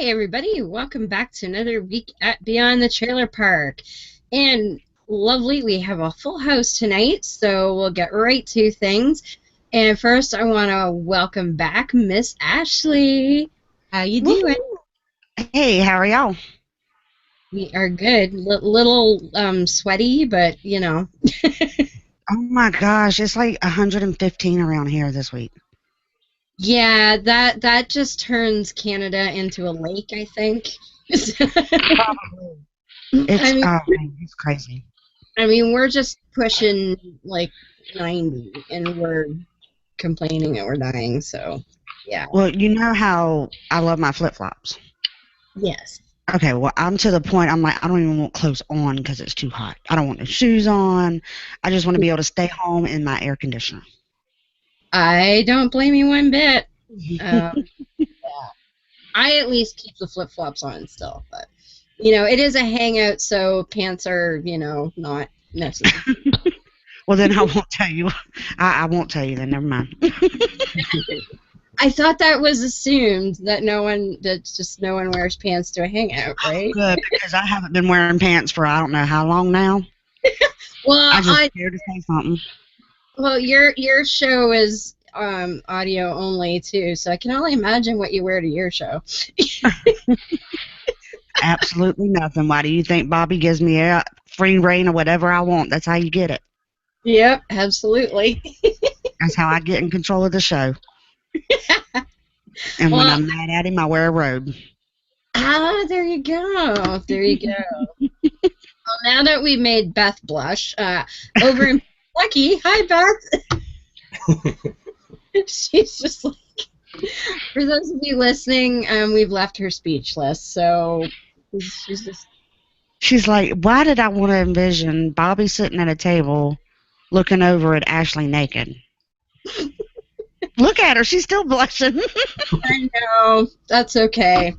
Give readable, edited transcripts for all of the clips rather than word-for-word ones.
everybody, welcome back to another week at Beyond the Trailer Park. And lovely, we have a full house tonight, so we'll get right to things. And first, I want to welcome back Miss Ashley. How you doing? Hey, how are y'all? We are good. Little sweaty, but you know. Oh my gosh, it's like 115 around here this week. Yeah, that just turns Canada into a lake, I think. Probably. It's crazy. I mean, we're just pushing like 90, and we're complaining that we're dying. So, yeah. Well, you know how I love my flip-flops. Yes. Okay, well, I'm to the point, I'm like, I don't even want clothes on because it's too hot. I don't want no shoes on. I just want to be able to stay home in my air conditioner. I don't blame you one bit. Yeah. I at least keep the flip-flops on still, but it is a hangout, so pants are, not necessary. Well, then I won't tell you. I won't tell you then. Never mind. I thought that was assumed that no one wears pants to a hangout, right? Good, because I haven't been wearing pants for I don't know how long now. Well, I just scared to say something. Well, your show is audio only too, so I can only imagine what you wear to your show. Absolutely nothing. Why do you think Bobby gives me a free reign of whatever I want? That's how you get it. Yep, absolutely. That's how I get in control of the show. And when I'm mad at him, I wear a robe. Ah, there you go. There you go. Well, now that we made Beth blush, over in Lucky, hi Beth. She's just like, for those of you listening, we've left her speechless. So she's like, why did I want to envision Bobby sitting at a table looking over at Ashley naked? Look at her, she's still blushing. I know, that's okay.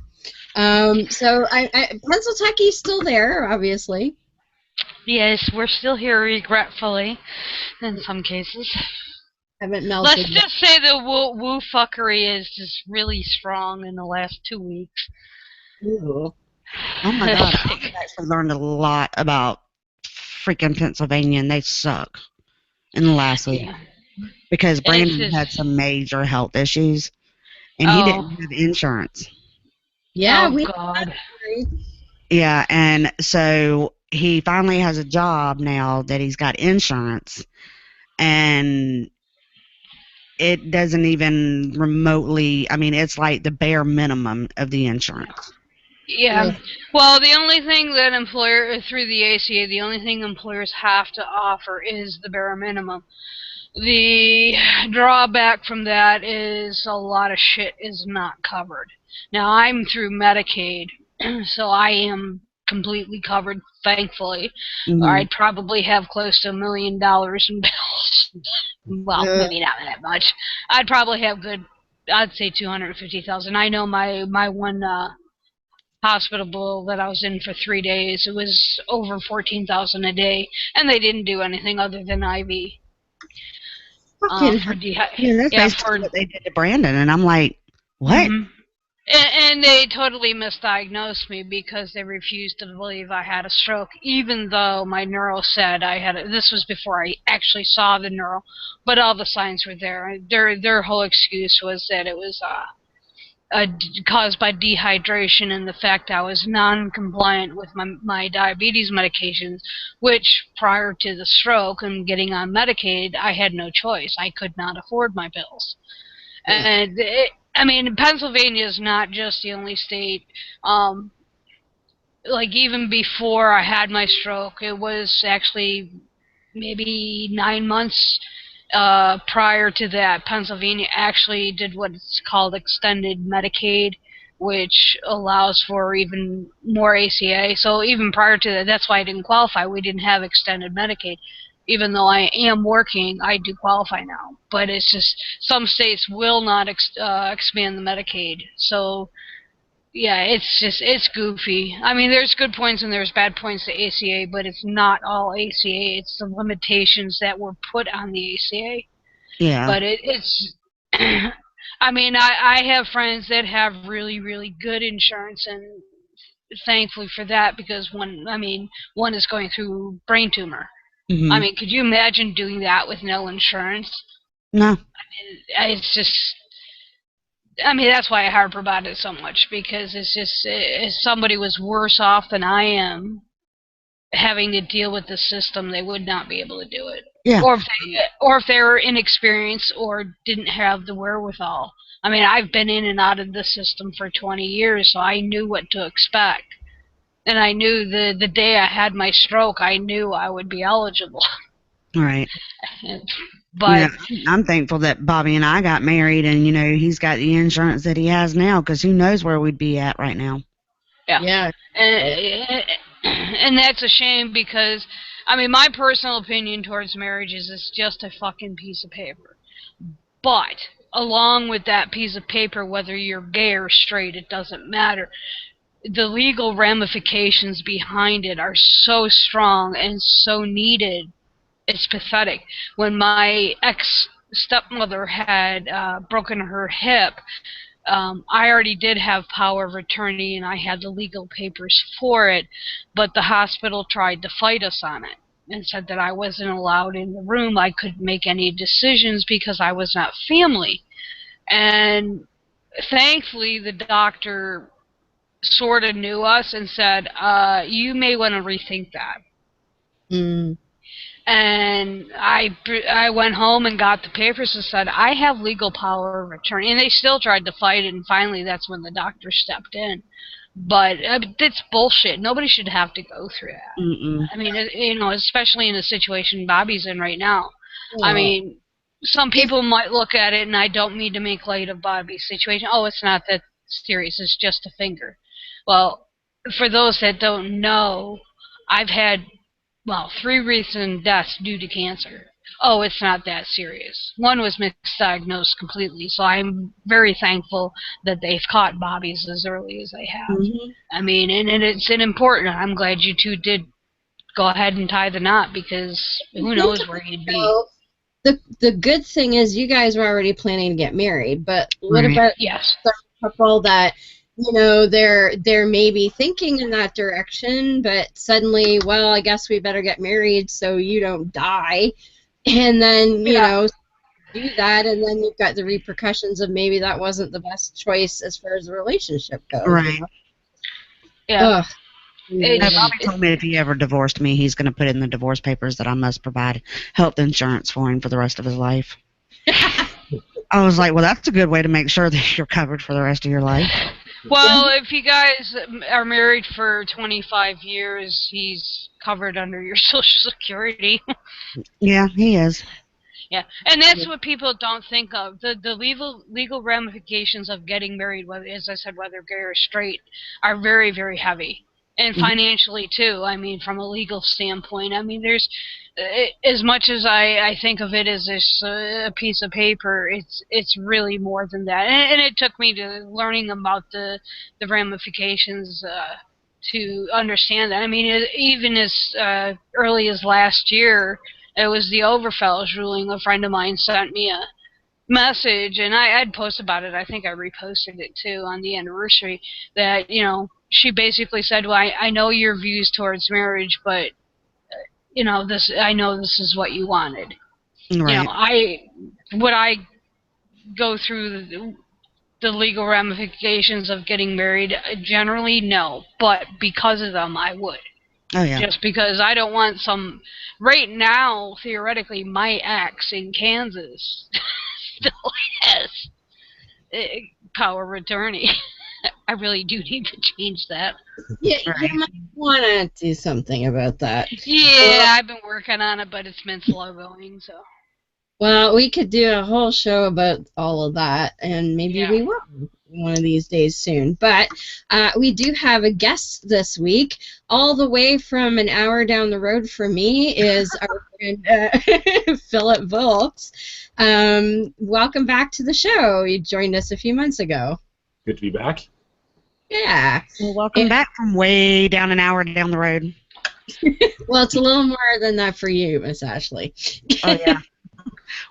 So Pennsylvaниa's still there, obviously. Yes, we're still here, regretfully, in some cases. Haven't melted. Let's just say the woo fuckery is just really strong in the last 2 weeks. Ooh. Oh my god, I've actually learned a lot about freaking Pennsylvania, and they suck in the last week. Because Brandon had some major health issues, and he didn't have insurance. Yeah, God. Yeah, and so he finally has a job now that he's got insurance, and it doesn't even remotely, I mean, it's like the bare minimum of the insurance. Yeah. Well, the only thing that through the ACA, the only thing employers have to offer is the bare minimum. The drawback from that is a lot of shit is not covered. Now, I'm through Medicaid, so I am completely covered, thankfully. Mm-hmm. I'd probably have close to $1 million in bills. Well, maybe not that much. I'd probably have I'd say $250,000. I know my one hospital bill that I was in for 3 days, it was over $14,000 a day, and they didn't do anything other than IV. That's basically what they did to Brandon, and I'm like, what? Mm-hmm. And they totally misdiagnosed me because they refused to believe I had a stroke, even though my neuro said I had this was before I actually saw the neuro, but all the signs were there. Their whole excuse was that it was caused by dehydration and the fact I was non-compliant with my diabetes medications, which prior to the stroke and getting on Medicaid, I had no choice. I could not afford my pills. And Pennsylvania is not just the only state. Like even before I had my stroke, it was actually maybe 9 months prior to that. Pennsylvania actually did what's called extended Medicaid, which allows for even more ACA. So even prior to that, that's why I didn't qualify. We didn't have extended Medicaid. Even though I am working, I do qualify now. But it's just some states will not expand the Medicaid. So, yeah, it's goofy. I mean, there's good points and there's bad points to ACA, but it's not all ACA. It's the limitations that were put on the ACA. Yeah. But it's I mean, I have friends that have really, really good insurance, and thankfully for that, because one is going through brain tumor. I Hmm. mean, could you imagine doing that with no insurance? No. It's just, I mean, that's why I harp about it so much, because it's just, if somebody was worse off than I am, having to deal with the system, they would not be able to do it. Yeah. Or if they were inexperienced or didn't have the wherewithal. I mean, I've been in and out of the system for 20 years, so I knew what to expect. And I knew the day I had my stroke, I knew I would be eligible. Right. But I'm thankful that Bobby and I got married, and he's got the insurance that he has now, because who knows where we'd be at right now. yeah. And that's a shame, because, I mean, my personal opinion towards marriage is it's just a fucking piece of paper. But along with that piece of paper, whether you're gay or straight, it doesn't matter. The legal ramifications behind it are so strong and so needed. It's pathetic. When my ex-stepmother had broken her hip, I already did have power of attorney, and I had the legal papers for it, but the hospital tried to fight us on it and said that I wasn't allowed in the room. I couldn't make any decisions because I was not family. And thankfully, the doctor sort of knew us and said, you may want to rethink that. Mm. And I went home and got the papers and said, I have legal power of attorney. And they still tried to fight it, and finally that's when the doctor stepped in. But it's bullshit. Nobody should have to go through that. Mm-mm. I mean, especially in the situation Bobby's in right now. Yeah. I mean, some people might look at it, and I don't mean to make light of Bobby's situation. Oh, it's not that serious. It's just a finger. Well, for those that don't know, I've had 3 recent deaths due to cancer. Oh, it's not that serious. One was misdiagnosed completely, so I'm very thankful that they've caught Bobby's as early as they have. Mm-hmm. I mean, and it's important. I'm glad you two did go ahead and tie the knot, because who knows where he'd be. So, the good thing is you guys were already planning to get married, but what Right. about Yes. the couple that they're maybe thinking in that direction, but suddenly, well, I guess we better get married so you don't die, and then do that, and then you've got the repercussions of maybe that wasn't the best choice as far as the relationship goes. Right. Yeah. Ugh. Bobby told me if he ever divorced me, he's going to put in the divorce papers that I must provide health insurance for him for the rest of his life. I was like, well, that's a good way to make sure that you're covered for the rest of your life. Well, if you guys are married for 25 years, he's covered under your Social Security. Yeah, he is. Yeah, and that's what people don't think of. The legal ramifications of getting married, whether, as I said, whether gay or straight, are very, very heavy. And financially, too. I mean, from a legal standpoint. I mean, there's, as much as I think of it as this a piece of paper, it's really more than that. And it took me to learning about the ramifications to understand that. I mean, even as early as last year, it was the Overfells ruling. A friend of mine sent me a message, and I'd post about it. I think I reposted it too on the anniversary. That she basically said, "Well, I know your views towards marriage, but I know this is what you wanted." Right. Would I go through the legal ramifications of getting married? Generally, no, but because of them, I would. Oh, yeah. Just because I don't want some. Right now, theoretically, my ex in Kansas still has power of attorney. I really do need to change that. Yeah, Right. you might want to do something about that. Yeah, I've been working on it, but it's been slow going, so. Well, we could do a whole show about all of that, and maybe we will one of these days soon. But we do have a guest this week. All the way from an hour down the road from me is our friend Philip Volkes. Welcome back to the show. You joined us a few months ago. Good to be back. Yeah. Well, welcome back from way down an hour down the road. Well, it's a little more than that for you, Miss Ashley. Oh, yeah.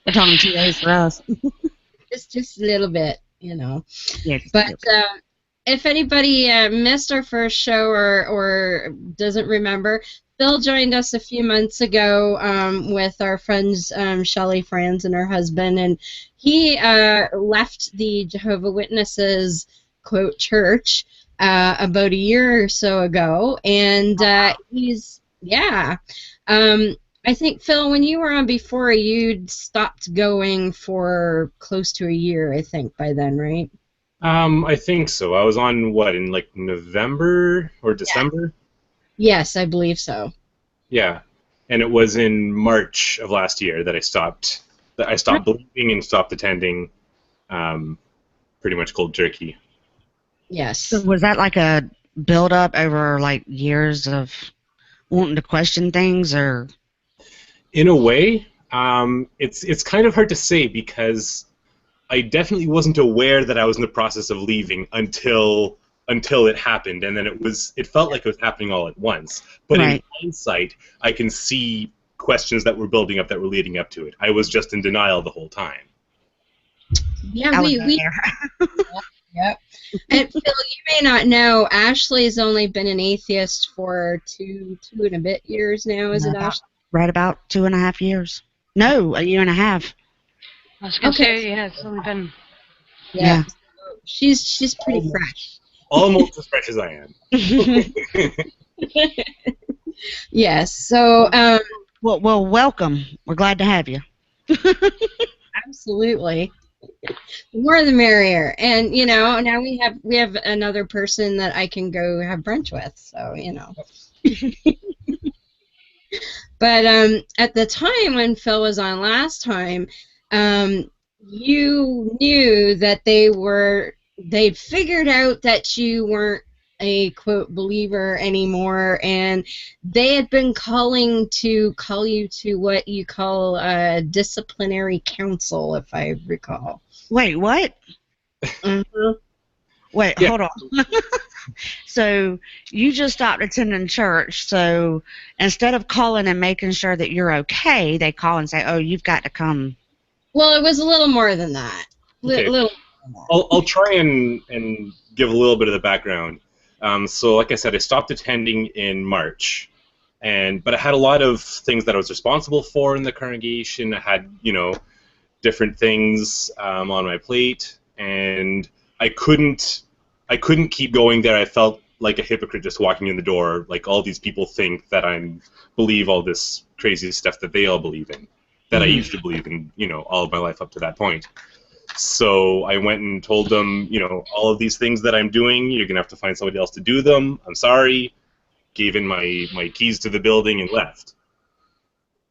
We're talking 2 days for us. just a little bit, you know. Yeah. But if anybody missed our first show or doesn't remember, Phil joined us a few months ago with our friends Shelley Franz and her husband, and he left the Jehovah Witnesses, quote, church about a year or so ago, and he's, yeah. I think, Phil, when you were on before, you'd stopped going for close to a year, I think, by then, right? I think so. I was on, what, in like November or December? Yes, I believe so. Yeah. And it was in March of last year that I stopped. Believing and stopped attending pretty much cold turkey. Yes. So was that like a build-up over like years of wanting to question things, or? In a way, it's kind of hard to say because I definitely wasn't aware that I was in the process of leaving until it happened, and then it felt like it was happening all at once. But Right. in hindsight, I can see questions that were building up that were leading up to it. I was just in denial the whole time. Yeah, we Yep. And Phil, you may not know, Ashley's only been an atheist for two and a bit years now, is it, Ashley? Right about 2.5 years. No, a year and a half. I was going to say, yeah, it's only been... Yeah. She's pretty fresh. Almost as fresh as I am. Yes, so... Well, welcome. We're glad to have you. Absolutely. The more the merrier. And, you know, now we have another person that I can go have brunch with, so, you know. But at the time when Phil was on last time, you knew that they figured out that you weren't a, quote, believer anymore, and they had been calling to call you to what you call a disciplinary council, if I recall. Wait, what? Mm-hmm. Wait, Yeah. hold on. So you just stopped attending church, so instead of calling and making sure that you're okay, they call and say, oh, you've got to come. Well, it was a little more than that. Okay. Little. I'll try and give a little bit of the background. So, like I said, I stopped attending in March, but I had a lot of things that I was responsible for in the congregation. I had, different things on my plate, and I couldn't keep going there. I felt like a hypocrite just walking in the door. Like, all these people think that I believe all this crazy stuff that they all believe in, that I used to believe in, all of my life up to that point. So I went and told them, all of these things that I'm doing, you're going to have to find somebody else to do them. I'm sorry. Gave in my keys to the building and left.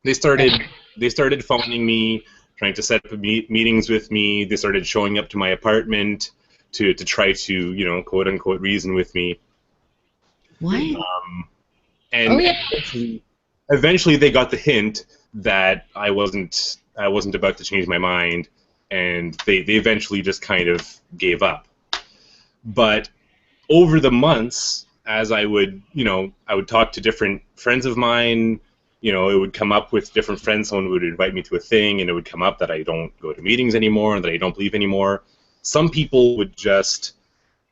They started phoning me, trying to set up meetings with me. They started showing up to my apartment to try to, quote unquote, reason with me. What? And eventually they got the hint that I wasn't about to change my mind, and they eventually just kind of gave up. But over the months, as I would talk to different friends of mine, it would come up with different friends. Someone would invite me to a thing, and it would come up that I don't go to meetings anymore and that I don't believe anymore. Some people would just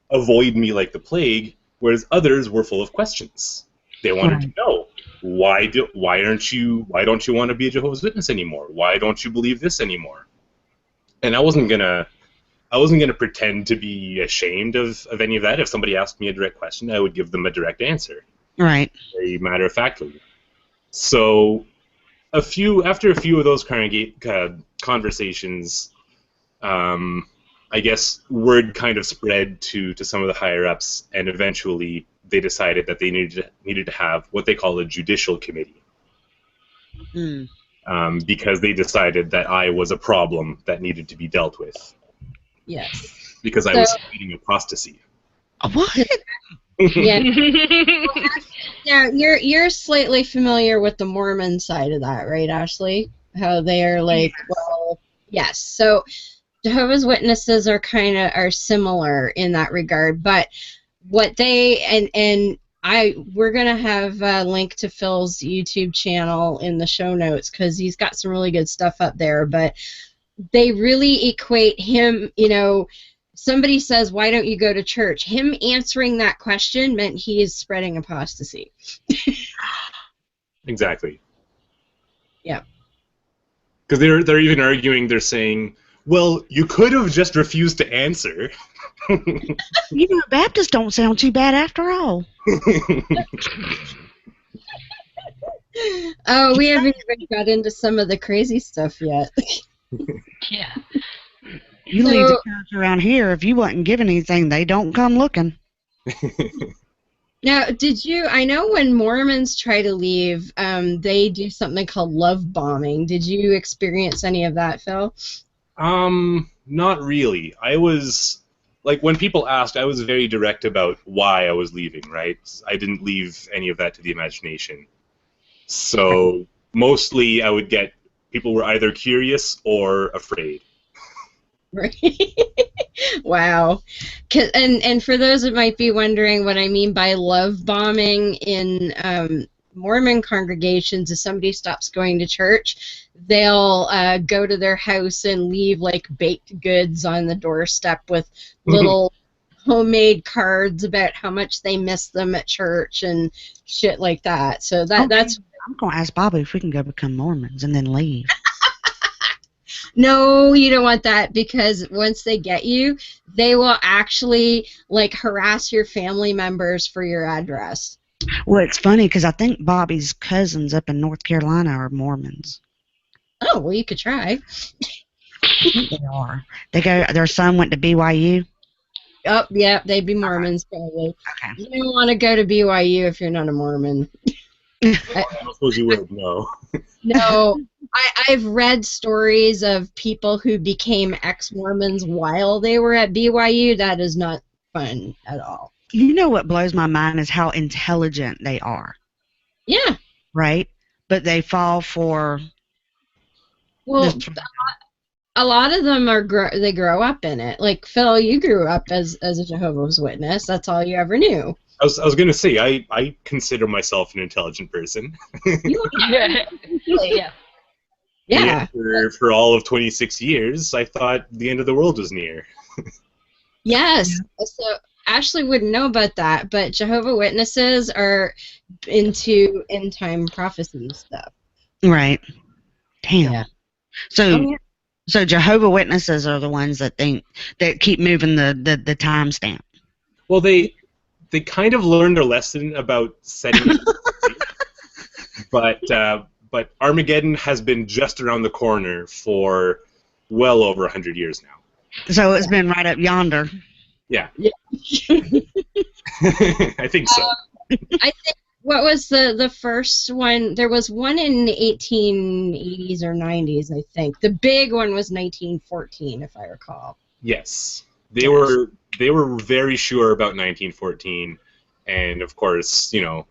avoid me like the plague, whereas others were full of questions. They wanted to know, why don't you want to be a Jehovah's Witness anymore? Why don't you believe this anymore? And I wasn't gonna pretend to be ashamed of any of that. If somebody asked me a direct question, I would give them a direct answer. Right. Very matter-of-factly. So, after a few of those conversations, I guess word kind of spread to some of the higher-ups, and eventually they decided that they needed to have what they call a judicial committee. Because they decided that I was a problem that needed to be dealt with. Yes. Because I was committing apostasy. What? Yeah. Now, you're slightly familiar with the Mormon side of that, right, Ashley? How they are like, well, yes. So Jehovah's Witnesses are similar in that regard, but what they we're gonna have a link to Phil's YouTube channel in the show notes because he's got some really good stuff up there. But they really equate him, somebody says, why don't you go to church? Him answering that question meant he is spreading apostasy. Exactly. Yeah. Because they're even arguing, they're saying, well, you could have just refused to answer. Baptists don't sound too bad after all. Oh, we haven't even got into some of the crazy stuff yet. Yeah. You leave the church around here, if you wasn't given anything, they don't come looking. Now, I know when Mormons try to leave, they do something called love bombing. Did you experience any of that, Phil? Not really. I was, like, when people asked, I was very direct about why I was leaving, right? I didn't leave any of that to the imagination. So, mostly I would get, people were either curious or afraid. Right. Wow. And for those that might be wondering what I mean by love bombing in Mormon congregations, if somebody stops going to church, they'll go to their house and leave like baked goods on the doorstep with little homemade cards about how much they miss them at church and shit like that. So that's. I'm going to ask Bobby if we can go become Mormons and then leave. No, you don't want that, because once they get you, they will actually like harass your family members for your address. Well, it's funny because I think Bobby's cousins up in North Carolina are Mormons. Oh, well, you could try. They are. Their son went to BYU. Oh, yeah, they'd be Mormons probably. Okay. You don't want to go to BYU if you're not a Mormon. I suppose you would, no. No, I've read stories of people who became ex-Mormons while they were at BYU. That is not fun at all. You know what blows my mind is how intelligent they are. Yeah. Right? But they fall for... Well, a lot of them they grow up in it. Like, Phil, you grew up as a Jehovah's Witness. That's all you ever knew. I was going to say, I consider myself an intelligent person. Yeah. Yeah. For all of 26 years, I thought the end of the world was near. Yes. So Ashley wouldn't know about that, but Jehovah Witnesses are into end time prophecy stuff. Right. Damn. Yeah. So Jehovah Witnesses are the ones that keep moving the timestamp. Well, they kind of learned their lesson about setting it. But Armageddon has been just around the corner for well over 100 years now. So it's been right up yonder. Yeah. Yeah. I think so. I think, what was the first one? There was one in the 1880s or 90s, I think. The big one was 1914, if I recall. Yes. They were very sure about 1914, and of course, the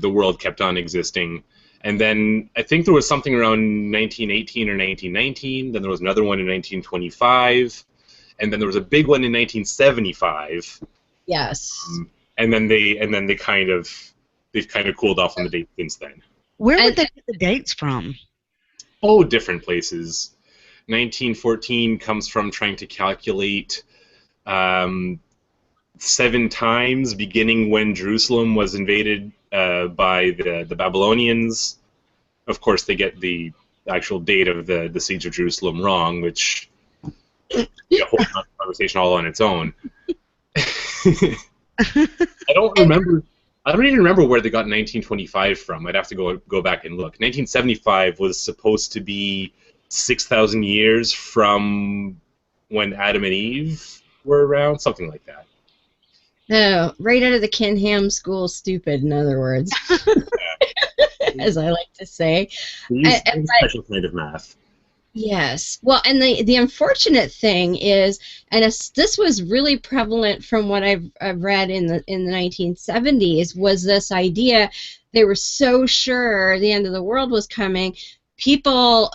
world kept on existing. And then I think there was something around 1918 or 1919. Then there was another one in 1925, and then there was a big one in 1975. Yes. And then they've kind of cooled off on the date since then. Where would they get the dates from? Oh, different places. 1914 comes from trying to calculate 7 times, beginning when Jerusalem was invaded by the Babylonians. Of course, they get the actual date of the siege of Jerusalem wrong, which is a whole conversation all on its own. I don't even remember where they got 1925 from. I'd have to go back and look. 1975 was supposed to be 6,000 years from when Adam and Eve were around, something like that. No, right out of the Kenham School, stupid, in other words. As I like to say. We use special kind of math. Yes. Well, and the unfortunate thing is, and this was really prevalent from what I've read in the 1970s, was this idea they were so sure the end of the world was coming. People,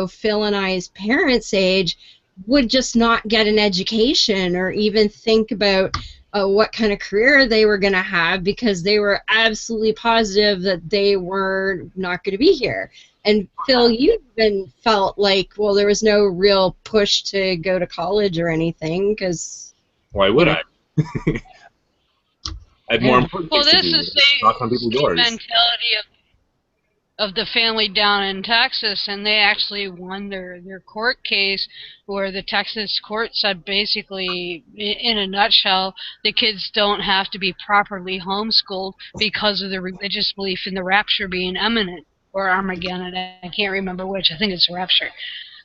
Phil and I's parents' age, would just not get an education or even think about what kind of career they were going to have, because they were absolutely positive that they were not going to be here. And Phil, you even felt like, well, there was no real push to go to college or anything, because... Why would I? I had more important Well, things to this do. is Knock on people's the doors. mentality of the family down in Texas, and they actually won their court case where the Texas court said basically, in a nutshell, the kids don't have to be properly homeschooled because of the religious belief in the rapture being imminent, or Armageddon. I can't remember which. I think it's rapture.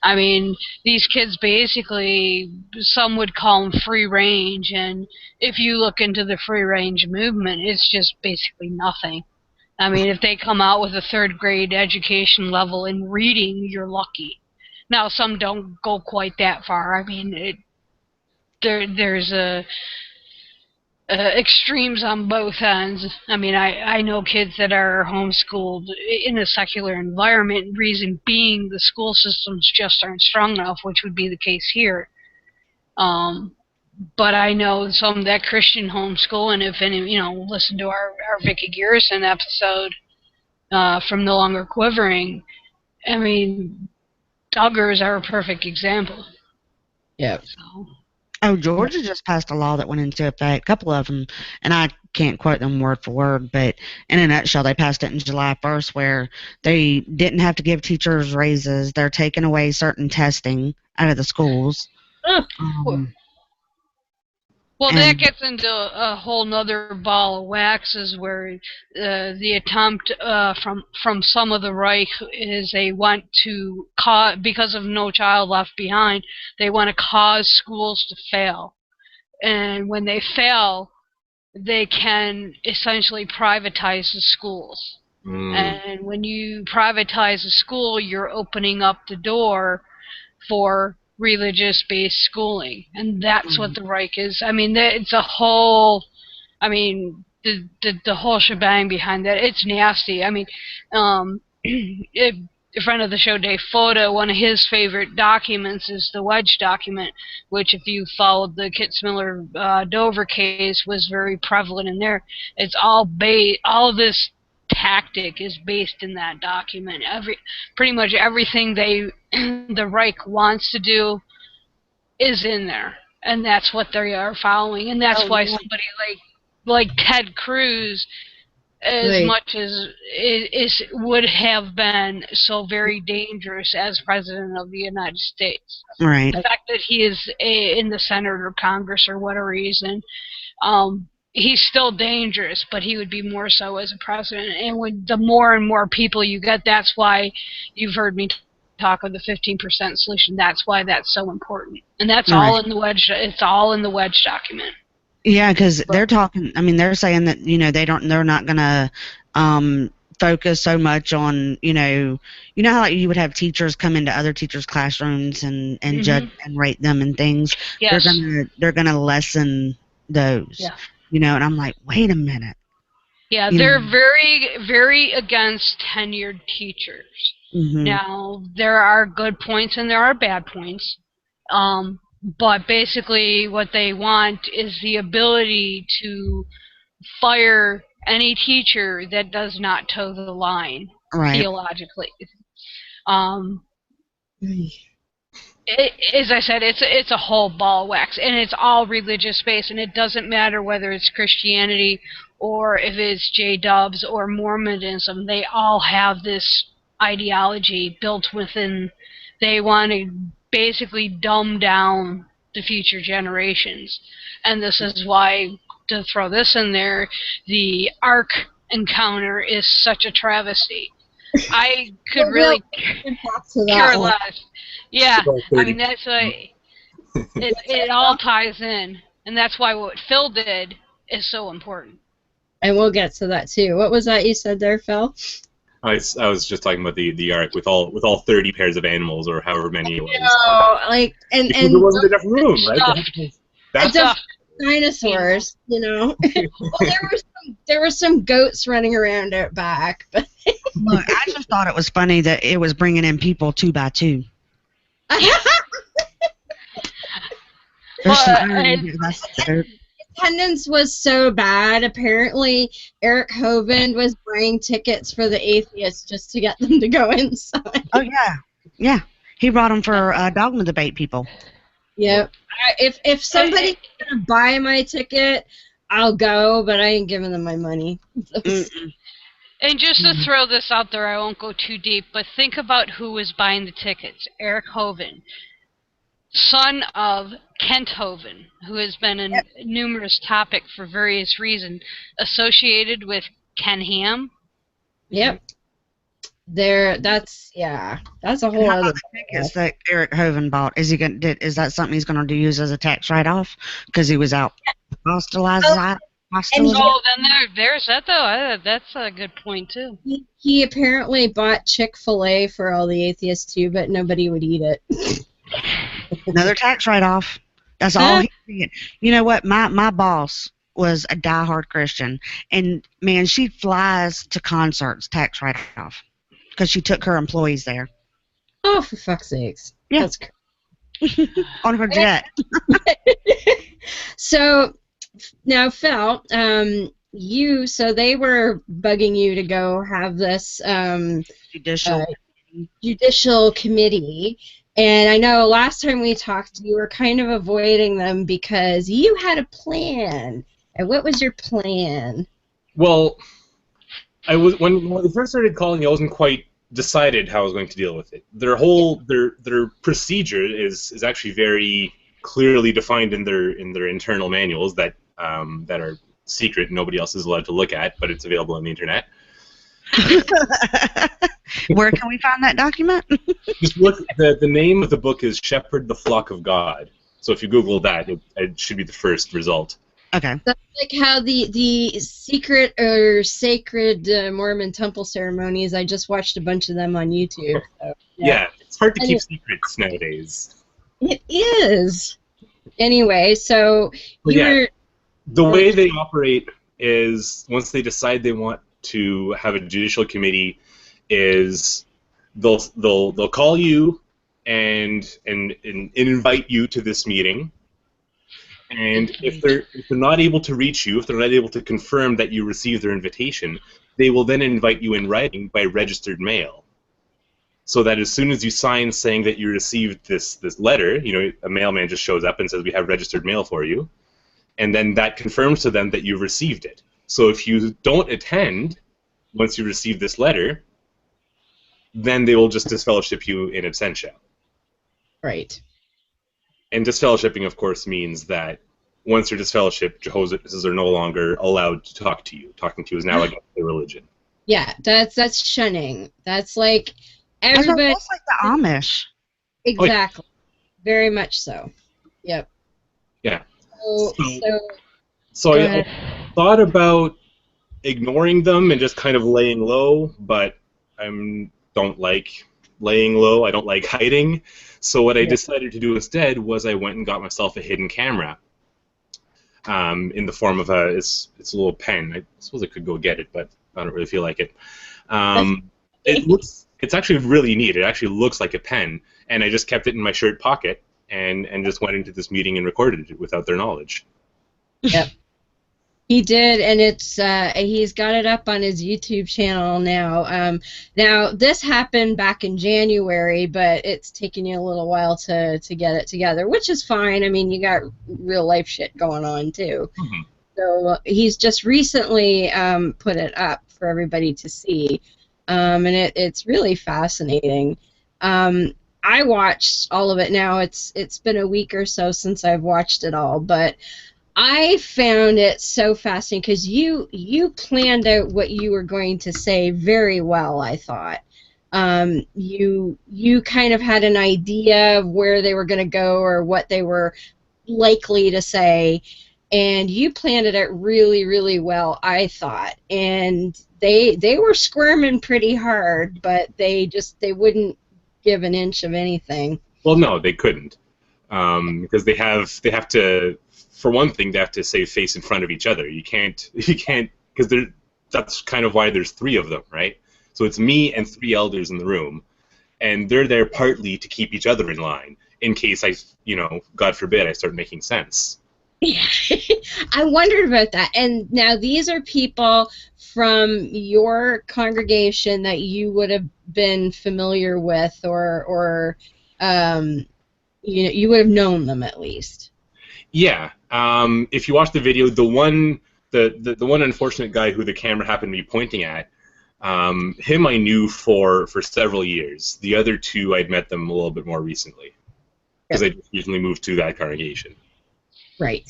I mean, these kids basically, some would call them free range, and if you look into the free range movement, it's just basically nothing. I mean, if they come out with a third grade education level in reading, you're lucky. Now, some don't go quite that far. I mean, there's extremes on both ends. I mean, I know kids that are homeschooled in a secular environment, reason being the school systems just aren't strong enough, which would be the case here. But I know some that Christian homeschool, and if any, listen to our Vicky Garrison episode from No Longer Quivering, I mean, Duggars are a perfect example. Yeah. So. Oh, Georgia just passed a law that went into effect, a couple of them, and I can't quote them word for word, but in a nutshell, they passed it in July 1st where they didn't have to give teachers raises. They're taking away certain testing out of the schools. Well, that gets into a whole nother ball of wax, is where the attempt from some of the Reich is they want to cause, because of No Child Left Behind, they want to cause schools to fail. And when they fail, they can essentially privatize the schools. And when you privatize a school, you're opening up the door for religious-based schooling, and that's what the Reich is. I mean, it's a whole. I mean, the whole shebang behind that. It's nasty. I mean, a friend of the show, Dave Foda, one of his favorite documents is the Wedge document, which, if you followed the Kitzmiller Dover case, was very prevalent in there. It's all all this tactic is based in that document. Pretty much everything the Reich wants to do is in there, and that's what they are following, and that's why somebody like Ted Cruz, as much as it would have been so very dangerous as president of the United States. Right. The fact that he is in the Senate or Congress or whatever reason, he's still dangerous, but he would be more so as a president. And the more and more people you get, that's why you've heard me talk of the 15% solution. That's why that's so important, and that's all in the Wedge. It's all in the Wedge document. Yeah, because they're talking. I mean, they're saying that they're not gonna focus so much on how like you would have teachers come into other teachers' classrooms and judge and rate them and things. Yes. They're gonna lessen those. Yeah. And I'm like, wait a minute. Yeah, they're very, very against tenured teachers. Now, there are good points and there are bad points. But basically what they want is the ability to fire any teacher that does not toe the line theologically. As I said, it's a whole ball of wax, and it's all religious based, and it doesn't matter whether it's Christianity or if it's J-Dubs or Mormonism. They all have this ideology built within. They want to basically dumb down the future generations, and this is why, to throw this in there, the Ark encounter is such a travesty. I could really care less. Yeah, I mean, that's why it all ties in, and that's why what Phil did is so important. And we'll get to that too. What was that you said there, Phil? I was just talking about the Ark with all 30 pairs of animals or however many it was. And there wasn't enough room, right? That's dinosaurs, Well, there were some goats running around out back, but look, I just thought it was funny that it was bringing in people 2 by 2. It's attendance was so bad. Apparently, Eric Hovind was buying tickets for the atheists just to get them to go inside. Oh yeah, yeah. He brought them for dogma debate people. Yep. If somebody's gonna buy my ticket, I'll go, but I ain't giving them my money. And just to throw this out there, I won't go too deep, but think about who was buying the tickets. Eric Hovind, son of Kent Hovind, who has been a numerous topic for various reasons, associated with Ken Ham. Yep. That's a whole other tickets that Eric Hovind bought. Is that something he's going to use as a tax write-off because he was out hostilized? Oh, then there's that though. That's a good point too. He apparently bought Chick-fil-A for all the atheists too, but nobody would eat it. Another tax write-off. That's all he did. You know what? My boss was a diehard Christian, and man, she flies to concerts tax write-off because she took her employees there. Oh, for fuck's sakes! Yeah, that's crazy. On her jet. So now, Phil, so they were bugging you to go have this judicial committee. And I know last time we talked, you were kind of avoiding them because you had a plan. And what was your plan? Well, I was when they first started calling, I wasn't quite decided how I was going to deal with it. Their procedure is actually very clearly defined in their internal manuals that are secret, nobody else is allowed to look at, but it's available on the internet. Where can we find that document? Just look. The name of the book is Shepherd the Flock of God. So if you Google that, it should be the first result. Okay. That's like how the secret or sacred Mormon temple ceremonies. I just watched a bunch of them on YouTube. So, yeah, it's hard to keep secrets nowadays. It is. Anyway, so the way they operate is once they decide they want to have a judicial committee, is they'll call you and invite you to this meeting. And if they're not able to reach you, if they're not able to confirm that you received their invitation, they will then invite you in writing by registered mail. So that as soon as you sign saying that you received this letter, a mailman just shows up and says, we have registered mail for you. And then that confirms to them that you've received it. So if you don't attend once you receive this letter, then they will just disfellowship you in absentia. Right. And disfellowshipping, of course, means that once you're disfellowshipped, Jehovah's Witnesses are no longer allowed to talk to you. Talking to you is now against their religion. Yeah, that's shunning. That's like everybody. That's like the Amish. Exactly. Very much so. Yep. Yeah. So I thought about ignoring them and just kind of laying low, but I don't like laying low. I don't like hiding. So what I decided to do instead was I went and got myself a hidden camera in the form of it's a little pen. I suppose I could go get it, but I don't really feel like it. It's actually really neat. It actually looks like a pen, and I just kept it in my shirt pocket and just went into this meeting and recorded it without their knowledge. Yep. He did, and he's got it up on his YouTube channel now. Now, this happened back in January, but it's taken you a little while to get it together, which is fine. I mean, you got real life shit going on, too. Mm-hmm. So he's just recently put it up for everybody to see, and it's really fascinating. I watched all of it now. It's been a week or so since I've watched it all, but I found it so fascinating because you planned out what you were going to say very well, I thought. You kind of had an idea of where they were going to go or what they were likely to say, and you planned it out really, really well, I thought. And they were squirming pretty hard, but they wouldn't give an inch of anything. Well, no, they couldn't, because they have to. For one thing, they have to save face in front of each other. You can't, because that's kind of why there's three of them, right? So it's me and three elders in the room, and they're there partly to keep each other in line, in case God forbid, I start making sense. I wondered about that. And now these are people from your congregation that you would have been familiar with, or you would have known them at least. Yeah. If you watch the video, the one unfortunate guy who the camera happened to be pointing at, him I knew for several years. The other two, I'd met them a little bit more recently, because I just recently moved to that congregation. Right.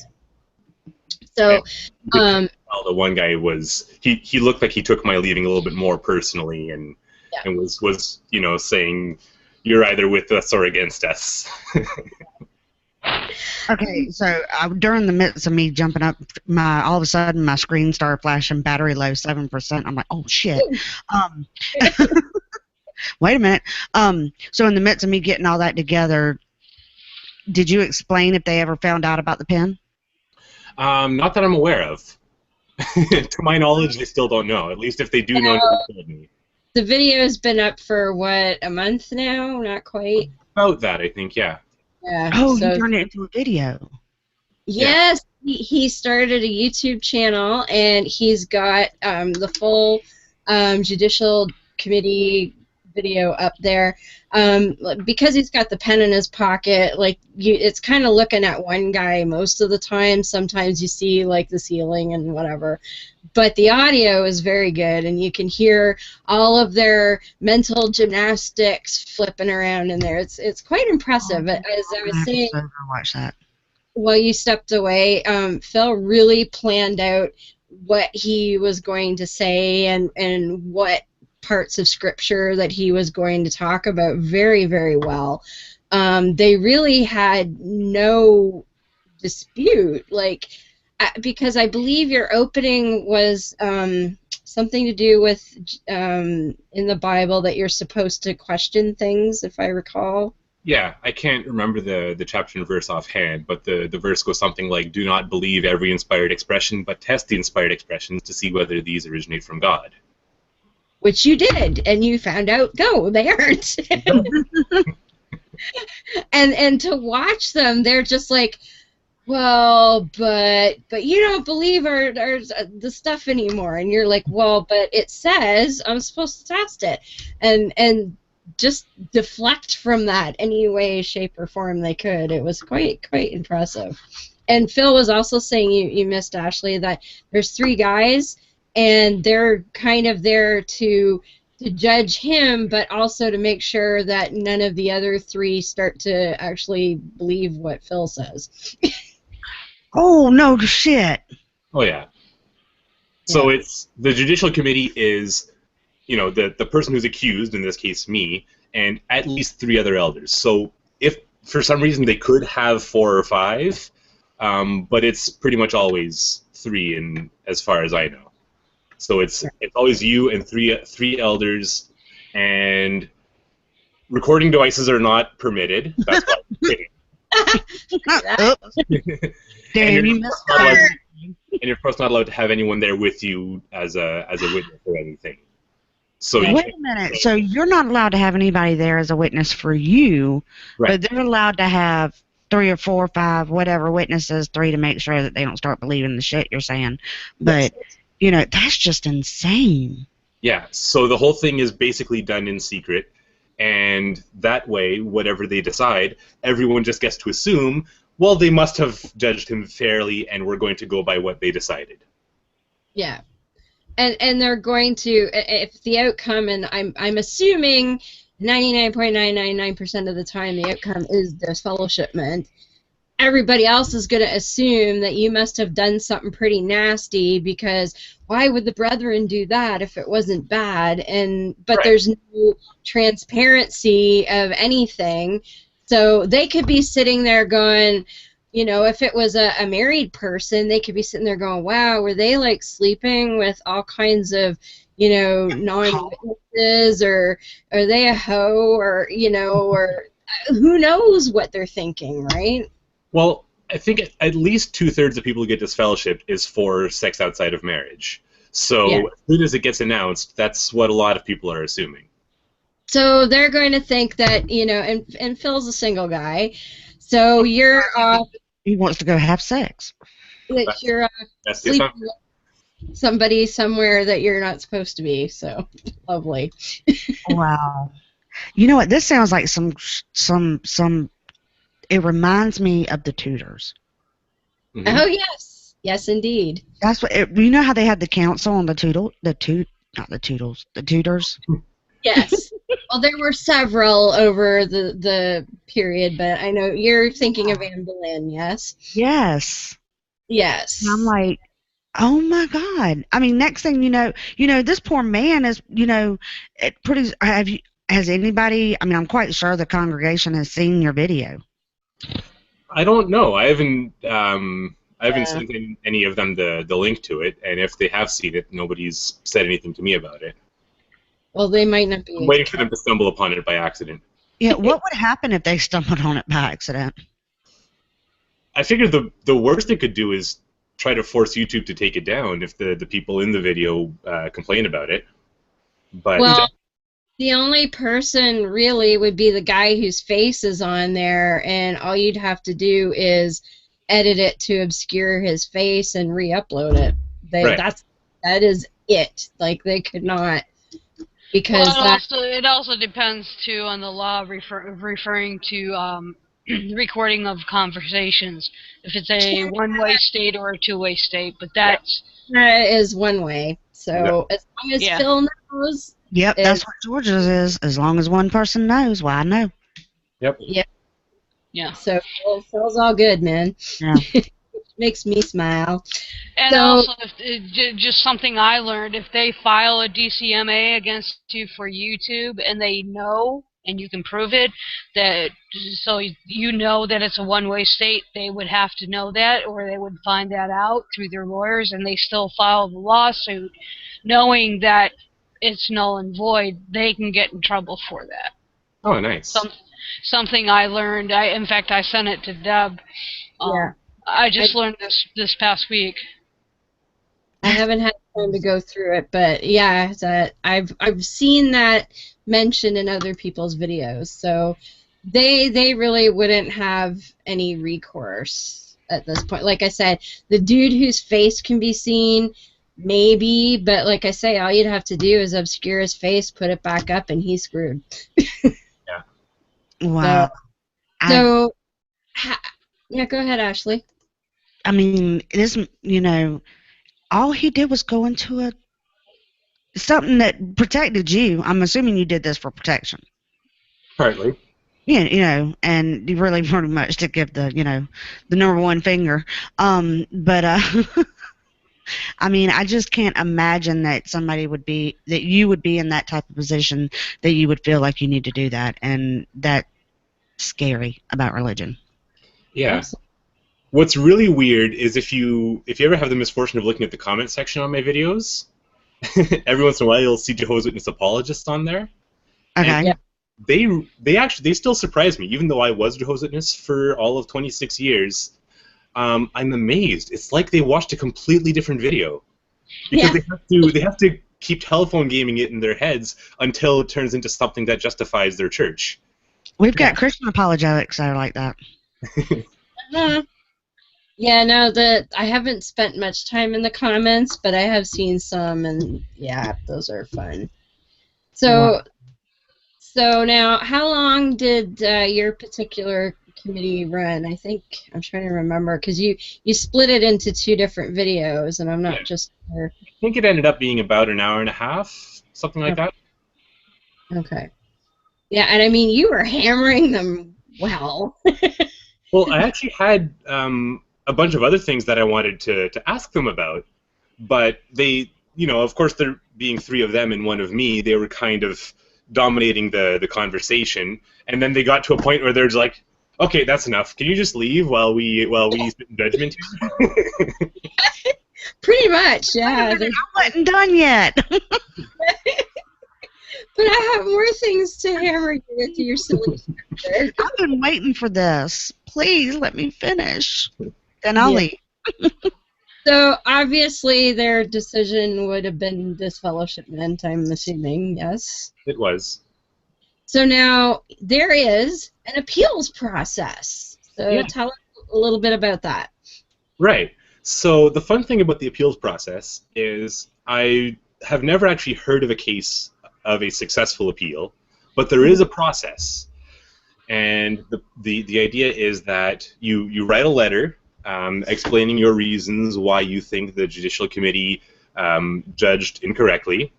So, the one guy he looked like he took my leaving a little bit more personally, and was saying, "You're either with us or against us." Okay, so during the midst of me jumping up, all of a sudden my screen started flashing battery low 7%. I'm like, oh shit. Wait a minute. So in the midst of me getting all that together, did you explain if they ever found out about the pen? Not that I'm aware of. To my knowledge, they still don't know. At least if they do know, they told me. The video's been up for what, a month now? Not quite. About that, I think. Yeah. Yeah. Oh, so, you turned it into a video. Yes, he started a YouTube channel, and he's got the full Judicial Committee video up there. Because he's got the pen in his pocket, like it's kind of looking at one guy most of the time. Sometimes you see like the ceiling and whatever, but the audio is very good, and you can hear all of their mental gymnastics flipping around in there. It's quite impressive. As I was saying, watch that. While you stepped away, Phil really planned out what he was going to say and what parts of scripture that he was going to talk about very, very well. They really had no dispute, because I believe your opening was something to do with in the Bible that you're supposed to question things, if I recall. Yeah, I can't remember the chapter and verse offhand, but the verse goes something like, "Do not believe every inspired expression, but test the inspired expressions to see whether these originate from God." Which you did, and you found out, no, they aren't. and to watch them, they're just like, well, but you don't believe the stuff anymore, and you're like, well, but it says I'm supposed to test it, and just deflect from that any way, shape, or form they could. It was quite impressive. And Phil was also saying, you missed, Ashley, that there's 3 guys, and they're kind of there to judge him, but also to make sure that none of the other 3 start to actually believe what Phil says. Oh, no shit. Oh, yeah. So it's the Judicial Committee is, the person who's accused, in this case me, and at least 3 other elders. So if for some reason they could have 4 or 5, but it's pretty much always 3, as far as I know. So it's always you and three elders, and recording devices are not permitted. That's why I'm kidding. And you're of course not allowed to have anyone there with you as a witness or anything. So wait a minute. So you're not allowed to have anybody there as a witness for you, right? But they're allowed to have 3 or 4 or 5, whatever witnesses, 3 to make sure that they don't start believing the shit you're saying. But that's just insane. Yeah. So the whole thing is basically done in secret, and that way, whatever they decide, everyone just gets to assume, well, they must have judged him fairly, and we're going to go by what they decided. Yeah. And they're going to, if the outcome, and I'm assuming 99.999% of the time the outcome is disfellowshipment, everybody else is going to assume that you must have done something pretty nasty, because why would the brethren do that if it wasn't bad? But there's no transparency of anything. So they could be sitting there going, if it was a married person, they could be sitting there going, wow, were they like sleeping with all kinds of, non-witnesses, or are they a hoe, or, or who knows what they're thinking, right? Well, I think at least 2/3 of people who get disfellowshipped is for sex outside of marriage. So as soon as it gets announced, that's what a lot of people are assuming. So they're going to think that, and Phil's a single guy, so you're off He wants to go have sex. that you're That's the sleeping assumption. with somebody somewhere that you're not supposed to be. So lovely. Wow. You know what? This sounds like some. It reminds me of the Tudors. Mhm. Oh yes, yes indeed. That's what. You know how they had the council on the Tudors. Yes. Well, there were several over the period, but I know you're thinking of Anne Boleyn, yes? Yes. Yes. And I'm like, oh my God. I mean, next thing you know, this poor man is, it pretty. Has anybody? I mean, I'm quite sure the congregation has seen your video. I don't know. I haven't Yeah. sent any of them the link to it, and if they have seen it, nobody's said anything to me about it. Well, they might not be. I'm waiting for them to stumble upon it by accident. Yeah. What would happen if they stumbled on it by accident? I figured the worst they could do is try to force YouTube to take it down if the people in the video complain about it. But Well, the only person really would be the guy whose face is on there, and all you'd have to do is edit it to obscure his face and re-upload it. Right. That is it. Like they could not, because Well, it also depends too on the law referring to recording of conversations. If it's a one-way state or a two-way state, but that is one way. So as long as Yeah. Phil knows. Yep, that's what Georgia's is. As long as one person knows, well, I know. Yep. Yeah. So Phil's all good, man. Yeah. Makes me smile. And So- also, just something I learned, if they file a DCMA against you for YouTube and they know, and you can prove it, so you know that it's a one-way state, they would have to know that, or they would find that out through their lawyers, and they still file the lawsuit knowing that it's null and void. They can get in trouble for that. Oh, nice. Something I learned. In fact, I sent it to Deb. Yeah. I just learned this past week. I haven't had time to go through it, but yeah, I've seen that mentioned in other people's videos. So they really wouldn't have any recourse at this point. Like I said, the dude whose face can be seen, maybe, but like I say, all you'd have to do is obscure his face, put it back up, and he's screwed. Wow. So yeah, go ahead, Ashley. I mean, this, all he did was go into something that protected you. I'm assuming you did this for protection. Partly. Yeah, and you really pretty much to give the, the number one finger. But I mean, I just can't imagine that you would be in that type of position that you would feel like you need to do that, and that's scary about religion. Yeah. What's really weird is if you ever have the misfortune of looking at the comment section on my videos, every once in a while you'll see Jehovah's Witness apologists on there. Okay. And they still surprise me, even though I was Jehovah's Witness for all of 26 years. I'm amazed. It's like they watched a completely different video because they have to keep telephone gaming it in their heads until it turns into something that justifies their church. We've got Christian apologetics that are like that. Yeah, no, I haven't spent much time in the comments, but I have seen some, and yeah, those are fun. So now, how long did your particular committee run? I think I'm trying to remember, because you split it into 2 different videos, and I'm not just sure. I think it ended up being about an hour and a half, something like that. Okay. Yeah, and I mean, you were hammering them well. Well, I actually had a bunch of other things that I wanted to ask them about, but they, of course, there being 3 of them and 1 of me, they were kind of dominating the conversation, and then they got to a point where they're just like, okay, that's enough. Can you just leave while we sit in judgment here? Pretty much, yeah. I wasn't done yet. But I have more things to hammer you with your silly character. I've been waiting for this. Please let me finish. Then I'll leave. So obviously their decision would have been disfellowshipment, I'm assuming, yes? It was. So now there is an appeals process. So tell us a little bit about that. Right. So the fun thing about the appeals process is I have never actually heard of a case of a successful appeal, but there is a process. And the idea is that you write a letter explaining your reasons why you think the Judicial Committee judged incorrectly,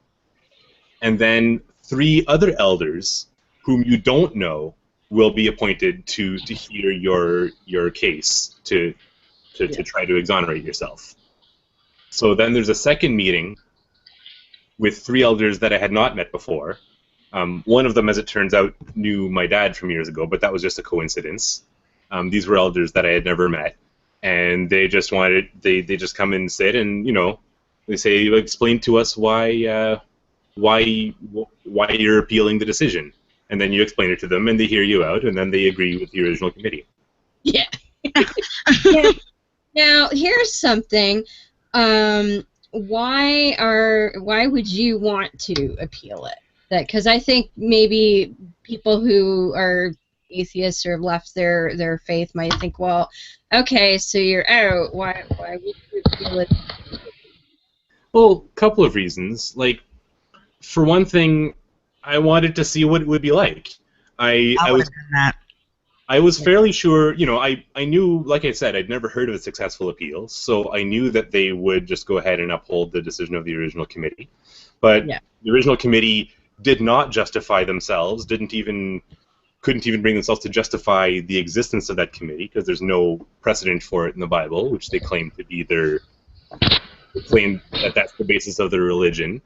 and then 3 other elders whom you don't know will be appointed to hear your case to try to exonerate yourself. So then there's a second meeting with 3 elders that I had not met before. One of them, as it turns out, knew my dad from years ago, but that was just a coincidence. These were elders that I had never met, and they just they just come and sit, and they say, explain to us why you're appealing the decision, and then you explain it to them, and they hear you out, and then they agree with the original committee. Yeah. Now here's something. Why would you want to appeal it? Because I think maybe people who are atheists or have left their faith might think, well, okay, so you're out. Why would you appeal it? Well, a couple of reasons. Like, for one thing, I wanted to see what it would be like. I was fairly sure, I knew, like I said, I'd never heard of a successful appeal, so I knew that they would just go ahead and uphold the decision of the original committee. But the original committee did not justify themselves, couldn't even bring themselves to justify the existence of that committee, because there's no precedent for it in the Bible, which they claim to be they claim that that's the basis of their religion.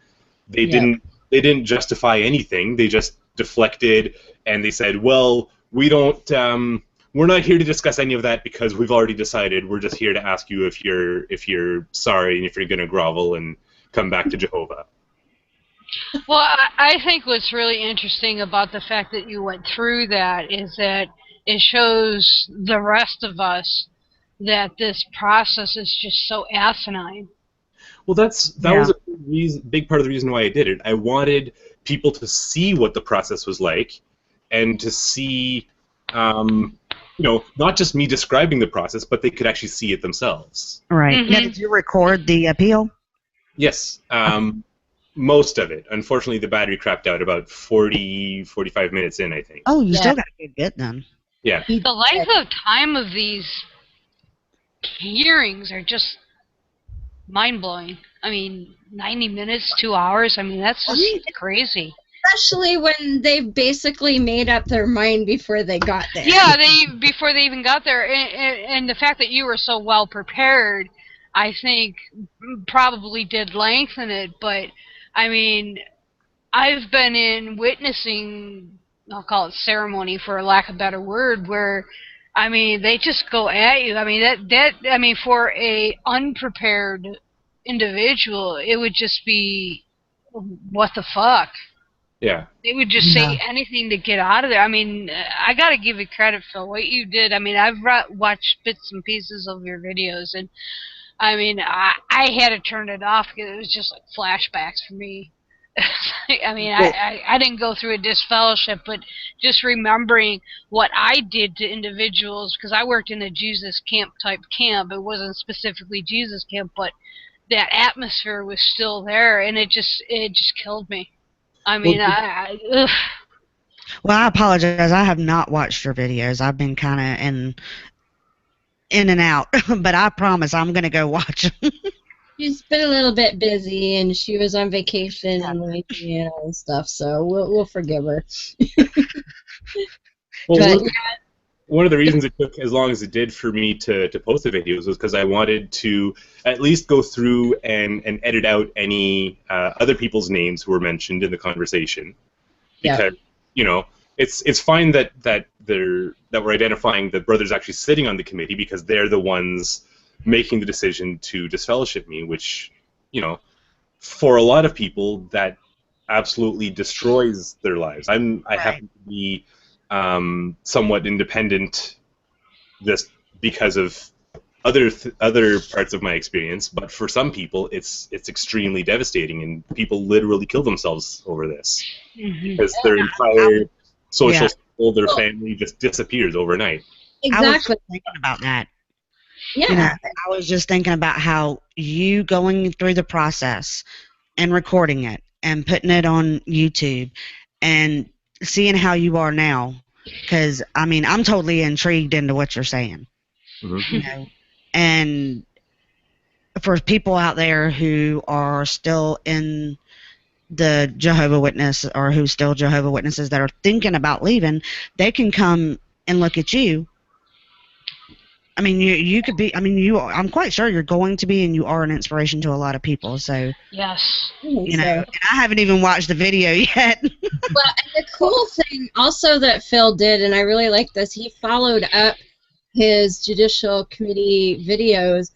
They didn't justify anything. They just deflected, and they said, well, we're not here to discuss any of that because we've already decided. We're just here to ask you if you're sorry and if you're going to grovel and come back to Jehovah. Well, I think what's really interesting about the fact that you went through that is that it shows the rest of us that this process is just so asinine. Well, that was a big part of the reason why I did it. I wanted people to see what the process was like, and to see, not just me describing the process, but they could actually see it themselves. Right. Mm-hmm. Now, did you record the appeal? Yes. Most of it. Unfortunately, the battery crapped out about 45 minutes in, I think. Oh, you still got a good bit then. Yeah. The length of time of these hearings are just mind-blowing. I mean, 90 minutes, 2 hours, I mean, that's just crazy. Especially when they basically made up their mind before they got there. Yeah, before they even got there. And the fact that you were so well prepared, I think, probably did lengthen it, but I mean, I've been in witnessing, I'll call it ceremony for lack of a better word, where, I mean, they just go at you. I mean, for a unprepared individual, it would just be, what the fuck? Yeah. They would just say anything to get out of there. I mean, I gotta give you credit for what you did. I mean, I've watched bits and pieces of your videos, and I mean, I had to turn it off because it was just like flashbacks for me. I mean, I didn't go through a disfellowship, but just remembering what I did to individuals, because I worked in a Jesus camp type camp. It wasn't specifically Jesus camp, but that atmosphere was still there, and it just killed me. I mean, ugh. Well, I apologize. I have not watched your videos. I've been kind of in and out, but I promise I'm going to go watch them. She's been a little bit busy, and she was on vacation and stuff, so we'll forgive her. Well, one of the reasons it took as long as it did for me to post the videos was because I wanted to at least go through and edit out any other people's names who were mentioned in the conversation. Because, it's fine that we're identifying the brothers actually sitting on the committee, because they're the ones making the decision to disfellowship me, which, for a lot of people, that absolutely destroys their lives. I happen to be somewhat independent just because of other parts of my experience, but for some people it's extremely devastating, and people literally kill themselves over this because their entire social circle, their family just disappears overnight. Exactly. thinking about that. Yeah. You know, I was just thinking about how you going through the process and recording it and putting it on YouTube and seeing how you are now. Because, I mean, I'm totally intrigued into what you're saying. Mm-hmm. You know, and for people out there who are still in the Jehovah Witness or who still Jehovah Witnesses that are thinking about leaving, they can come and look at you. I mean, you could be. I mean, I'm quite sure you're going to be, and you are an inspiration to a lot of people. So, Yes. you know, and I haven't even watched the video yet. Well, and the cool thing also that Phil did, and I really like this, he followed up his Judicial Committee videos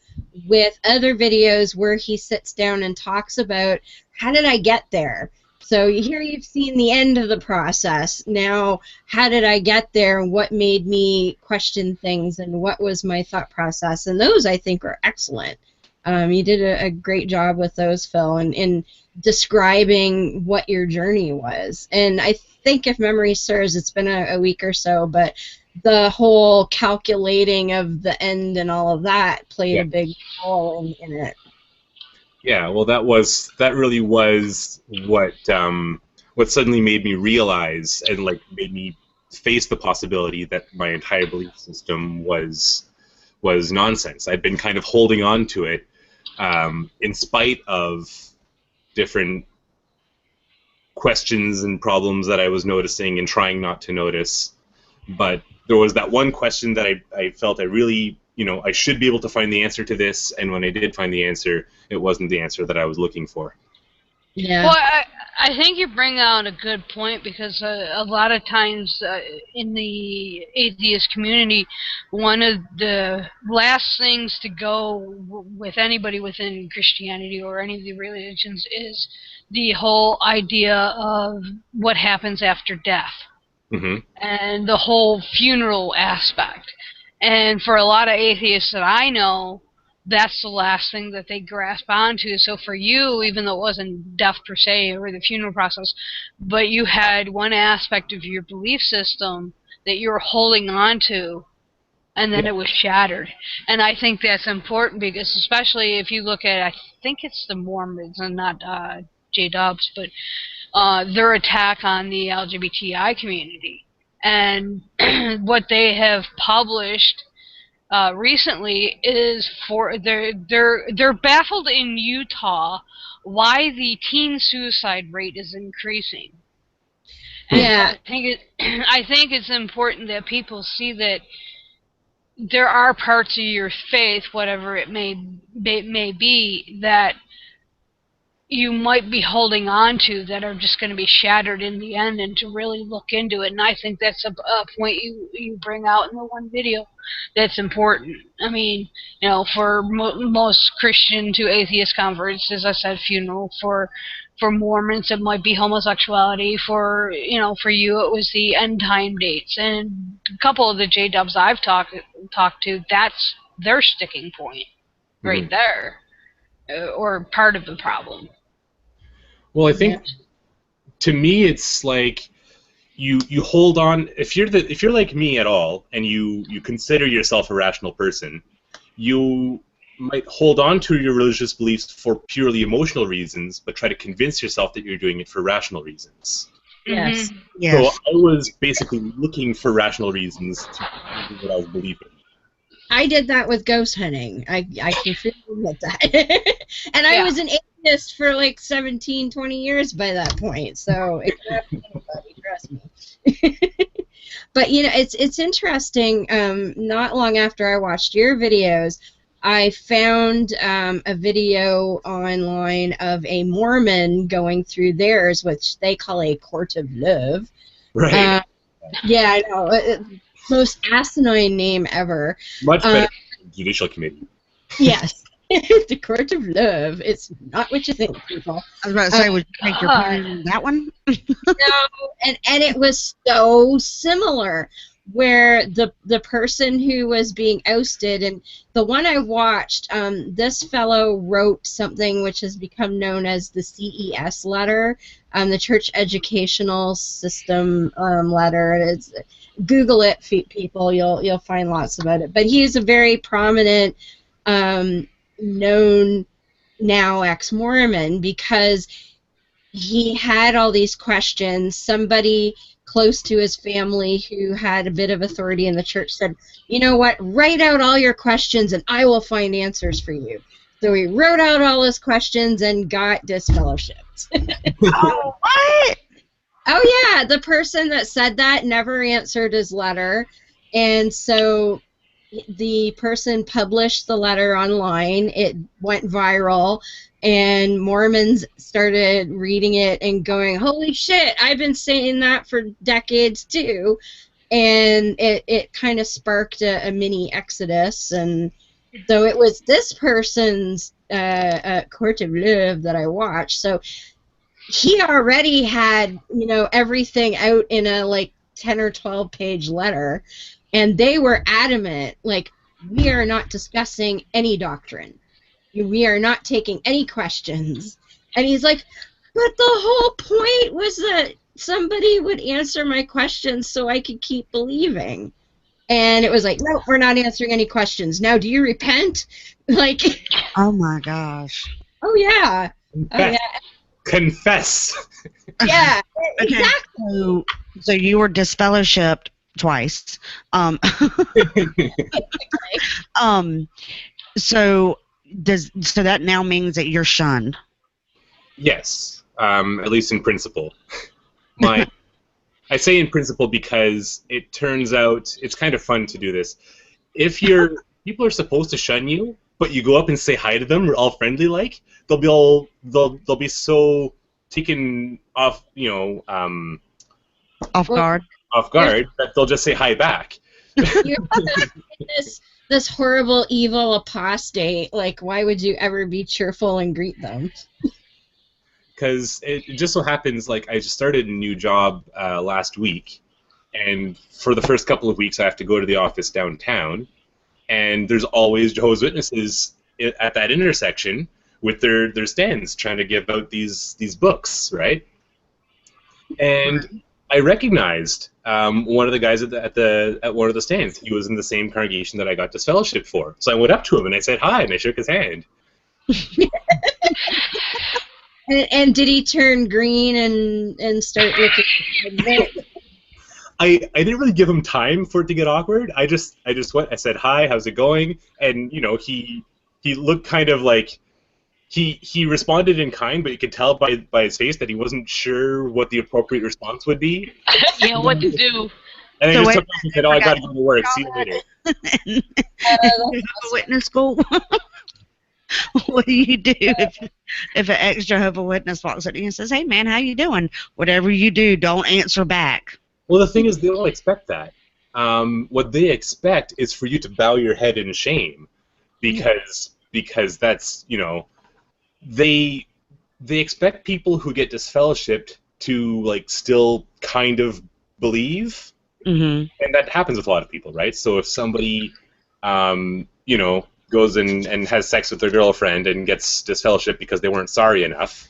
with other videos where he sits down and talks about, how did I get there? So here you've seen the end of the process. Now, how did I get there? What made me question things, and what was my thought process? And those, I think, are excellent. You did a great job with those, Phil, in describing what your journey was. And I think, if memory serves, it's been a week or so, but the whole calculating of the end and all of that played a big role in it. Yeah, well, that really was what suddenly made me realize and like made me face the possibility that my entire belief system was nonsense. I'd been kind of holding on to it in spite of different questions and problems that I was noticing and trying not to notice. But there was that one question that I felt I really, I should be able to find the answer to this, and when I did find the answer, it wasn't the answer that I was looking for. Yeah. Well, I think you bring out a good point, because a lot of times in the atheist community, one of the last things to go with anybody within Christianity or any of the religions is the whole idea of what happens after death. Mm-hmm. And the whole funeral aspect. And for a lot of atheists that I know, that's the last thing that they grasp onto. So for you, even though it wasn't death per se or the funeral process, but you had one aspect of your belief system that you were holding on to, and then it was shattered. And I think that's important, because especially if you look at, I think it's the Mormons and not J-Dubs, but their attack on the LGBTI community. And what they have published recently is they're baffled in Utah why the teen suicide rate is increasing. And Yeah. I think it's important that people see that there are parts of your faith, whatever it may be, that you might be holding on to that are just going to be shattered in the end, and to really look into it. And I think that's a point you bring out in the one video that's important. I mean, for most Christian to atheist converts, as I said, funeral. For Mormons, it might be homosexuality. For you, it was the end time dates. And a couple of the J-Dubs I've talked to, that's their sticking point right there. Or part of the problem. Well, I think to me it's like you hold on. If you're like me at all, and you consider yourself a rational person, you might hold on to your religious beliefs for purely emotional reasons, but try to convince yourself that you're doing it for rational reasons. Yes. Yes. So I was basically looking for rational reasons to believe what I was believing. I did that with ghost hunting. I can freely admit that. And I was an atheist for like 17, 20 years by that point. So it could happen to anybody, trust me. But it's interesting. Not long after I watched your videos, I found a video online of a Mormon going through theirs, which they call a court of love. Right. Yeah, I know. Most asinine name ever. Much better than the Judicial Committee. Yes. The Court of Love. It's not what you think, people. I was about to say, would you take your point on that one? No, and it was so similar. where the person who was being ousted, and the one I watched, this fellow wrote something which has become known as the CES letter, the Church Educational System letter. It's, Google it, people. You'll find lots about it. But he is a very prominent, known now ex-Mormon, because he had all these questions. Somebody close to his family who had a bit of authority in the church said, you know what, write out all your questions and I will find answers for you. So he wrote out all his questions and got disfellowshipped. Oh, what? Oh yeah, the person that said that never answered his letter, and so the person published the letter online. It went viral, and Mormons started reading it and going, holy shit, I've been saying that for decades too. And it kind of sparked a mini exodus. And so it was this person's Court of Love that I watched. So he already had, everything out in a like 10 or 12 page letter, and they were adamant, like, we are not discussing any doctrine. We are not taking any questions. And he's like, but the whole point was that somebody would answer my questions so I could keep believing. And it was like, no, we're not answering any questions. Now, do you repent? Like, Oh my gosh. oh yeah. Oh yeah. Confess. Yeah, Okay. exactly. So you were disfellowshipped twice. So that now means that you're shunned. Yes, at least in principle. I say in principle because it turns out it's kind of fun to do this. If people are supposed to shun you, but you go up and say hi to them, all friendly like, they'll be so taken off, Off guard. that they'll just say hi back. You're this horrible, evil apostate. Like, why would you ever be cheerful and greet them? Because it just so happens, like, I just started a new job last week, and for the first couple of weeks I have to go to the office downtown, and there's always Jehovah's Witnesses at that intersection with their stands trying to give out these books, right? And I recognized one of the guys at one of the stands. He was in the same congregation that I got disfellowship for. So I went up to him and I said hi, and I shook his hand. And did he turn green and start looking? I didn't really give him time for it to get awkward. I just went. I said hi, how's it going? And he looked kind of like he responded in kind, but you could tell by his face that he wasn't sure what the appropriate response would be. Yeah, what to do. And So I just wait, took off and said, "Oh, I gotta go to work. See you later." Witness school. What do you do if an ex-Jehovah Witness walks up to you and says, hey man, how you doing? Whatever you do, don't answer back. Well, the thing is, they don't expect that. What they expect is for you to bow your head in shame, because that's, they expect people who get disfellowshipped to, like, still kind of believe, Mm-hmm. and that happens with a lot of people, right? So if somebody, goes and has sex with their girlfriend and gets disfellowshipped because they weren't sorry enough,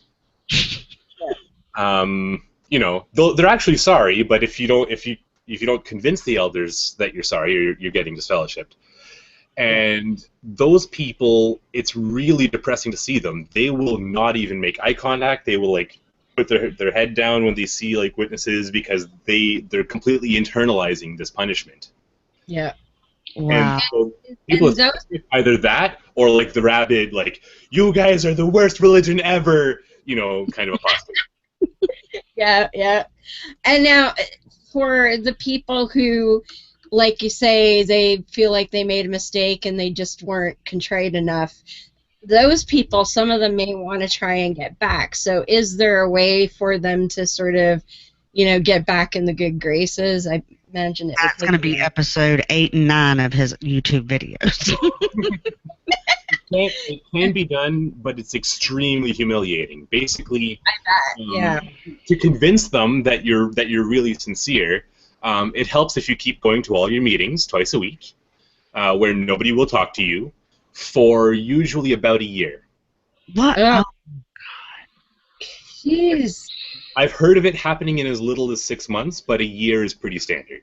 they're actually sorry, but if you don't convince the elders that you're sorry, you're getting disfellowshipped. And those people, it's really depressing to see them. They will not even make eye contact. They will, like, put their head down when they see, like, witnesses, because they're completely internalizing this punishment. Yeah. Wow. And so people And those- either that or, like, the rabid, like, you guys are the worst religion ever, kind of apostate. Yeah, yeah. And now, for the people who, like you say, they feel like they made a mistake and they just weren't contrite enough, those people, some of them may want to try and get back. So is there a way for them to sort of, get back in the good graces? I imagine it. That's going to be episode 8 and 9 of his YouTube videos. It can be done, but it's extremely humiliating. Basically, Yeah. to convince them that you're really sincere, It helps if you keep going to all your meetings twice a week, where nobody will talk to you, for usually about a year. What? Oh, Oh, jeez. I've heard of it happening in as little as 6 months, but a year is pretty standard.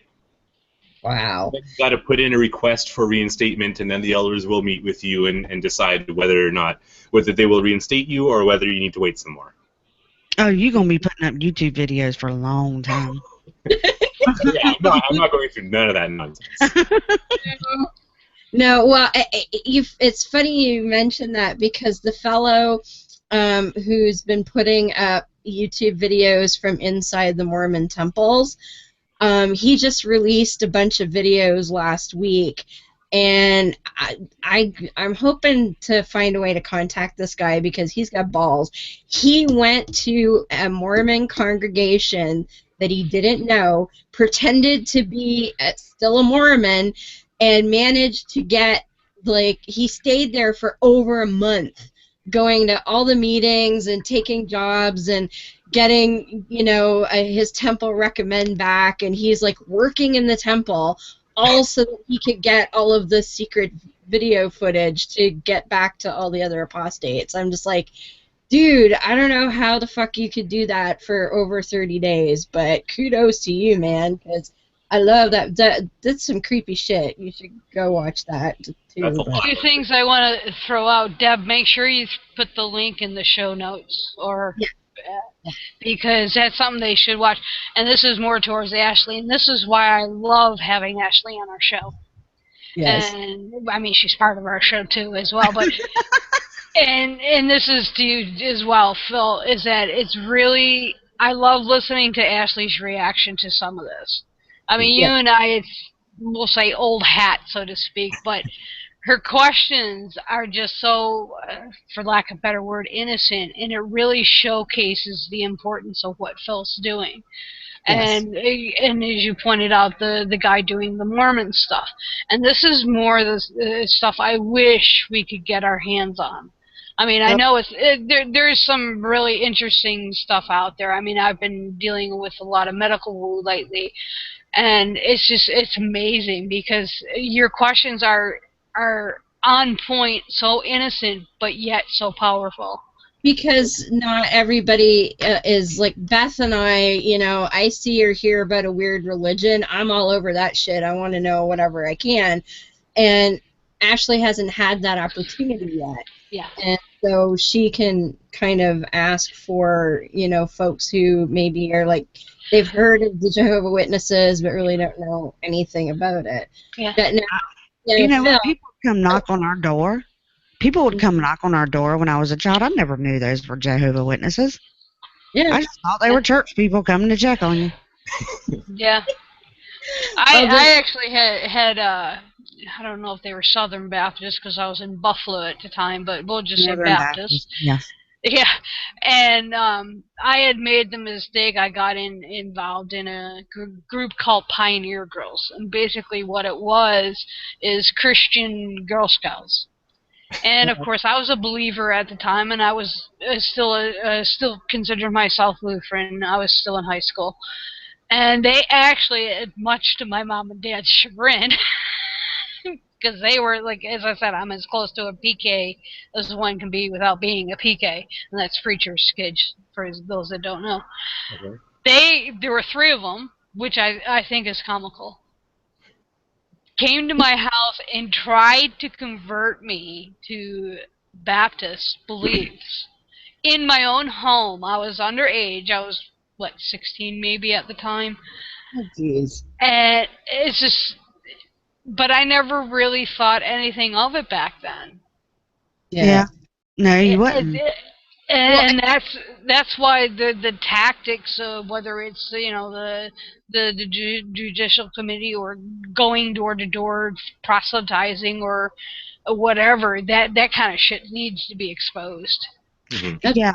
Wow. Then you got to put in a request for reinstatement, and then the elders will meet with you and decide whether they will reinstate you or whether you need to wait some more. oh, you're going to be putting up YouTube videos for a long time. Yeah, I'm not going through none of that nonsense. No, well, it's funny you mentioned that because the fellow who's been putting up YouTube videos from inside the Mormon temples, he just released a bunch of videos last week, and I'm hoping to find a way to contact this guy because he's got balls. He went to a Mormon congregation that he didn't know, pretended to be still a Mormon, and managed to get, like, he stayed there for over a month, going to all the meetings and taking jobs and getting, his temple recommend back, and he's, like, working in the temple all so that he could get all of the secret video footage to get back to all the other apostates. I'm just like, dude, I don't know how the fuck you could do that for over 30 days, but kudos to you, man, because I love that. That's some creepy shit. You should go watch that, too. That's a lot. Two things I want to throw out. Deb, make sure you put the link in the show notes, because that's something they should watch. And this is more towards Ashley, and this is why I love having Ashley on our show. Yes. And, I mean, she's part of our show, too, as well, but... And this is to you as well, Phil, is that it's really, I love listening to Ashley's reaction to some of this. I mean, you and I, we'll say old hat, so to speak, but her questions are just so, for lack of a better word, innocent, and it really showcases the importance of what Phil's doing. Yes. And as you pointed out, the guy doing the Mormon stuff. And this is more the stuff I wish we could get our hands on. I mean, I know there's some really interesting stuff out there. I mean, I've been dealing with a lot of medical woo lately, and it's amazing because your questions are on point, so innocent, but yet so powerful. Because not everybody is like Beth and I see or hear about a weird religion. I'm all over that shit. I want to know whatever I can. And Ashley hasn't had that opportunity yet. Yeah. And so she can kind of ask for, folks who maybe are like, they've heard of the Jehovah Witnesses but really don't know anything about it. Yeah. But now, when people come knock on our door, people would come knock on our door when I was a child. I never knew those were Jehovah Witnesses. Yeah. I just thought they were church people coming to check on you. Yeah. I actually had I don't know if they were Southern Baptists because I was in Buffalo at the time, but we'll just say Baptist. Yes. Yeah, and I had made the mistake. I got involved in a group called Pioneer Girls, and basically what it was is Christian Girl Scouts. And of course, I was a believer at the time, and I was still considered myself Lutheran. I was still in high school, and they actually, much to my mom and dad's chagrin, because they were, like, as I said, I'm as close to a PK as one can be without being a PK, and that's preacher's kids, for those that don't know. Okay. There were 3 of them, which I think is comical, came to my house and tried to convert me to Baptist beliefs. In my own home. I was underage. I was, 16 maybe at the time. Oh, jeez. And it's just... But I never really thought anything of it back then. Yeah. No, you wouldn't. And that's why the tactics of whether it's the judicial committee or going door to door proselytizing or whatever, that kind of shit needs to be exposed. Mm-hmm. Yeah,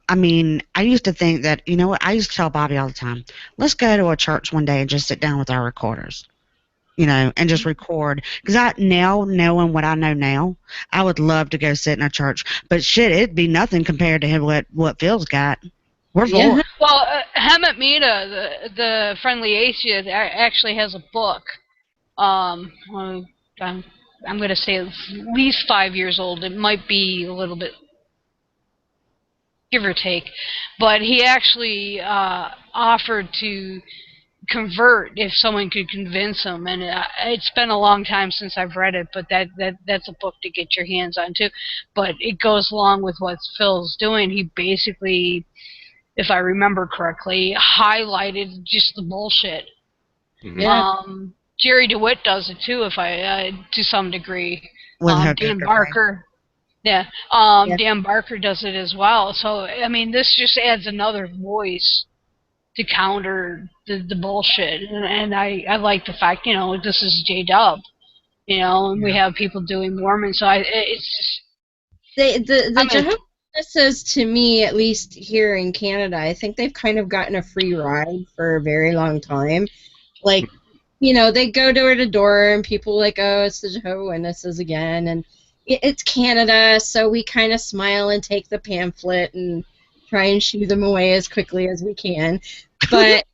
I used to think that, I used to tell Bobby all the time, let's go to a church one day and just sit down with our recorders. And just record. Because now, knowing what I know now, I would love to go sit in a church. But shit, it'd be nothing compared to what Phil's got. We're for Yeah. it. Well, Hemet Mita, the friendly atheist, actually has a book. Well, I'm going to say it's at least 5 years old. It might be a little bit, give or take, but he actually offered to convert if someone could convince him, and it's been a long time since I've read it, but that's a book to get your hands on too. But it goes along with what Phil's doing. He basically, if I remember correctly, highlighted just the bullshit. Mhm. Yeah. Jerry DeWitt does it too, if I to some degree. With her Dan poker Barker. Yeah. Yeah. Dan Barker does it as well. So I mean, this just adds another voice to counter the bullshit, and I like the fact, this is J-Dub, and we have people doing Mormon, so it's just, The I mean, Jehovah's Witnesses, to me, at least here in Canada, I think they've kind of gotten a free ride for a very long time. Like, they go door to door, and people are like, oh, it's the Jehovah's Witnesses again, and it's Canada, so we kind of smile and take the pamphlet and try and shoo them away as quickly as we can. But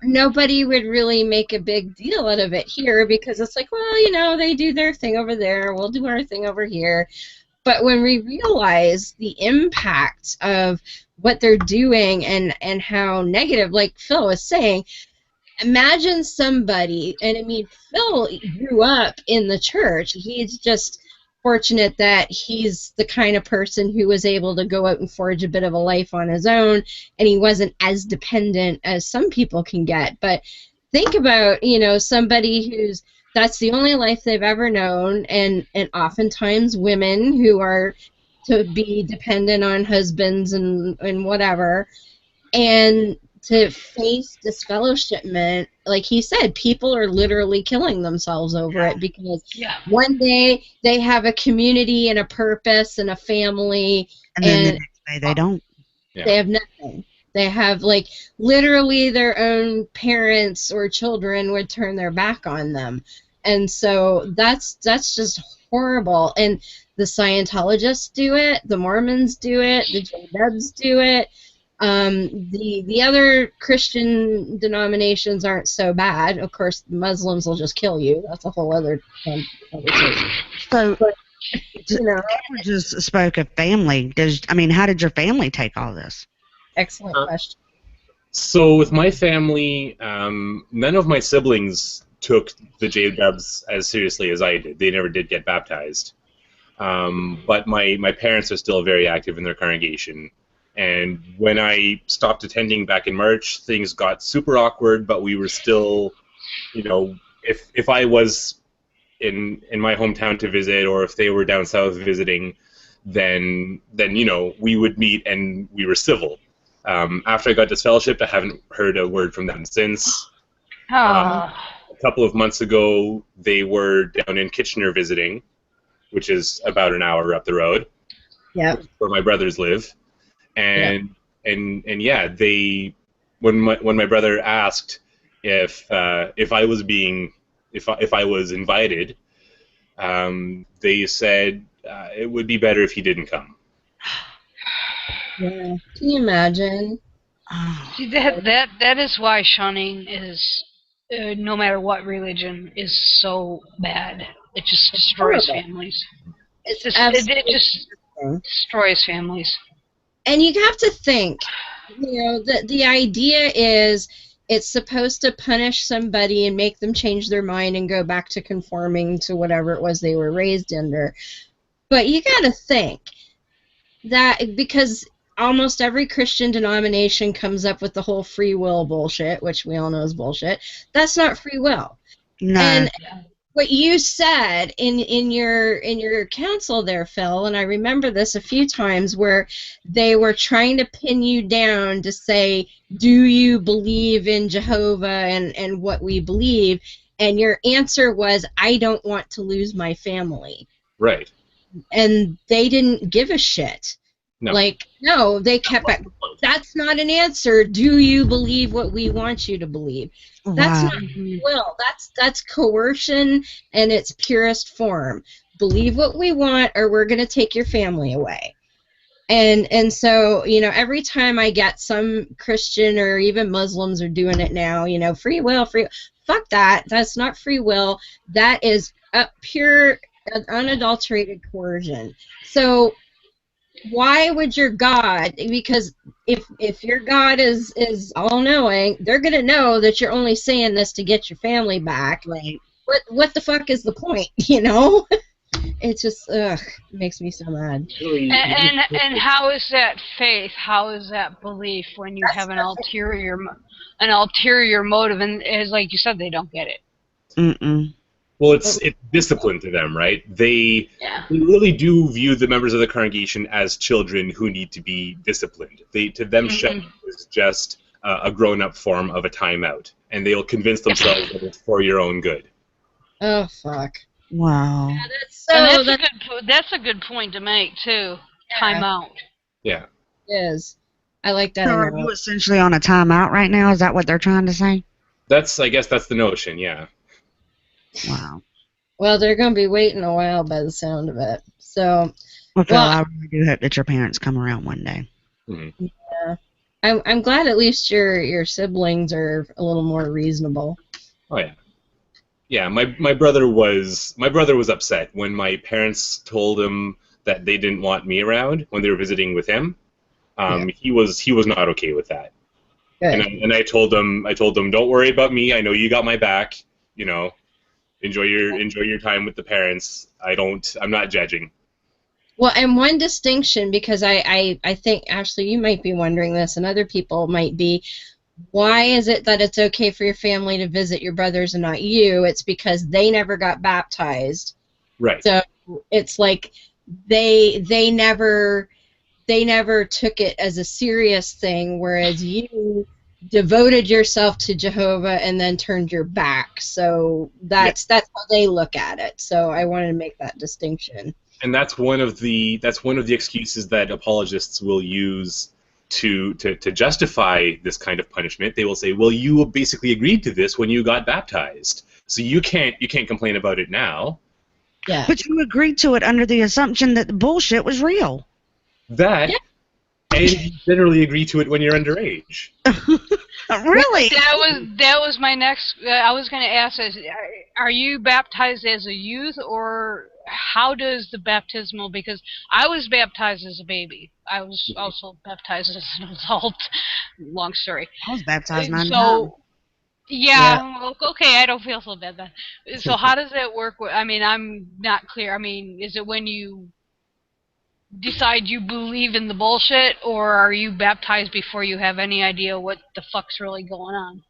nobody would really make a big deal out of it here because it's like, well, they do their thing over there, we'll do our thing over here. But when we realize the impact of what they're doing and how negative, like Phil was saying, imagine somebody, and I mean, Phil grew up in the church. He's just fortunate that he's the kind of person who was able to go out and forge a bit of a life on his own, and he wasn't as dependent as some people can get. But think about, somebody that's the only life they've ever known, and oftentimes women who are to be dependent on husbands and whatever, and to face disfellowshipment, like he said, people are literally killing themselves over it because one day they have a community and a purpose and a family, and then the next day they don't. They have nothing. They have, like, literally their own parents or children would turn their back on them. And so that's just horrible. And the Scientologists do it, the Mormons do it, the J-Dubs do it. The other Christian denominations aren't so bad. Of course, the Muslims will just kill you. That's a whole other conversation. So, But, you just spoke of family. How did your family take all this? Excellent question. So with my family, none of my siblings took the J-Dubs as seriously as I did. They never did get baptized. But my parents are still very active in their congregation. And when I stopped attending back in March, things got super awkward, but we were still, if I was in my hometown to visit, or if they were down south visiting, then we would meet and we were civil. After I got disfellowshipped, I haven't heard a word from them since. A couple of months ago, they were down in Kitchener visiting, which is about an hour up the road. Yeah. Where my brothers live. And yeah, they when my brother asked if I was invited, they said it would be better if he didn't come. Yeah. Can you imagine? See, that is why shunning is, no matter what religion, is so bad. It just destroys families. It just destroys families. And you have to think, the idea is it's supposed to punish somebody and make them change their mind and go back to conforming to whatever it was they were raised under. But you got to think that because almost every Christian denomination comes up with the whole free will bullshit, which we all know is bullshit, that's not free will. No. And what you said in your counsel there, Phil, and I remember this a few times, where they were trying to pin you down to say, do you believe in Jehovah and what we believe? And your answer was, I don't want to lose my family. Right. And they didn't give a shit. No. They kept it. That's not an answer. Do you believe what we want you to believe? That's not will. That's coercion in its purest form. Believe what we want, or we're going to take your family away. And so, you know, every time I get some Christian or even Muslims are doing it now, you know, free will, fuck that. That's not free will. That is a pure, unadulterated coercion. So why would your God, because if your God is all-knowing, they're going to know that you're only saying this to get your family back. Right. What the fuck is the point, you know? It's just, makes me so mad. And how is that faith? How is that belief when you have an ulterior motive? And as like you said, they don't get it. Mm-mm. Well, it's discipline to them, right? They really do view the members of the congregation as children who need to be disciplined. To them, shepherd is just a grown-up form of a timeout, and they'll convince themselves that it's for your own good. Oh fuck! Wow. Yeah, that's a good point to make too. Timeout. Yeah. It is. I like that. So are you essentially on a timeout right now? Is that what they're trying to say? I guess that's the notion. Yeah. Wow. Well, they're going to be waiting a while by the sound of it. So, well, I really do hope that your parents come around one day. Mm-hmm. Yeah, I'm glad at least your siblings are a little more reasonable. Oh yeah, yeah. My brother was upset when my parents told him that they didn't want me around when they were visiting with him. He was not okay with that. Good. And I told him, don't worry about me. I know you got my back. You know. Enjoy your time with the parents. I'm not judging. Well, and one distinction, because I think, Ashley, you might be wondering this, and other people might be, why is it that it's okay for your family to visit your brothers and not you? It's because they never got baptized. Right. So it's like they never took it as a serious thing, whereas you devoted yourself to Jehovah and then turned your back. So that's how they look at it. So I wanted to make that distinction. And that's one of the excuses that apologists will use to justify this kind of punishment. They will say, well, you basically agreed to this when you got baptized, so you can't complain about it now. Yeah. But you agreed to it under the assumption that the bullshit was real. And you generally agree to it when you're underage. Really? That was my next. I was going to ask: are you baptized as a youth, or how does the baptismal? Because I was baptized as a baby. I was also baptized as an adult. Long story. I was baptized 9 times. So, well, okay, I don't feel so bad then. So how does that work? I mean, I'm not clear. I mean, is it when you decide you believe in the bullshit, or are you baptized before you have any idea what the fuck's really going on?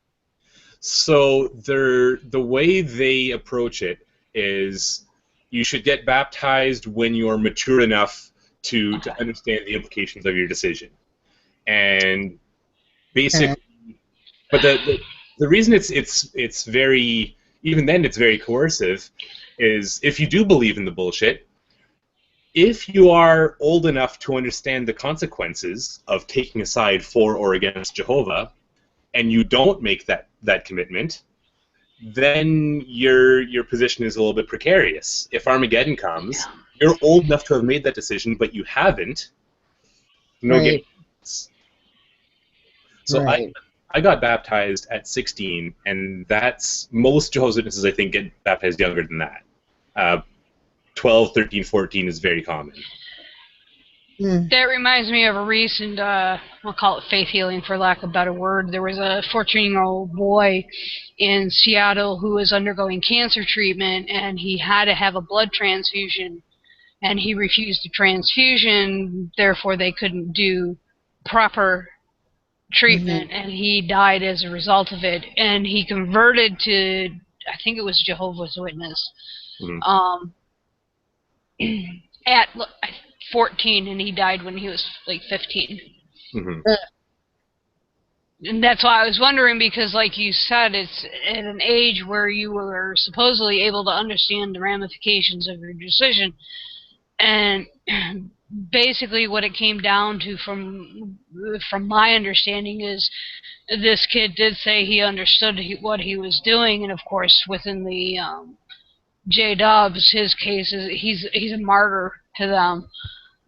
So the way they approach it is you should get baptized when you're mature enough to understand the implications of your decision. And basically, but the reason it's very, even then it's very coercive, is if you do believe in the bullshit, if you are old enough to understand the consequences of taking a side for or against Jehovah, and you don't make that commitment, then your position is a little bit precarious. If Armageddon comes, you're old enough to have made that decision, but you haven't. No games. So I got baptized at 16, and that's most Jehovah's Witnesses, I think, get baptized younger than that. 12, 13, 14 is very common. That reminds me of a recent, we'll call it faith healing for lack of a better word. There was a 14-year-old boy in Seattle who was undergoing cancer treatment, and he had to have a blood transfusion, and he refused the transfusion, therefore they couldn't do proper treatment, and he died as a result of it. And he converted to, I think it was Jehovah's Witness, at 14, and he died when he was like 15. And that's why I was wondering, because like you said, it's at an age where you were supposedly able to understand the ramifications of your decision. And basically what it came down to, from my understanding, is this kid did say he understood what he was doing, and of course within the J-Dubs, his case is he's a martyr to them.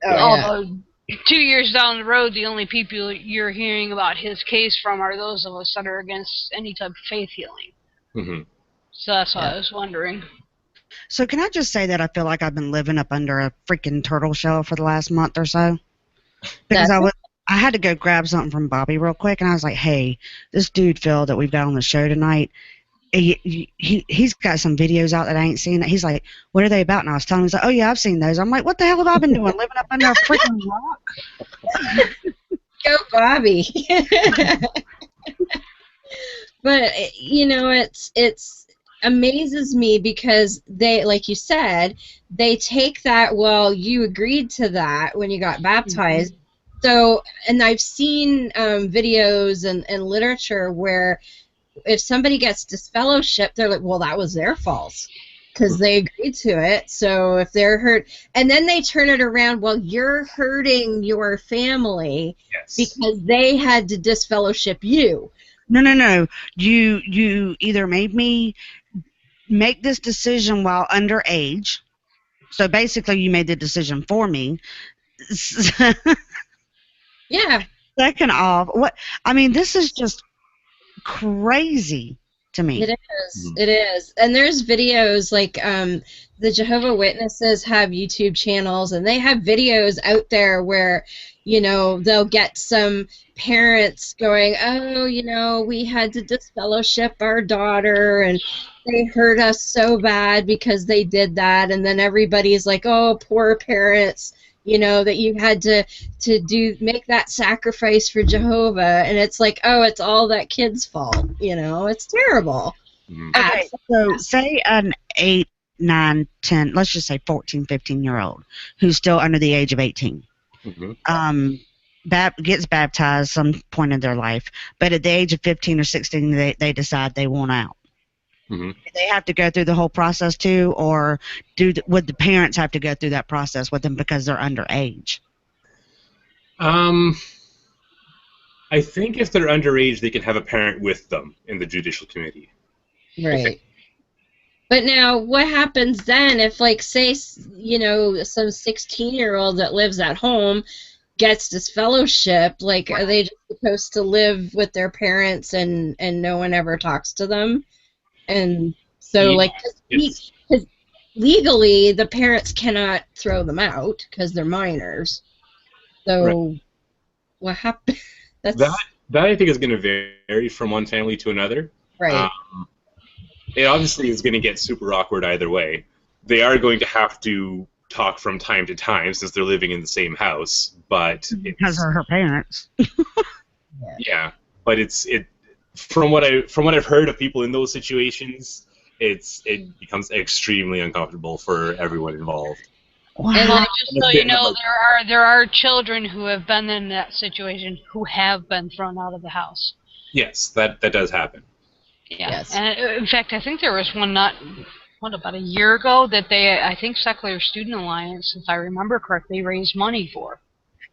Although 2 years down the road, the only people you're hearing about his case from are those of us that are against any type of faith healing. Mm-hmm. So that's what I was wondering. So can I just say that I feel like I've been living up under a freaking turtle shell for the last month or so? Because I had to go grab something from Bobby real quick, and I was like, hey, this dude Phil that we've got on the show tonight, he's got some videos out that I ain't seen. He's like, what are they about? And I was telling him, he's like, oh yeah, I've seen those. I'm like, what the hell have I been doing, living up under a freaking rock? Go Bobby. But you know, it's amazes me because they, like you said, they take that, well, you agreed to that when you got baptized. So, and I've seen videos and literature where if somebody gets disfellowship, they're like, well, that was their fault because they agreed to it. So if they're hurt, and then they turn it around, well, you're hurting your family because they had to disfellowship you. No. You either made me make this decision while underage. So basically, you made the decision for me. Yeah. Second off, this is just crazy to me. It is. It is. And there's videos like the Jehovah Witnesses have YouTube channels, and they have videos out there where, you know, they'll get some parents going, oh, you know, we had to disfellowship our daughter, and they hurt us so bad because they did that, and then everybody's like, oh, poor parents, you know, that you had to make that sacrifice for Jehovah, and it's like, oh, it's all that kid's fault, you know, it's terrible. Okay, so say an 8, 9, 10, let's just say 14, 15-year-old who's still under the age of 18, gets baptized some point in their life, but at the age of 15 or 16, they decide they want out. Do they have to go through the whole process too, or would the parents have to go through that process with them because they're underage? I think if they're underage, they can have a parent with them in the judicial committee. Right. But now, what happens then if, like, say, you know, some 16-year-old that lives at home gets disfellowship? Like, are they just supposed to live with their parents and no one ever talks to them? And so, like, because legally, the parents cannot throw them out because they're minors. So, what happens? That I think is going to vary from one family to another. Right. It obviously is going to get super awkward either way. They are going to have to talk from time to time since they're living in the same house, but because they're her parents. Yeah, but from what I've heard of people in those situations, it becomes extremely uncomfortable for everyone involved. Wow. And just so you know, there are children who have been in that situation who have been thrown out of the house. Yes, that does happen. Yeah. Yes. And in fact, I think there was one about a year ago that I think Secular Student Alliance, if I remember correctly, raised money for.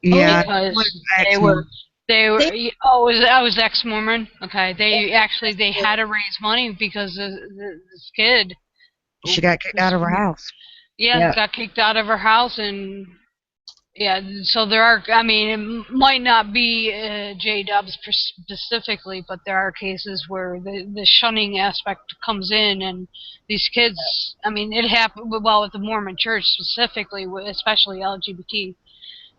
Yeah. Because they were it was ex-Mormon. Okay. They had to raise money because this kid. She got kicked out of her house. Yeah, got kicked out of her house, and so there are. I mean, it might not be J-Dubs specifically, but there are cases where the shunning aspect comes in, and these kids. I mean, it happened with the Mormon Church specifically, especially LGBT.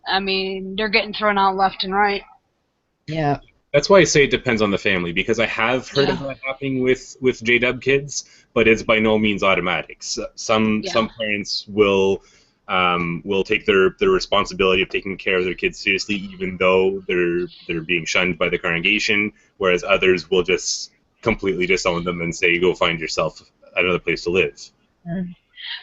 I mean, they're getting thrown out left and right. Yeah. That's why I say it depends on the family, because I have heard of that happening with J-Dub kids, but it's by no means automatic. Some parents will take their responsibility of taking care of their kids seriously, even though they're being shunned by the congregation, whereas others will just completely disown them and say, go find yourself another place to live.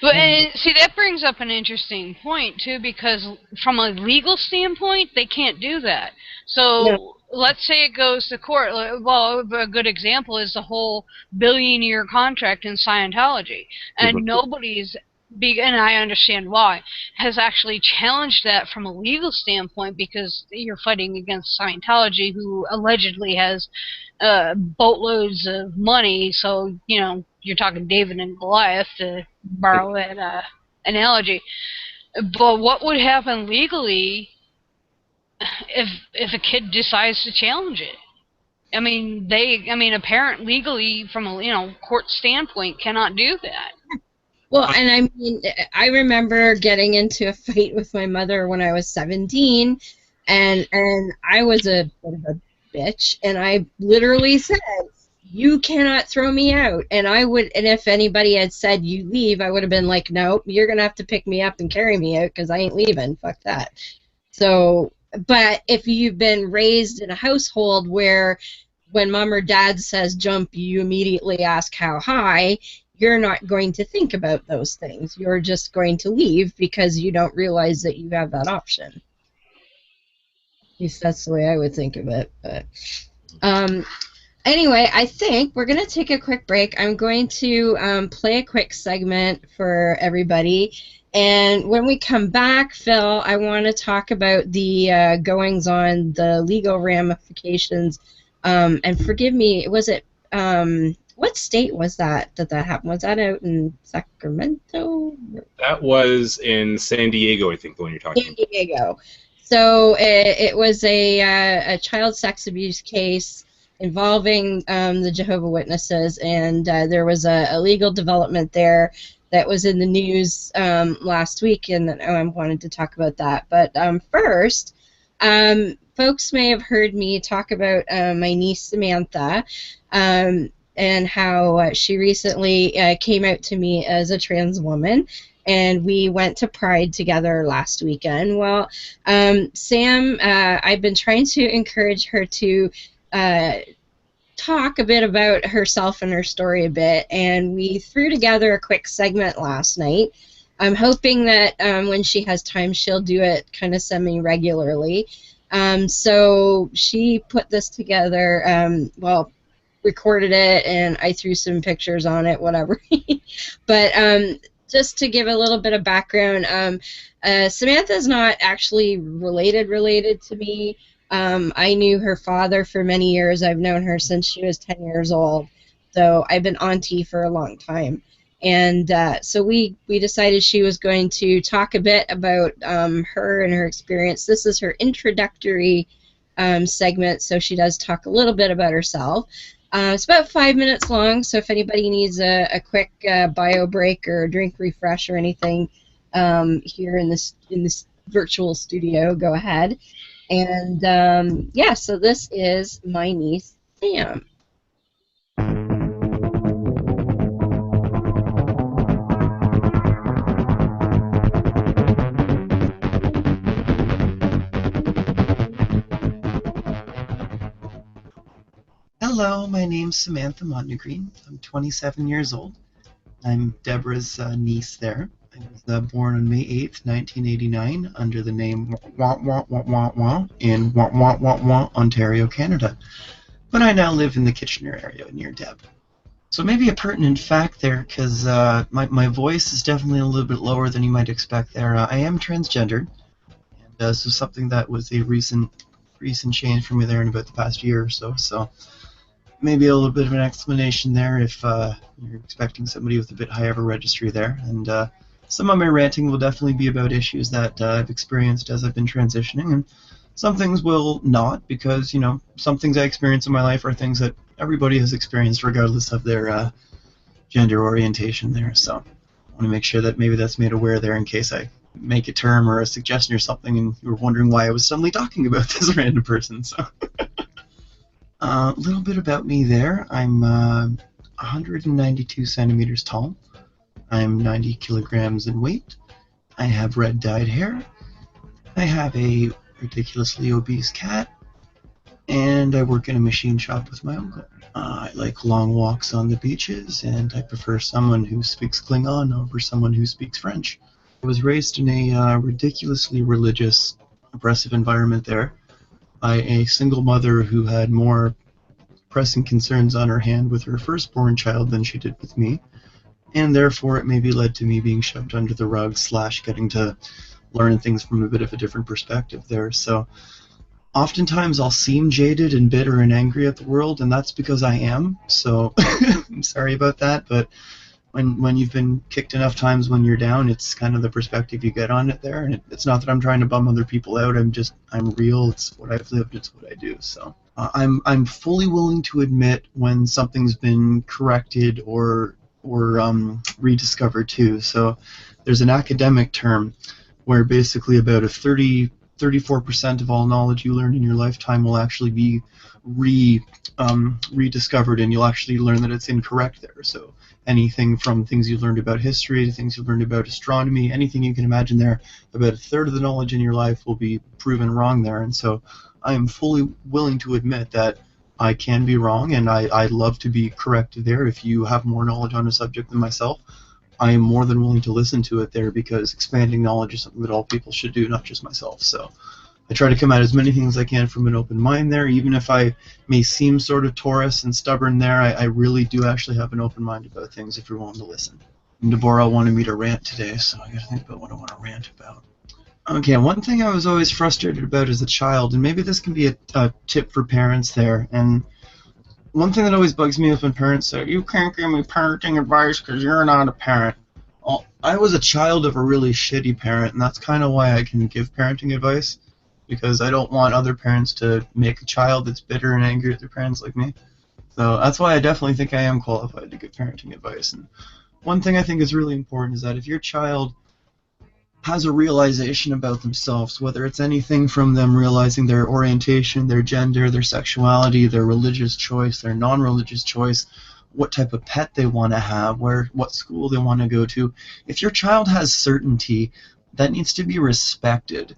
But see, that brings up an interesting point too, because from a legal standpoint, they can't do that. So let's say it goes to court. Well, a good example is the whole billion-year contract in Scientology, and nobody's, and I understand why, has actually challenged that from a legal standpoint, because you're fighting against Scientology, who allegedly has boatloads of money. So, you know, you're talking David and Goliath, to borrow that analogy. But what would happen legally if a kid decides to challenge it. I mean, a parent legally, from a court standpoint, cannot do that. Well, and I mean, I remember getting into a fight with my mother when I was 17, and I was a bit of a bitch, and I literally said, "You cannot throw me out." And if anybody had said, "You leave," I would have been like, "Nope, you're gonna have to pick me up and carry me out because I ain't leaving. Fuck that." So, but if you've been raised in a household where when mom or dad says jump, you immediately ask how high, you're not going to think about those things. You're just going to leave because you don't realize that you have that option. At least that's the way I would think of it. But anyway, I think we're going to take a quick break. I'm going to play a quick segment for everybody. And when we come back, Phil, I want to talk about the goings-on, the legal ramifications. And forgive me, was it... what state was that happened? Was that out in Sacramento? That was in San Diego, I think, the one you're talking about. San Diego. So it was a child sex abuse case involving the Jehovah Witnesses, and there was a legal development there that was in the news last week, and I wanted to talk about that. But first, folks may have heard me talk about my niece Samantha, and how she recently came out to me as a trans woman, and we went to Pride together last weekend. Well, Sam, I've been trying to encourage her to talk a bit about herself and her story a bit, and we threw together a quick segment last night. I'm hoping that when she has time, she'll do it kind of semi-regularly. So she put this together, recorded it, and I threw some pictures on it, whatever. But just to give a little bit of background, Samantha's not actually related to me. I knew her father for many years. I've known her since she was 10 years old, so I've been auntie for a long time. And so we decided she was going to talk a bit about her and her experience. This is her introductory segment, so she does talk a little bit about herself. It's about 5 minutes long, so if anybody needs a quick bio break or drink refresh or anything here in this virtual studio, go ahead. And so this is my niece, Sam. Hello, my name's Samantha Montegreen. I'm 27 years old. I'm Deborah's niece there. I was born on May 8th, 1989, under the name Wah Wah Wah Wah Wah in Wah Wah Wah Wah, Ontario, Canada. But I now live in the Kitchener area near Deb. So maybe a pertinent fact there, because my voice is definitely a little bit lower than you might expect there. I am transgendered, and so something that was a recent change for me there in about the past year or so. So maybe a little bit of an explanation there if you're expecting somebody with a bit higher of a registry there. And some of my ranting will definitely be about issues that I've experienced as I've been transitioning, and some things will not, because, some things I experience in my life are things that everybody has experienced regardless of their gender orientation there. So I want to make sure that maybe that's made aware there in case I make a term or a suggestion or something and you were wondering why I was suddenly talking about this random person. So a little bit about me there. I'm 192 centimeters tall. I'm 90 kilograms in weight. I have red dyed hair. I have a ridiculously obese cat. And I work in a machine shop with my uncle. I like long walks on the beaches, and I prefer someone who speaks Klingon over someone who speaks French. I was raised in a ridiculously religious, oppressive environment there by a single mother who had more pressing concerns on her hand with her firstborn child than she did with me, and therefore it maybe led to me being shoved under the rug / getting to learn things from a bit of a different perspective there. So oftentimes I'll seem jaded and bitter and angry at the world, and that's because I am, so I'm sorry about that, but when you've been kicked enough times when you're down, it's kind of the perspective you get on it there. And it's not that I'm trying to bum other people out. I'm real. It's what I've lived. It's what I do. So I'm fully willing to admit when something's been corrected or rediscovered too. So there's an academic term where basically about 34% of all knowledge you learn in your lifetime will actually be rediscovered, and you'll actually learn that it's incorrect there. So anything from things you learned about history to things you learned about astronomy, anything you can imagine there, about a third of the knowledge in your life will be proven wrong there. And so I am fully willing to admit that I can be wrong, and I'd love to be corrected there. If you have more knowledge on a subject than myself, I am more than willing to listen to it there, because expanding knowledge is something that all people should do, not just myself. So I try to come at as many things as I can from an open mind there, even if I may seem sort of Taurus and stubborn there. I really do actually have an open mind about things if you're willing to listen. And Deborah wanted me to rant today, so I gotta think about what I want to rant about. Okay, one thing I was always frustrated about as a child, and maybe this can be a tip for parents there, and one thing that always bugs me is when parents say, "You can't give me parenting advice because you're not a parent." Well, I was a child of a really shitty parent, and that's kind of why I can give parenting advice, because I don't want other parents to make a child that's bitter and angry at their parents like me. So that's why I definitely think I am qualified to give parenting advice. And one thing I think is really important is that if your child has a realization about themselves, whether it's anything from them realizing their orientation, their gender, their sexuality, their religious choice, their non-religious choice, what type of pet they want to have, what school they want to go to, if your child has certainty, that needs to be respected.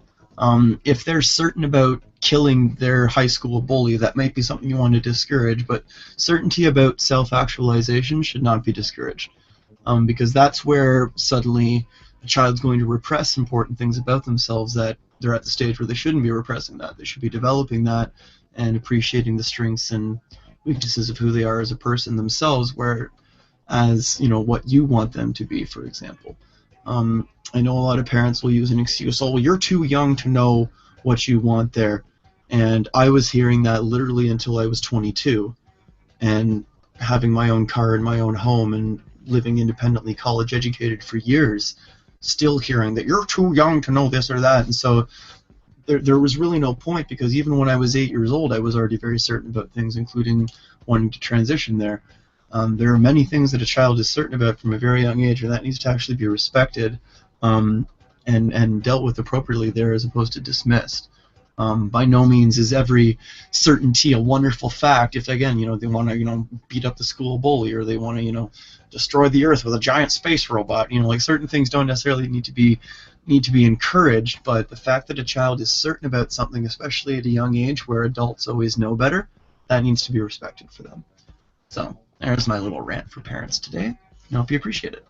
If they're certain about killing their high school bully, that might be something you want to discourage, but certainty about self-actualization should not be discouraged, because that's where suddenly a child's going to repress important things about themselves that they're at the stage where they shouldn't be repressing that. They should be developing that and appreciating the strengths and weaknesses of who they are as a person themselves, whereas, what you want them to be, for example. I know a lot of parents will use an excuse, "Oh, well, you're too young to know what you want there." And I was hearing that literally until I was 22, and having my own car and my own home and living independently, college educated for years, still hearing that you're too young to know this or that. And so there was really no point, because even when I was 8 years old, I was already very certain about things, including wanting to transition there. There are many things that a child is certain about from a very young age, and that needs to actually be respected and dealt with appropriately there, as opposed to dismissed. By no means is every certainty a wonderful fact. If, again, they want to, beat up the school bully, or they want to, destroy the earth with a giant space robot, like certain things don't necessarily need to be encouraged. But the fact that a child is certain about something, especially at a young age where adults always know better, that needs to be respected for them. So there's my little rant for parents today. I hope you appreciate it.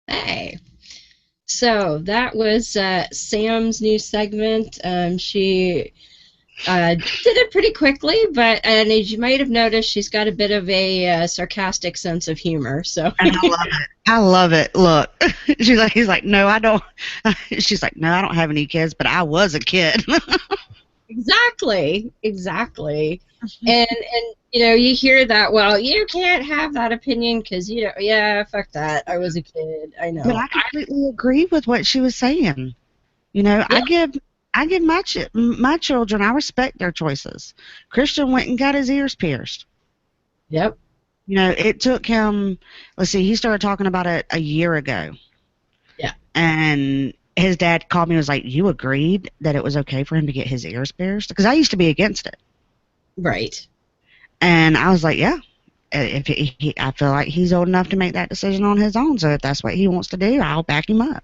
Hey. So that was Sam's new segment. She did it pretty quickly, and as you might have noticed, she's got a bit of a sarcastic sense of humor. So And I love it. Look, he's like, no, I don't. She's like, no, I don't have any kids, but I was a kid. Exactly. And you hear that, well, you can't have that opinion because, yeah, fuck that. I was a kid. I know. But I completely agree with what she was saying. Yeah. I give my children, I respect their choices. Christian went and got his ears pierced. Yep. It took him, let's see, he started talking about it a year ago. Yeah. And his dad called me and was like, you agreed that it was okay for him to get his ears pierced? Because I used to be against it. Right. And I was like, yeah. I feel like he's old enough to make that decision on his own, so if that's what he wants to do, I'll back him up.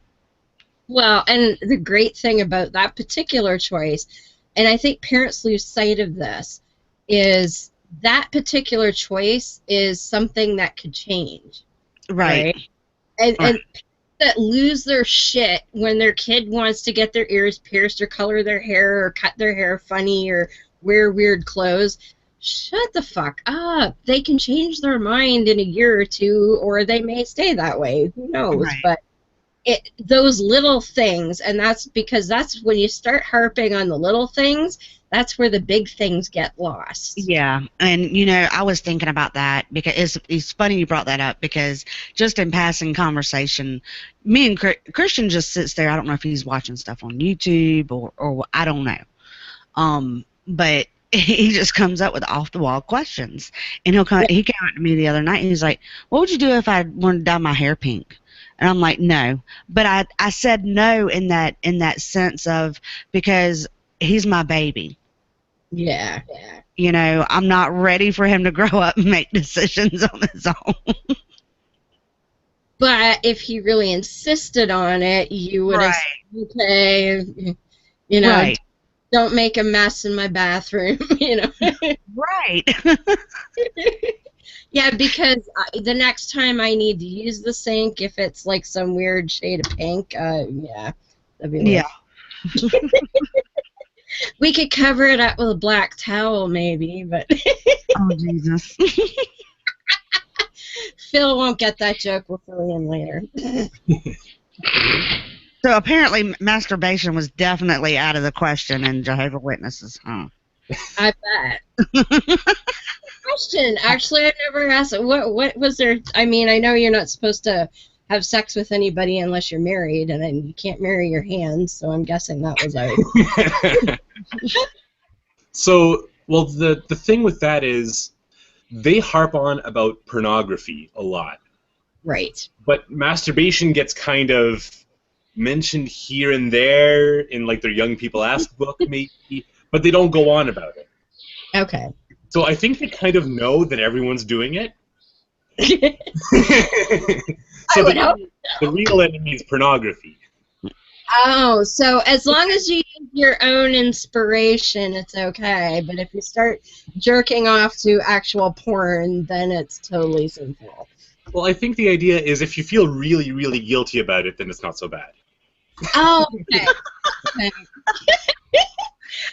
Well, and the great thing about that particular choice, and I think parents lose sight of this, is that particular choice is something that could change. Right. And that lose their shit when their kid wants to get their ears pierced or color their hair or cut their hair funny or wear weird clothes. Shut the fuck up. They can change their mind in a year or two, or they may stay that way. Who knows? Right. But those little things, and that's because that's when you start harping on the little things, that's where the big things get lost. Yeah, and I was thinking about that because it's funny you brought that up because just in passing conversation, me and Christian just sits there. I don't know if he's watching stuff on YouTube or I don't know. But he just comes up with off the wall questions, and he came up to me the other night and he's like, "What would you do if I wanted to dye my hair pink?" And I'm like, "No," but I said no in that sense of because he's my baby. Yeah. I'm not ready for him to grow up and make decisions on his own. But if he really insisted on it, you would have said, okay, Right. Don't make a mess in my bathroom, Right. Yeah, because the next time I need to use the sink, if it's like some weird shade of pink, yeah, that'd be Yeah. We could cover it up with a black towel, maybe, but Oh, Jesus. Phil won't get that joke. We'll fill you in later. So apparently masturbation was definitely out of the question in Jehovah's Witnesses, huh? I bet. Question. Actually, I've never asked. What was there? I mean, I know you're not supposed to have sex with anybody unless you're married, and then you can't marry your hands. So I'm guessing that was out. So, well, the thing with that is they harp on about pornography a lot. Right. But masturbation gets kind of mentioned here and there in like their Young People Ask book, maybe, but they don't go on about it. Okay. So I think they kind of know that everyone's doing it. So I would hope the real enemy is pornography. Oh, so as long as you use your own inspiration, it's okay. But if you start jerking off to actual porn, then it's totally sinful. Well, I think the idea is if you feel really, really guilty about it, then it's not so bad. Oh, okay. Okay.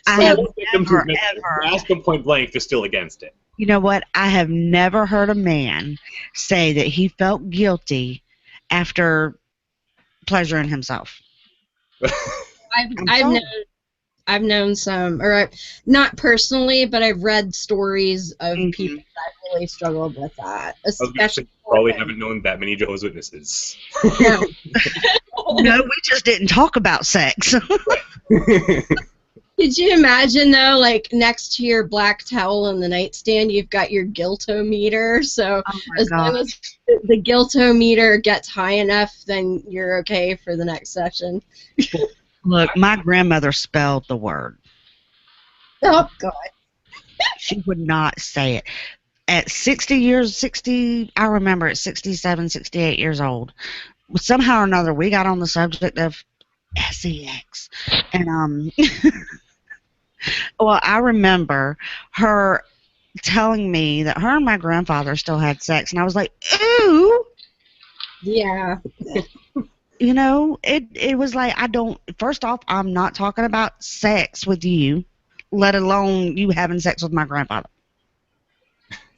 I have never, ever. Ask them point blank, they're still against it. You know what? I have never heard a man say that he felt guilty after pleasuring himself. I've known some, or not personally, but I've read stories of people that really struggled with that. Especially probably haven't known that many Jehovah's Witnesses. No. No, we just didn't talk about sex. Could you imagine, though, like next to your black towel in the nightstand, you've got your guiltometer. So as long as the guiltometer gets high enough, then you're okay for the next session. Look, my grandmother spelled the word. Oh, God. She would not say it. At 60, I remember at 67, 68 years old, somehow or another, we got on the subject of sex. And, well, I remember her telling me that her and my grandfather still had sex, and I was like, ooh. Yeah. It was like, first off, I'm not talking about sex with you, let alone you having sex with my grandfather.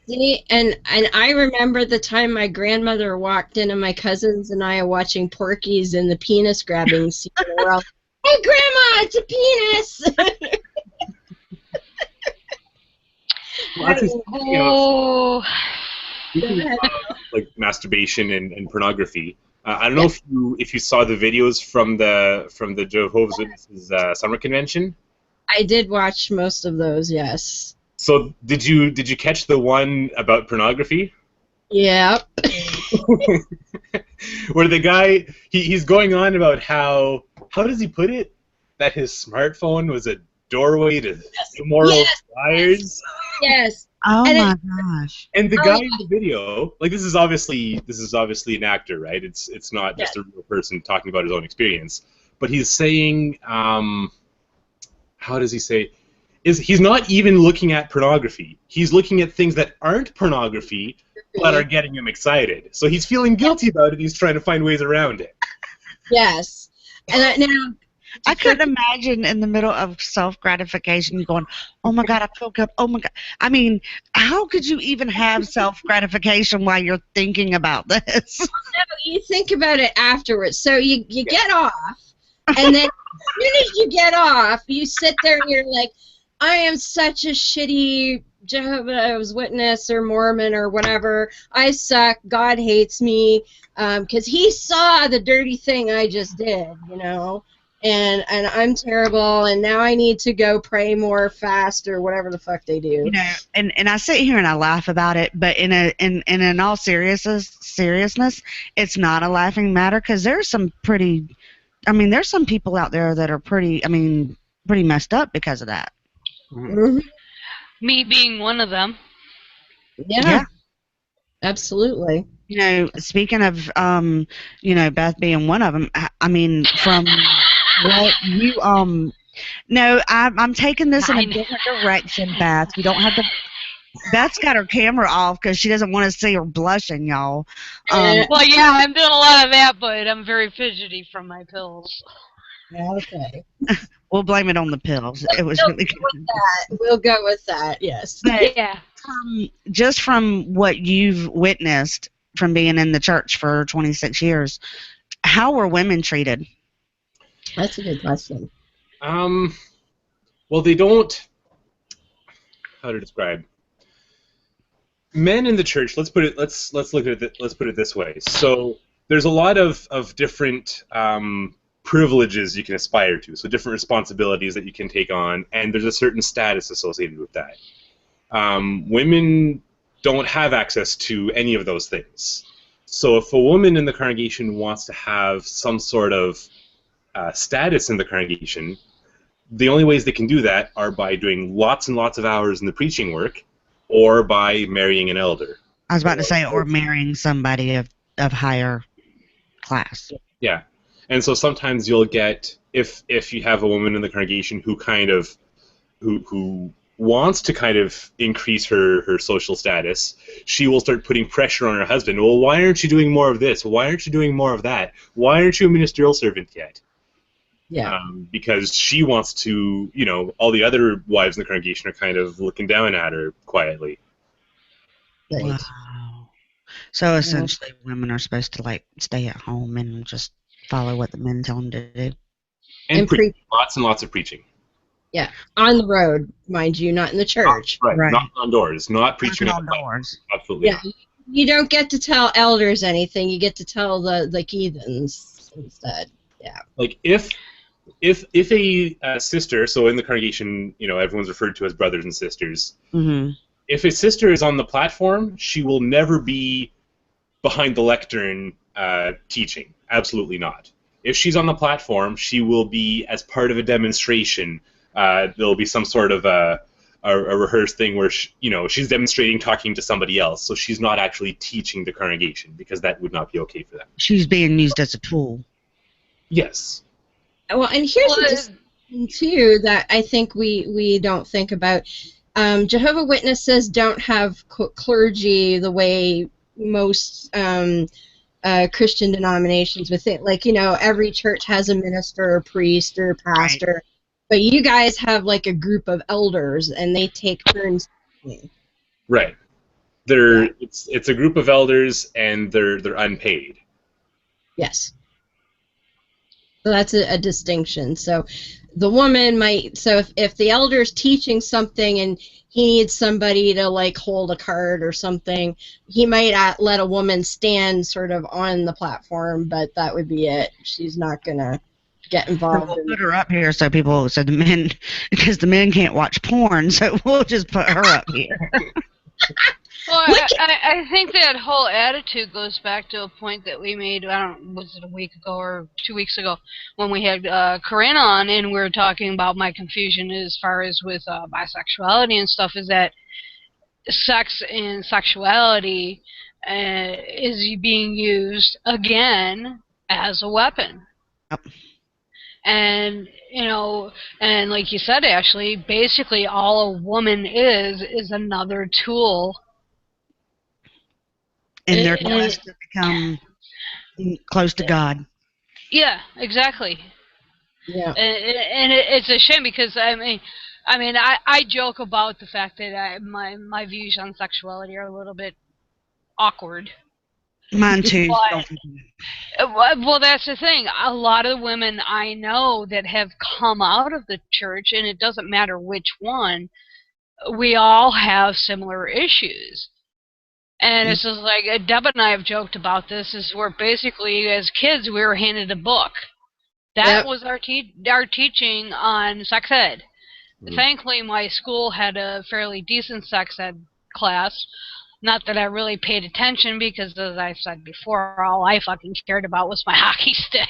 See, and I remember the time my grandmother walked in and my cousins and I are watching Porky's in the penis grabbing scene. We're all, hey, Grandma, it's a penis! Well, like masturbation and pornography. I don't know if you saw the videos from the Jehovah's Witnesses summer convention. I did watch most of those, yes. So did you catch the one about pornography? Yep. Where the guy he's going on about how does he put it, that his smartphone was a doorway to immoral desires? Yes. Oh and my gosh. And the guy in the video, like this is obviously an actor, right? It's not just a real person talking about his own experience. But he's saying, how does he say? He's not even looking at pornography. He's looking at things that aren't pornography, but are getting him excited. So he's feeling guilty about it. He's trying to find ways around it. Yes. And now I couldn't imagine in the middle of self-gratification you going, oh my God, I feel good. Oh my God. I mean, how could you even have self-gratification while you're thinking about this? No, you think about it afterwards. So you get off, and then as soon as you get off, you sit there and you're like, I am such a shitty Jehovah's Witness or Mormon or whatever. I suck. God hates me because he saw the dirty thing I just did, you know. And I'm terrible, and now I need to go pray more, fast, or whatever the fuck they do. You know, and I sit here and I laugh about it, but in all seriousness, it's not a laughing matter because there's some pretty, I mean, there's some people out there that are pretty, I mean, pretty messed up because of that. Mhm. Me being one of them. Yeah, absolutely. You know, speaking of, you know, Beth being one of them, I mean, from what you, no, I'm taking this in a different direction, Beth. You don't have to. Beth's got her camera off because she doesn't want to see her blushing, y'all. Well, yeah, I'm doing a lot of that, but I'm very fidgety from my pills. Okay. We'll blame it on the pills. It was really good. We'll go with that, yes. But Yeah. just from what you've witnessed from being in the church for 26 years, how were women treated? That's a good question. Well, they don't. How to describe? Men in the church. Let's put it. Let's look at it. Let's put it this way. So there's a lot of different privileges you can aspire to. So different responsibilities that you can take on, and there's a certain status associated with that. Women don't have access to any of those things. So if a woman in the congregation wants to have some sort of status in the congregation, the only ways they can do that are by doing lots and lots of hours in the preaching work, or by marrying an elder. I was about to say, or marrying somebody of higher class. Yeah, and so sometimes you'll get, if you have a woman in the congregation who kind of who wants to kind of increase her social status, she will start putting pressure on her husband. Well, why aren't you doing more of this? Why aren't you doing more of that? Why aren't you a ministerial servant yet? Yeah. Because she wants to, you know, all the other wives in the congregation are kind of looking down at her quietly. Right. Wow. So essentially, women are supposed to like stay at home and just follow what the men tell them to do. And preach. Lots and lots of preaching. Yeah, on the road, mind you, not in the church. Right. Not on doors, not preaching on doors. Absolutely. Yeah, you don't get to tell elders anything. You get to tell the heathens instead. Yeah. Like if a sister, so in the congregation, you know, everyone's referred to as brothers and sisters. Mm-hmm. If a sister is on the platform, she will never be behind the lectern teaching. Absolutely not. If she's on the platform, she will be as part of a demonstration. There'll be some sort of a rehearsed thing where she's demonstrating, talking to somebody else. So she's not actually teaching the congregation, because that would not be okay for them. She's being used as a tool. Yes. Well, and here's a distinction too that I think we don't think about. Jehovah's Witnesses don't have clergy the way most Christian denominations would think. Like, you know, every church has a minister or priest or pastor. Right. But you guys have like a group of elders, and they take turns. Right. It's a group of elders, and they're unpaid. Yes. So that's a distinction. So the woman might. So if the elder's teaching something and he needs somebody to like hold a card or something, he might let a woman stand sort of on the platform, but that would be it. She's not gonna get involved. We'll put her up here so the men, because the men can't watch porn, so we'll just put her up here. Well, I think that whole attitude goes back to a point that we made, was it a week ago or 2 weeks ago, when we had Corinne on, and we were talking about my confusion as far as with bisexuality and stuff, is that sex and sexuality is being used, again, as a weapon. Yep. And, you know, and like you said, Ashley, basically all a woman is another tool. In their quest to become close to God. Yeah, exactly. Yeah. And it's a shame, because I mean, I joke about the fact that my views on sexuality are a little bit awkward. Mine too. But, well, that's the thing. A lot of women I know that have come out of the church, and it doesn't matter which one, we all have similar issues. And it's just like, Deb and I have joked about this, is where basically as kids we were handed a book. That was our teaching on sex ed. Thankfully, my school had a fairly decent sex ed class. Not that I really paid attention because, as I said before, all I fucking cared about was my hockey stick.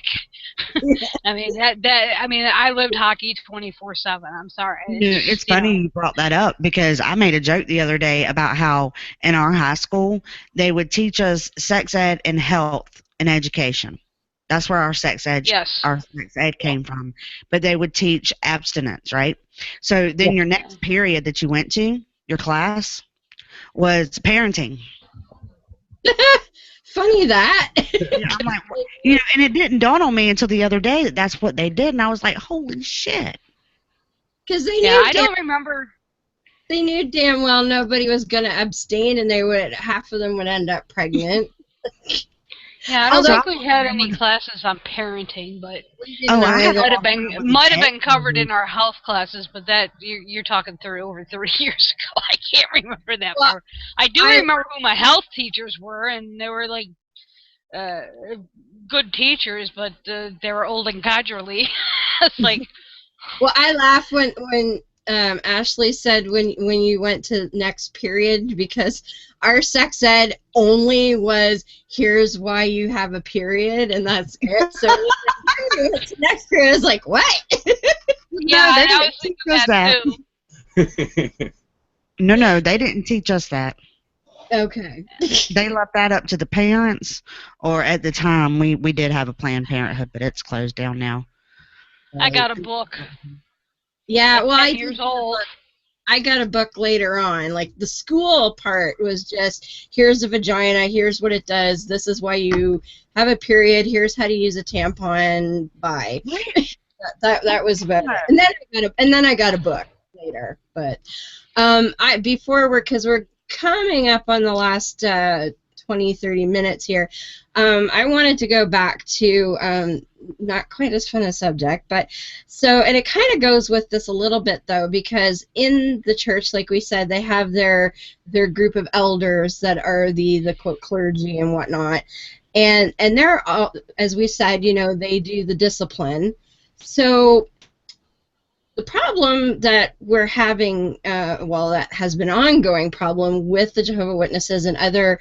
I mean, I lived hockey 24/7. I'm sorry. It's funny you brought that up because I made a joke the other day about how in our high school they would teach us sex ed and health and education. That's where our sex ed came from. But they would teach abstinence, right? So then your next period that you went to, your class, was parenting. Funny that. I'm like, and it didn't dawn on me until the other day that that's what they did, and I was like, holy shit. Because they knew. I don't remember. They knew damn well nobody was gonna abstain, and half of them would end up pregnant. Yeah, I don't think we had any classes on parenting, but it might have been covered in our health classes. But that you're talking over 30 years ago. I can't remember that part. I do remember who my health teachers were, and they were like good teachers, but they were old and codgerly. It's like, well, I laugh when Ashley said when you went to next period, because our sex ed only was here's why you have a period, and that's it. So next period is like, what? Yeah, they didn't teach us that. No, they didn't teach us that. Okay. They left that up to the parents, or at the time we did have a Planned Parenthood, but it's closed down now. I got a book. Yeah, well, 10 years old. I got a book later on. Like, the school part was just, here's a vagina, here's what it does, this is why you have a period, here's how to use a tampon, bye. that was about it. And then I got a book later. But because we're coming up on the last 20-30 minutes here, I wanted to go back to not quite as fun a subject, but and it kind of goes with this a little bit though, because in the church, like we said, they have their group of elders that are the quote clergy and whatnot, and they're all, as we said, they do the discipline. So the problem that we're having, that has been an ongoing problem with the Jehovah's Witnesses and other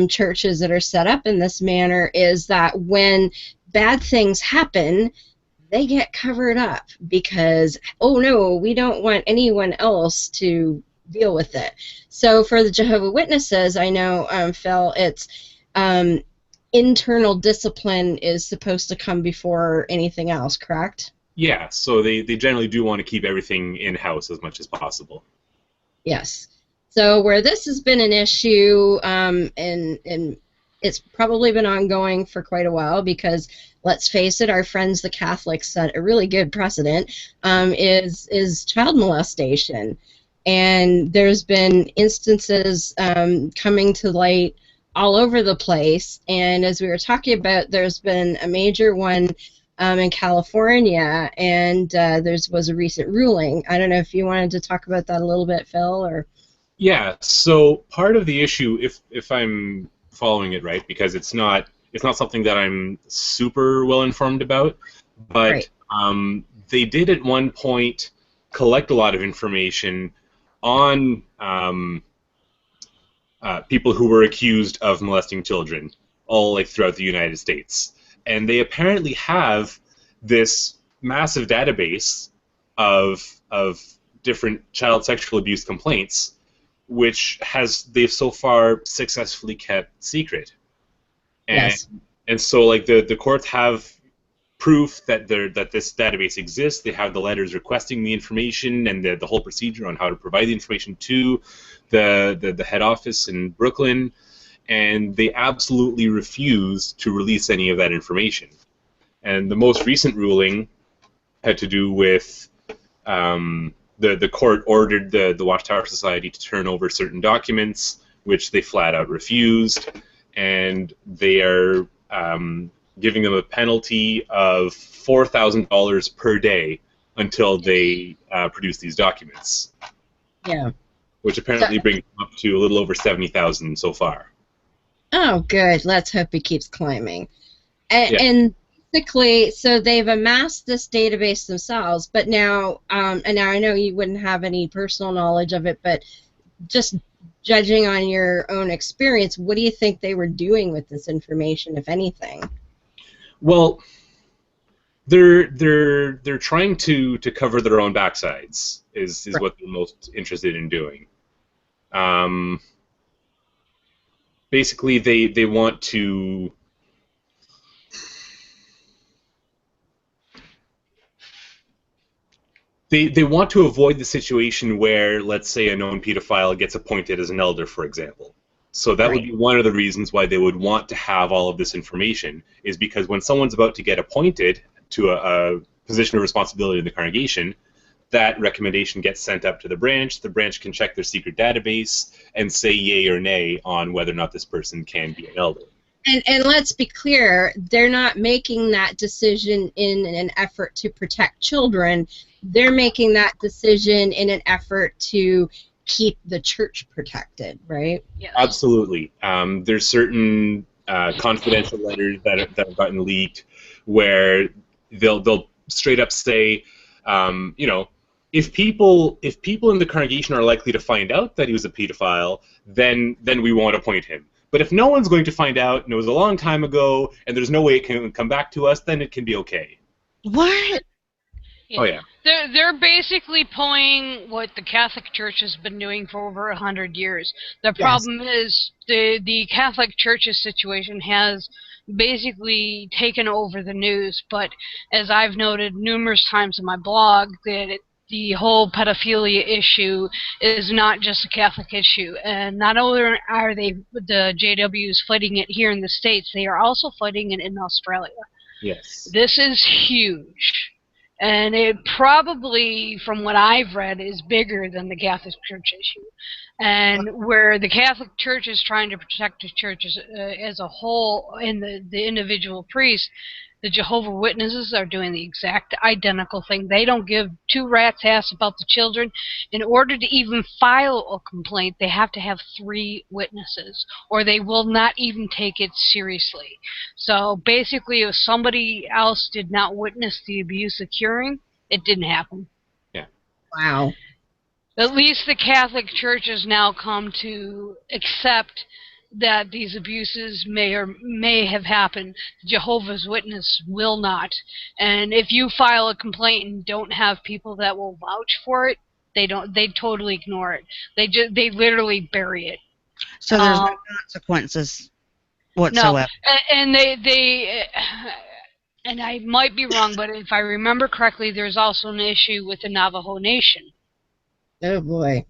churches that are set up in this manner, is that when bad things happen, they get covered up because, oh no, we don't want anyone else to deal with it. So for the Jehovah's Witnesses, I know, Phil, it's internal discipline is supposed to come before anything else, correct? Yeah, so they generally do want to keep everything in-house as much as possible. Yes. So where this has been an issue, and it's probably been ongoing for quite a while, because let's face it, our friends the Catholics set a really good precedent, is child molestation. And there's been instances coming to light all over the place, and as we were talking about, there's been a major one in California, and there was a recent ruling. I don't know if you wanted to talk about that a little bit, Phil, or... Yeah, so part of the issue, if I'm following it right, because it's not something that I'm super well informed about, but they did at one point collect a lot of information on people who were accused of molesting children, all like throughout the United States. And they apparently have this massive database of different child sexual abuse complaints, which they've so far successfully kept secret. And, yes. And so like the courts have proof that this database exists. They have the letters requesting the information and the whole procedure on how to provide the information to the head office in Brooklyn. And they absolutely refuse to release any of that information. And the most recent ruling had to do with the court ordered the Watchtower Society to turn over certain documents, which they flat out refused. and they are giving them a penalty of $4,000 per day until they produce these documents. Yeah. Which apparently brings them up to a little over 70,000 so far. Oh, good. Let's hope it keeps climbing. And, Yeah. and basically, so they've amassed this database themselves, but now, and now I know you wouldn't have any personal knowledge of it, but just judging on your own experience, what do you think they were doing with this information, if anything? Well, they're trying to cover their own backsides is Right. what they're most interested in doing. Basically, they want to they want to avoid the situation where, let's say, a known pedophile gets appointed as an elder, for example. So that would be one of the reasons why they would want to have all of this information, is because when someone's about to get appointed to a position of responsibility in the congregation, that recommendation gets sent up to the branch can check their secret database and say yay or nay on whether or not this person can be an elder. And let's be clear, they're not making that decision in an effort to protect children. They're making that decision in an effort to keep the church protected, right? Yes. Absolutely. There's certain confidential letters that have gotten leaked where they'll straight up say, you know, if people in the congregation are likely to find out that he was a pedophile, then we won't appoint him. But if no one's going to find out, and it was a long time ago, and there's no way it can come back to us, then it can be okay. What? Oh yeah. They're basically pulling what the Catholic Church has been doing for over 100 years. The problem is the Catholic Church's situation has basically taken over the news, but as I've noted numerous times in my blog, that the whole pedophilia issue is not just a Catholic issue, and not only are the JWs fighting it here in the States, they are also fighting it in Australia. Yes. This is huge. And it probably, from what I've read, is bigger than the Catholic Church issue. And where the Catholic Church is trying to protect the church as a whole and the individual priest, the Jehovah Witnesses are doing the exact identical thing. They don't give two rats' ass about the children. In order to even file a complaint, they have to have 3 witnesses, or they will not even take it seriously. So basically, if somebody else did not witness the abuse occurring, it didn't happen. Yeah. Wow. At least the Catholic Church has now come to accept that these abuses may have happened. Jehovah's Witness will not. And if you file a complaint and don't have people that will vouch for it, they totally ignore it. They literally bury it. So there's no consequences whatsoever. No, and they and I might be wrong, but if I remember correctly, there's also an issue with the Navajo Nation. Oh boy.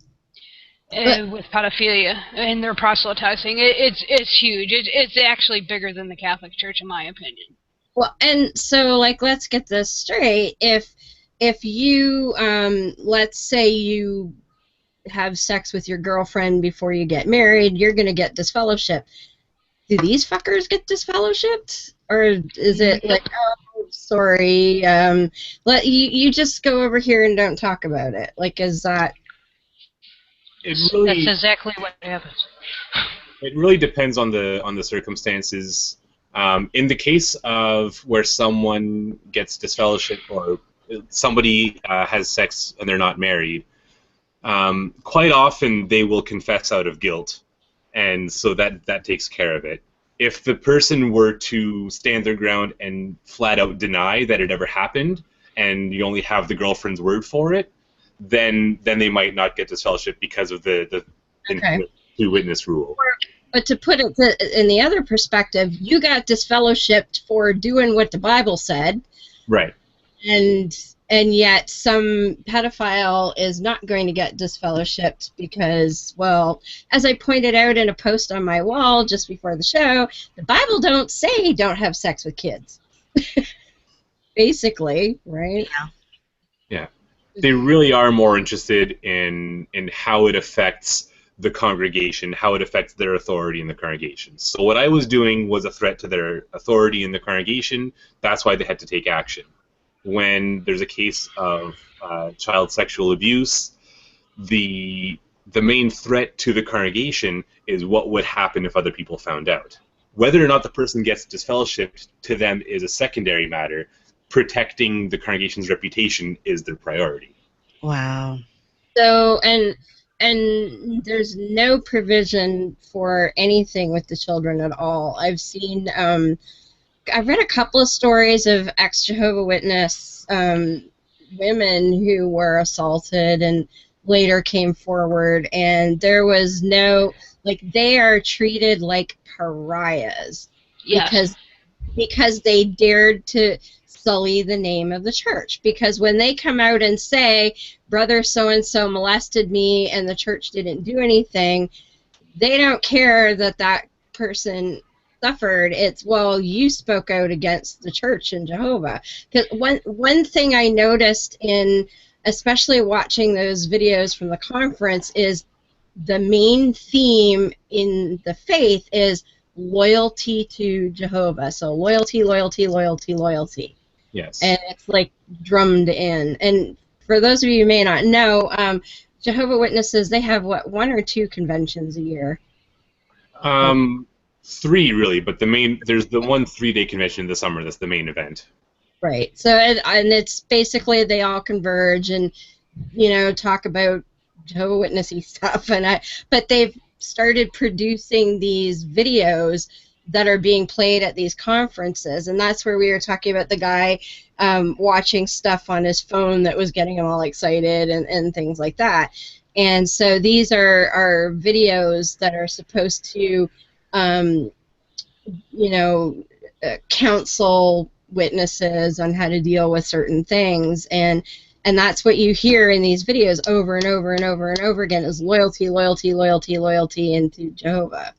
With pedophilia and their proselytizing. It's huge. It's actually bigger than the Catholic Church, in my opinion. Well, and so, like, let's get this straight. If you, let's say you have sex with your girlfriend before you get married, you're going to get disfellowship. Do these fuckers get disfellowshipped? Or is it like, oh, sorry, let you just go over here and don't talk about it? Like, is that... That's exactly what happens. It really depends on the circumstances. In the case of where someone gets disfellowship or somebody has sex and they're not married, quite often they will confess out of guilt, and so that takes care of it. If the person were to stand their ground and flat out deny that it ever happened, and you only have the girlfriend's word for it, then they might not get disfellowship because of the two-witness rule. But to put it in the other perspective, you got disfellowshipped for doing what the Bible said. Right. And yet some pedophile is not going to get disfellowshipped because, well, as I pointed out in a post on my wall just before the show, the Bible don't say don't have sex with kids. Basically, right? Yeah. They really are more interested in how it affects the congregation, how it affects their authority in the congregation. So what I was doing was a threat to their authority in the congregation. That's why they had to take action. When there's a case of child sexual abuse, the main threat to the congregation is what would happen if other people found out. Whether or not the person gets disfellowshipped to them is a secondary matter. Protecting the congregation's reputation is their priority. Wow. So, and there's no provision for anything with the children at all. I've seen, I've read a couple of stories of ex-Jehovah Witness women who were assaulted and later came forward, and there was no, like, they are treated like pariahs. Yes. Because they dared to sully the name of the church. Because when they come out and say, brother so-and-so molested me and the church didn't do anything, they don't care that that person suffered. It's, well, you spoke out against the church and Jehovah. Because one thing I noticed in, especially watching those videos from the conference, is the main theme in the faith is loyalty to Jehovah. So loyalty, loyalty, loyalty, loyalty. Yes. And it's like drummed in. And for those of you who may not know, Jehovah Witnesses, they have, what, 1 or 2 conventions a year? 3 really, but there's the one 3-day convention in the summer that's the main event. Right. So and it's basically they all converge and, you know, talk about Jehovah Witnessy stuff. But they've started producing these videos that are being played at these conferences, and that's where we were talking about the guy watching stuff on his phone that was getting him all excited and things like that. And so these are videos that are supposed to, you know, counsel witnesses on how to deal with certain things, and that's what you hear in these videos over and over and over and over again is loyalty, loyalty, loyalty, loyalty into Jehovah.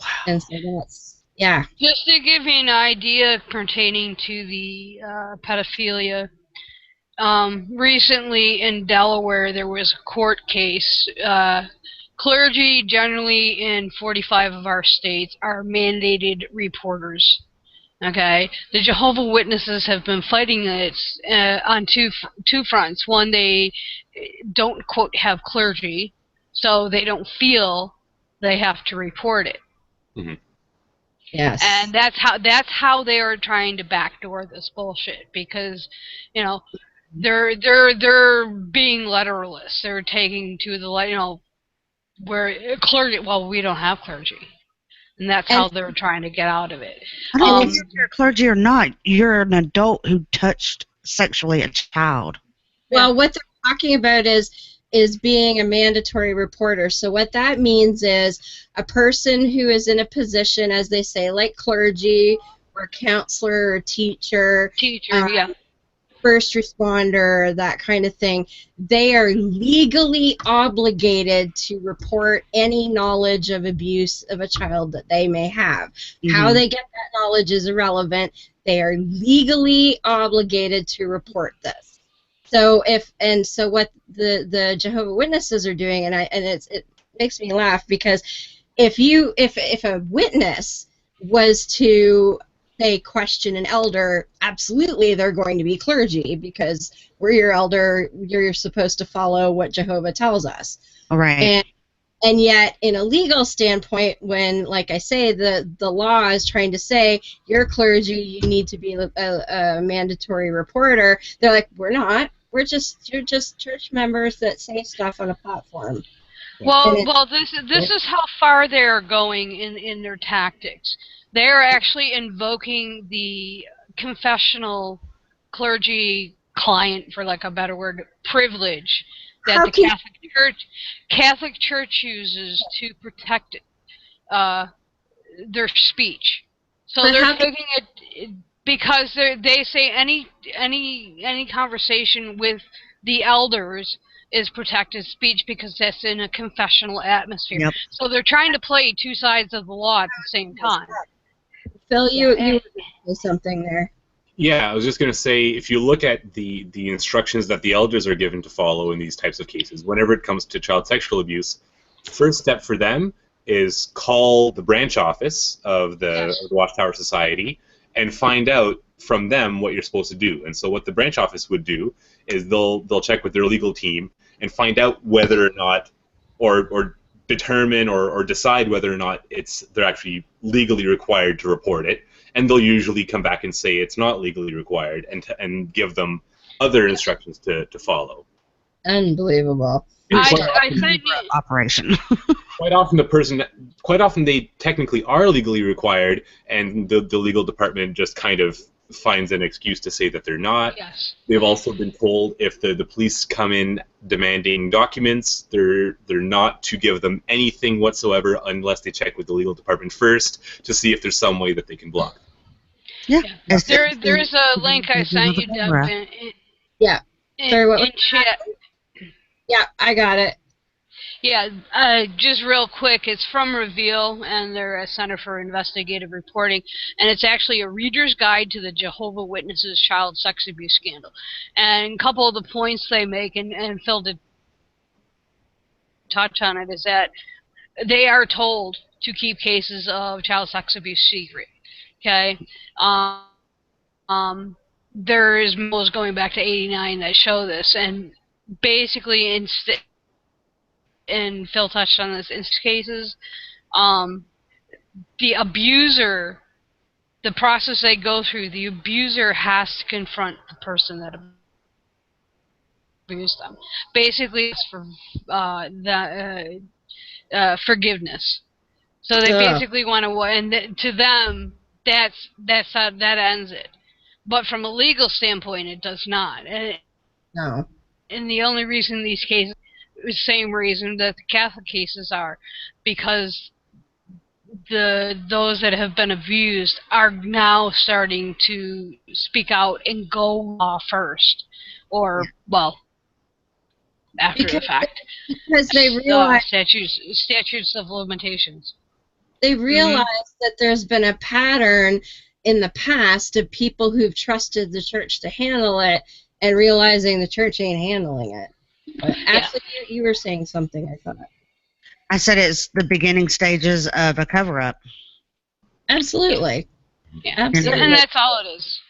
Wow. And so that's, yeah. Just to give you an idea pertaining to the pedophilia, recently in Delaware there was a court case. Clergy generally in 45 of our states are mandated reporters. Okay, the Jehovah Witnesses have been fighting it on two fronts. One, they don't, quote, have clergy, so they don't feel they have to report it. Mm-hmm. Yes. And that's how they are trying to backdoor this bullshit, because, you know, they're being literalist. They're taking to the, you know, where clergy. Well, we don't have clergy. And that's how they're trying to get out of it. I don't care if you're clergy or not. You're an adult who touched sexually a child. Well, what they're talking about is being a mandatory reporter. So what that means is a person who is in a position, as they say, like clergy or counselor or teacher, yeah. first responder, that kind of thing, they are legally obligated to report any knowledge of abuse of a child that they may have. Mm-hmm. How they get that knowledge is irrelevant. They are legally obligated to report this. So what the Jehovah Witnesses are doing, and it makes me laugh, because if a witness was to say question an elder, absolutely they're going to be clergy, because we're your elder, you're supposed to follow what Jehovah tells us. All right. And yet, in a legal standpoint, when, like I say, the law is trying to say you're clergy, you need to be a mandatory reporter, they're like, we're not. You're just church members that say stuff on a platform. Well, this is how far they are going in their tactics. They are actually invoking the confessional clergy client, for lack of a better word, privilege that the Catholic Church uses to protect their speech. So they're taking it because they say any conversation with the elders is protected speech, because that's in a confessional atmosphere. Yep. So they're trying to play two sides of the law at the same time. Phil, you were going to say something there. Yeah, I was just going to say, if you look at the instructions that the elders are given to follow in these types of cases, whenever it comes to child sexual abuse, first step for them is call the branch office of the Watchtower Society and find out from them what you're supposed to do. And so what the branch office would do is they'll check with their legal team and find out whether or not, or determine or decide whether or not they're actually legally required to report it. And they'll usually come back and say it's not legally required and give them other instructions to follow. Unbelievable. I sent you. Operation. Quite often they technically are legally required, and the legal department just kind of finds an excuse to say that they're not. Yes. They've also been told if the police come in demanding documents, they're not to give them anything whatsoever unless they check with the legal department first to see if there's some way that they can block. Yeah. There's a link I sent you, Deb, Yeah. Sorry, what was in chat. Yeah, I got it. Yeah, just real quick, it's from Reveal, and they're a Center for Investigative Reporting, and it's actually a reader's guide to the Jehovah Witnesses child sex abuse scandal. And a couple of the points they make, and Phil did touch on it, is that they are told to keep cases of child sex abuse secret. Okay? There's memos going back to '89 that show this, and basically, and Phil touched on this, in cases, the abuser, the process they go through, the abuser has to confront the person that abused them. Basically, it's for forgiveness. So they basically want to, and to them, that ends it. But from a legal standpoint, it does not. No. And the only reason these cases, the same reason that the Catholic cases are, because those that have been abused are now starting to speak out and go law first, or after the fact, because they realize statutes of limitations. They realize that there's been a pattern in the past of people who've trusted the church to handle it, and realizing the church ain't handling it. Actually, you were saying something, I thought. I said it's the beginning stages of a cover-up. Absolutely. Yeah. Absolutely. And that's all it is.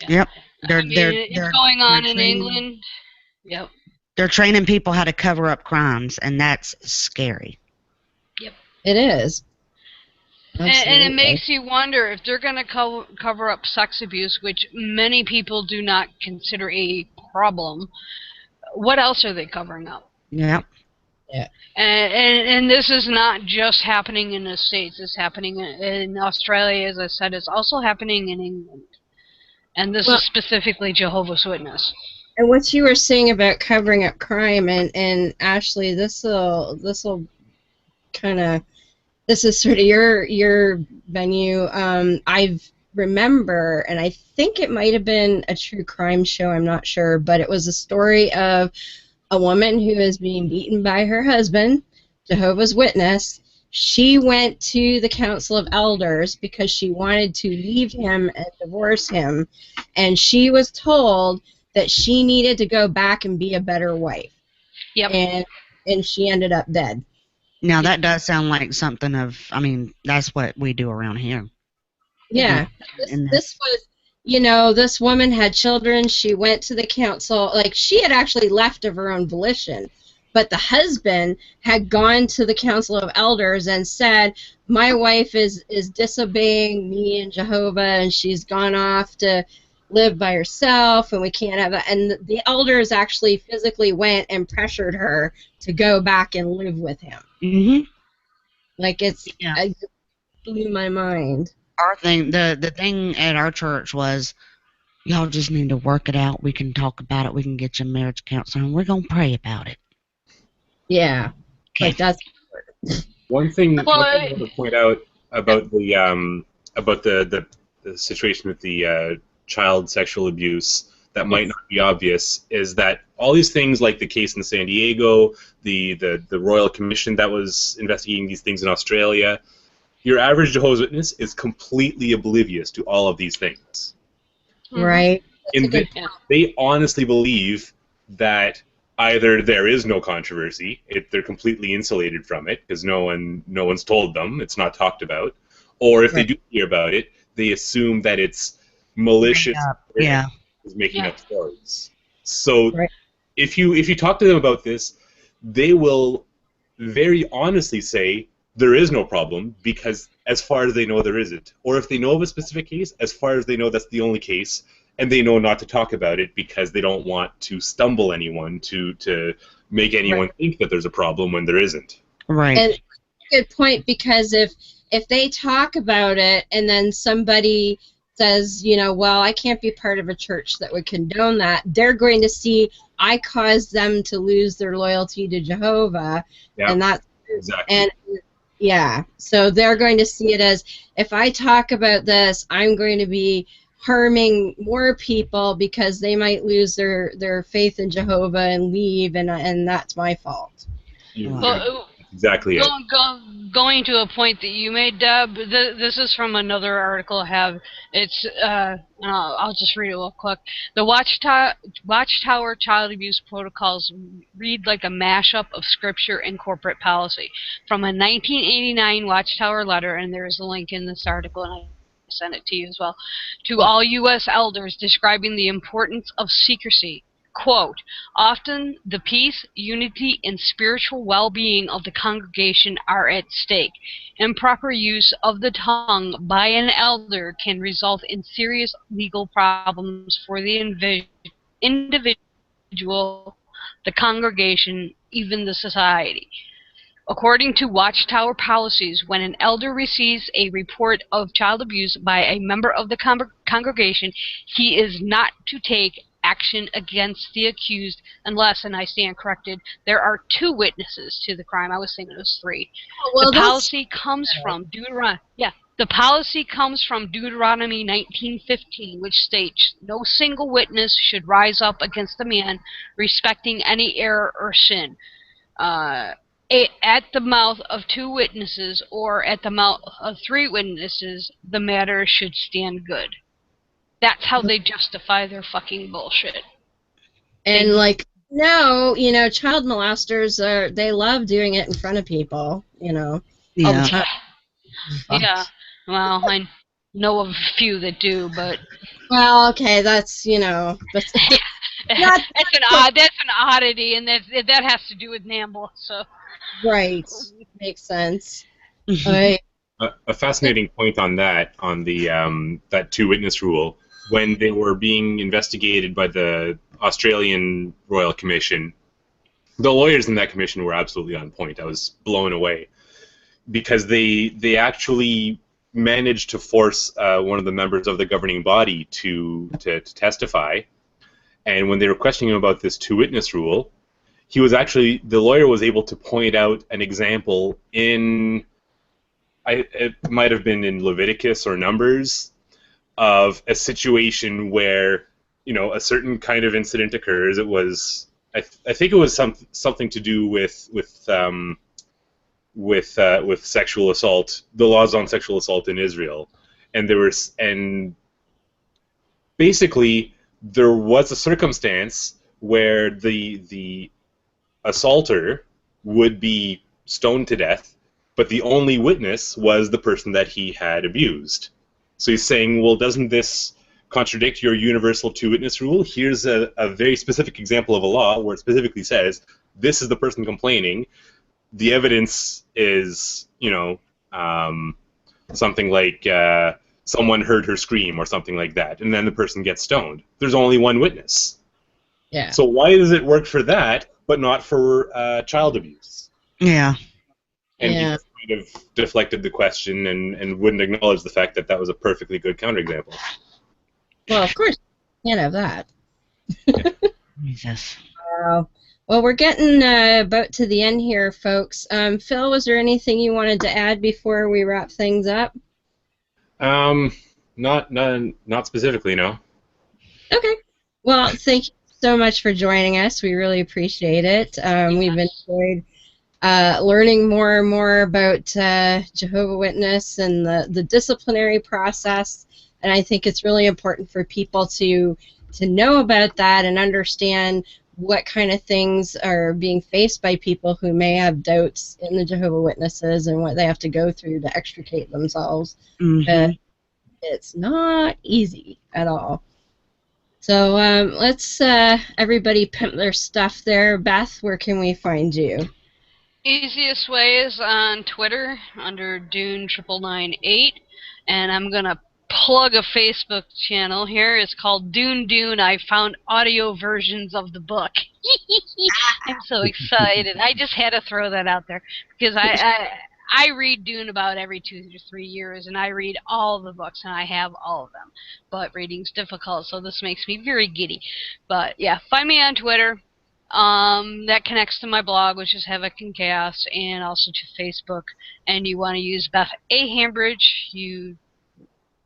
Yeah. Yep. It's going on in England. Yep. They're training people how to cover up crimes, and that's scary. Yep. It is. And it makes you wonder if they're going to cover up sex abuse, which many people do not consider a problem. What else are they covering up? Yeah. Yeah. And this is not just happening in the States. It's happening in Australia, as I said. It's also happening in England. And this is specifically Jehovah's Witness. And what you were saying about covering up crime, and Ashley, this will kind of, this is sort of your venue. I remember, and I think it might have been a true crime show, I'm not sure, but it was a story of a woman who is being beaten by her husband, Jehovah's Witness. She went to the Council of Elders because she wanted to leave him and divorce him, and she was told that she needed to go back and be a better wife. Yep. And she ended up dead. Now, that does sound like something of, I mean, that's what we do around here. Yeah. This was, this woman had children. She went to the council. Like, she had actually left of her own volition. But the husband had gone to the Council of Elders and said, my wife is disobeying me and Jehovah, and she's gone off to live by herself, and we can't have that. And the elders actually physically went and pressured her to go back and live with him. Mm-hmm. Like, it blew my mind. Our thing, the thing at our church was, y'all just need to work it out. We can talk about it. We can get you a marriage counselor, and we're going to pray about it. Yeah. Okay. Like, that's One thing I want to point out about the situation with the child sexual abuse that might not be obvious is that all these things, like the case in San Diego, the Royal Commission that was investigating these things in Australia, your average Jehovah's Witness is completely oblivious to all of these things. right. And they honestly believe that either there is no controversy, they're completely insulated from it because no one's told them, it's not talked about, or if they do hear about it, they assume that it's malicious, is making up stories. So if you talk to them about this, they will very honestly say there is no problem because as far as they know there isn't. Or if they know of a specific case, as far as they know that's the only case, and they know not to talk about it because they don't want to stumble anyone to make anyone think that there's a problem when there isn't. Right. And good point, because if they talk about it and then somebody says, you know, well, I can't be part of a church that would condone that, they're going to see I caused them to lose their loyalty to Jehovah, and that's exactly. And yeah, so they're going to see it as, if I talk about this, I'm going to be harming more people because they might lose their faith in Jehovah and leave, and that's my fault. Well, exactly. Going to a point that you made, Deb, this is from another article I have. It's I'll just read it real quick. The Watchtower Child Abuse Protocols read like a mashup of scripture and corporate policy. From a 1989 Watchtower letter, and there is a link in this article, and I sent it to you as well, to all U.S. elders describing the importance of secrecy. Quote, often the peace, unity, and spiritual well-being of the congregation are at stake. Improper use of the tongue by an elder can result in serious legal problems for the individual, the congregation, even the society. According to Watchtower policies, when an elder receives a report of child abuse by a member of the congregation, he is not to take action against the accused unless, and I stand corrected, there are 2 witnesses to the crime. I was thinking it was 3. Well, the policy comes from Deuteronomy 19:15, which states, no single witness should rise up against a man respecting any error or sin. At the mouth of 2 witnesses or at the mouth of 3 witnesses, the matter should stand good. That's how they justify their fucking bullshit. And no, you know, child molesters they love doing it in front of people, you know, all the time. Yeah. Well, I know of a few that do, but well, okay, that's, you know, that's that's an oddity, and that has to do with NAMBLA, so. Right, makes sense. A fascinating point on that, on the that 2-witness rule. When they were being investigated by the Australian Royal Commission, the lawyers in that commission were absolutely on point. I was blown away because they actually managed to force one of the members of the governing body to testify. And when they were questioning him about this 2-witness rule, the lawyer was able to point out an example in, it might have been in Leviticus or Numbers, of a situation where, you know, a certain kind of incident occurs. It was, I think it was something to do with sexual assault, the laws on sexual assault in Israel, and basically there was a circumstance where the assaulter would be stoned to death, but the only witness was the person that he had abused. So he's saying, well, doesn't this contradict your universal 2-witness rule? Here's a very specific example of a law where it specifically says, this is the person complaining. The evidence is, you know, something like someone heard her scream or something like that, and then the person gets stoned. There's only one witness. Yeah. So why does it work for that, but not for child abuse? Yeah. And he kind of deflected the question and wouldn't acknowledge the fact that that was a perfectly good counterexample. Well, of course, you can't have that. Jesus. Well, we're getting about to the end here, folks. Phil, was there anything you wanted to add before we wrap things up? Not specifically, no. Okay. Well, thank you so much for joining us. We really appreciate it. We've enjoyed learning more and more about Jehovah's Witness and the disciplinary process, and I think it's really important for people to know about that and understand what kind of things are being faced by people who may have doubts in the Jehovah Witnesses and what they have to go through to extricate themselves. It's not easy at all. So let's everybody pimp their stuff there. Beth, where can we find you? Easiest way is on Twitter under Dune998, and I'm gonna plug a Facebook channel here. It's called Dune. I found audio versions of the book. I'm so excited. I just had to throw that out there because I read Dune about every 2 to 3 years, and I read all the books, and I have all of them. But reading's difficult, so this makes me very giddy. But yeah, find me on Twitter. That connects to my blog, which is Havoc and Chaos, and also to Facebook. And you want to use Beth A. Hambridge. You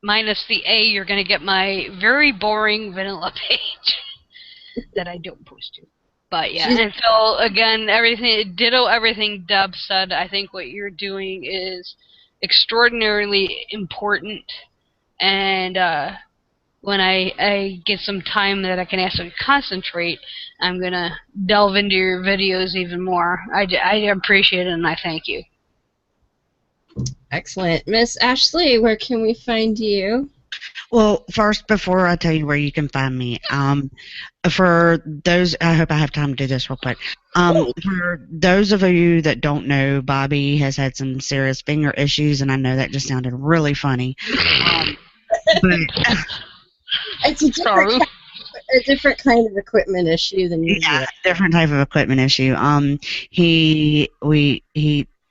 minus the A, you're going to get my very boring vanilla page that I don't post to. But yeah, and so again, everything Deb said. I think what you're doing is extraordinarily important, and when I get some time that I can actually concentrate, I'm gonna delve into your videos even more. I appreciate it, and I thank you. Excellent. Miss Ashley, where can we find you? Well, first, before I tell you where you can find me, for those, I hope I have time to do this real quick. For those of you that don't know, Bobby has had some serious finger issues, and I know that just sounded really funny. But it's a different kind of equipment issue than usual. Yeah, different type of equipment issue.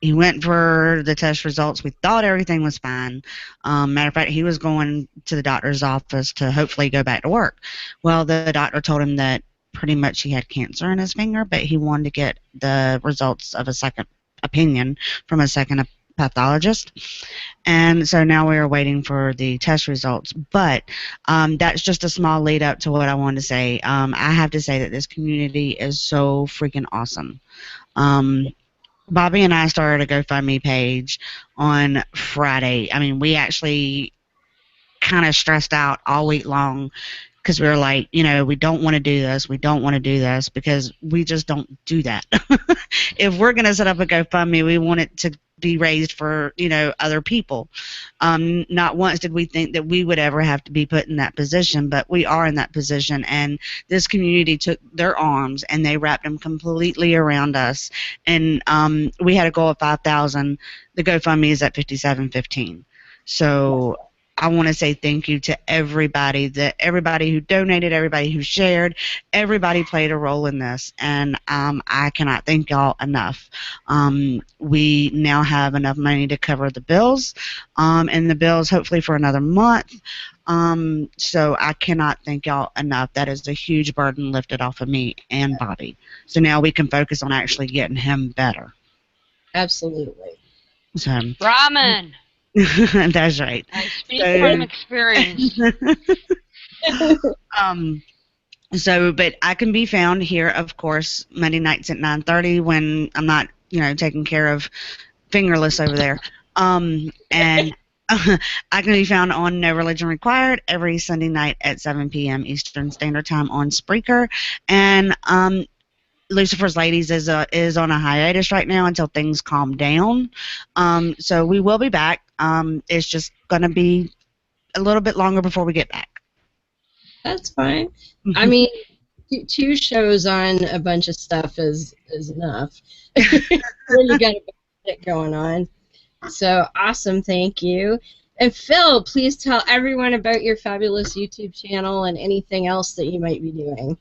He went for the test results. We thought everything was fine. Matter of fact, he was going to the doctor's office to hopefully go back to work. Well, the doctor told him that pretty much he had cancer in his finger, but he wanted to get the results of a second opinion from a second pathologist. And so now we are waiting for the test results. But that's just a small lead up to what I wanted to say. I have to say that this community is so freaking awesome. Bobby and I started a GoFundMe page on Friday. I mean, we actually kind of stressed out all week long because we were like, we don't want to do this. We don't want to do this because we just don't do that. If we're going to set up a GoFundMe, we want it to be raised for, other people. Not once did we think that we would ever have to be put in that position, but we are in that position, and this community took their arms and they wrapped them completely around us, and we had a goal of 5,000. The GoFundMe is at 5715. So I want to say thank you to everybody who donated, everybody who shared, everybody played a role in this, and I cannot thank y'all enough. We now have enough money to cover the bills, and the bills hopefully for another month. So I cannot thank y'all enough. That is a huge burden lifted off of me and Bobby. So now we can focus on actually getting him better. Absolutely. So Ramen. That's right. I speak from experience. But I can be found here, of course, Monday nights at 9:30 when I'm not, taking care of Fingerless over there. And I can be found on No Religion Required every Sunday night at 7 p.m. Eastern Standard Time on Spreaker. And Lucifer's Ladies is on a hiatus right now until things calm down. So we will be back. It's just going to be a little bit longer before we get back. That's fine. I mean, 2 shows on a bunch of stuff is enough. When you got a bit going on. So awesome, thank you. And Phil, please tell everyone about your fabulous YouTube channel and anything else that you might be doing.